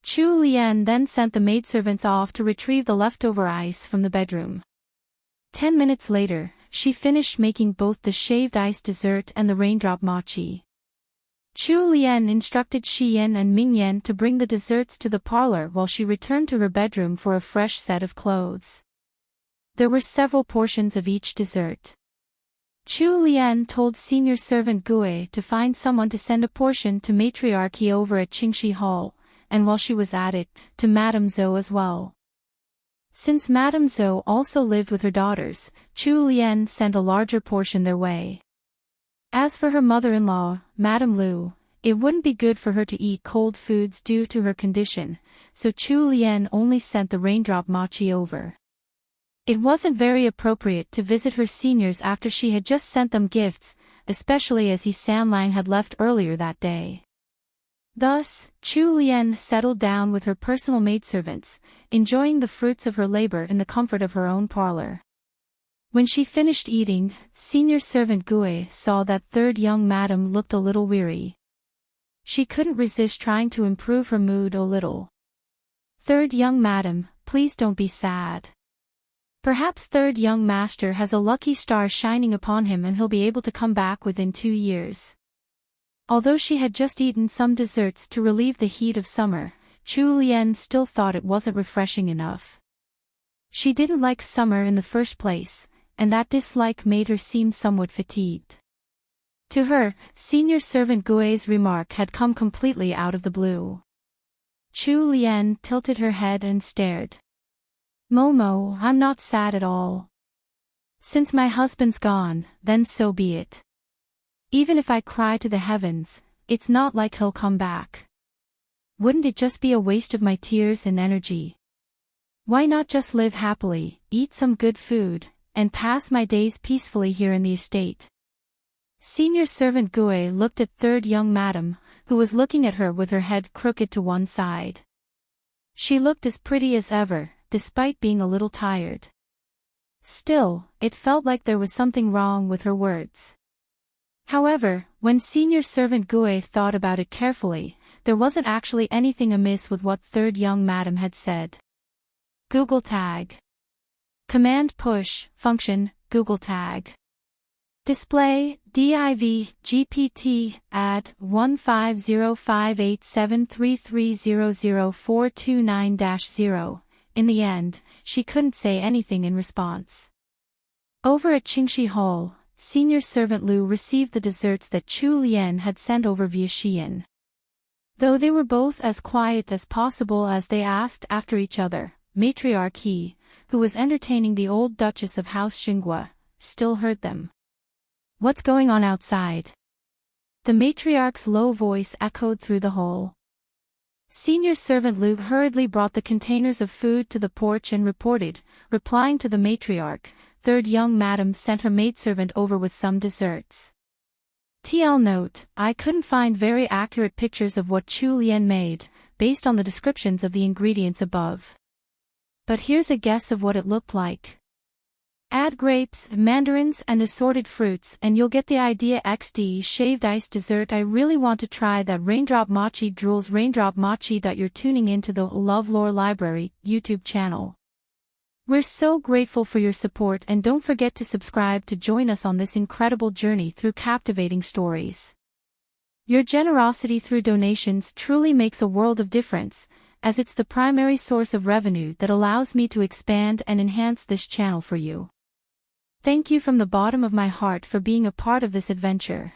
Chu Lian then sent the maidservants off to retrieve the leftover ice from the bedroom. 10 minutes later, she finished making both the shaved ice dessert and the raindrop mochi. Chu Lian instructed Xian and Mingyan to bring the desserts to the parlor while she returned to her bedroom for a fresh set of clothes. There were several portions of each dessert. Chu Lian told senior servant Gue to find someone to send a portion to matriarchy over at Qingxi Hall, and while she was at it, to Madame Zhou as well. Since Madame Zhou also lived with her daughters, Chu Lian sent a larger portion their way. As for her mother-in-law, Madame Lu, it wouldn't be good for her to eat cold foods due to her condition, so Chu Lian only sent the raindrop mochi over. It wasn't very appropriate to visit her seniors after she had just sent them gifts, especially as He Sanlang had left earlier that day. Thus, Chu Lian settled down with her personal maidservants, enjoying the fruits of her labor in the comfort of her own parlor. When she finished eating, senior servant Gue saw that third young madam looked a little weary. She couldn't resist trying to improve her mood a little. Third young madam, please don't be sad. Perhaps third young master has a lucky star shining upon him and he'll be able to come back within 2 years. Although she had just eaten some desserts to relieve the heat of summer, Chu Lian still thought it wasn't refreshing enough. She didn't like summer in the first place, and that dislike made her seem somewhat fatigued. To her, senior servant Gui's remark had come completely out of the blue. Chu Lian tilted her head and stared. Momo, I'm not sad at all. Since my husband's gone, then so be it. Even if I cry to the heavens, it's not like he'll come back. Wouldn't it just be a waste of my tears and energy? Why not just live happily, eat some good food, and pass my days peacefully here in the estate? Senior servant Gui looked at third young madam, who was looking at her with her head crooked to one side. She looked as pretty as ever, despite being a little tired. Still, it felt like there was something wrong with her words. However, when senior servant Gui thought about it carefully, there wasn't actually anything amiss with what third young madam had said. Google Tag. Command push, function, Google Tag. Display, div, gpt, add, 1505873300429-0. In the end, she couldn't say anything in response. Over at Qingxi Hall, senior servant Lu received the desserts that Chu Lian had sent over via Xian. Though they were both as quiet as possible as they asked after each other, Matriarch He, who was entertaining the old Duchess of House Xinghua, still heard them. What's going on outside? The matriarch's low voice echoed through the hall. Senior servant Lu hurriedly brought the containers of food to the porch and reported, replying to the matriarch, third young madam sent her maidservant over with some desserts. TL note, I couldn't find very accurate pictures of what Chu Lian made, based on the descriptions of the ingredients above. But here's a guess of what it looked like. Add grapes, mandarins and assorted fruits and you'll get the idea. XD shaved ice dessert. I really want to try that. Raindrop Mochi drools. Raindrop Mochi. You're tuning into the LoveLore Library YouTube channel. We're so grateful for your support and don't forget to subscribe to join us on this incredible journey through captivating stories. Your generosity through donations truly makes a world of difference, as it's the primary source of revenue that allows me to expand and enhance this channel for you. Thank you from the bottom of my heart for being a part of this adventure.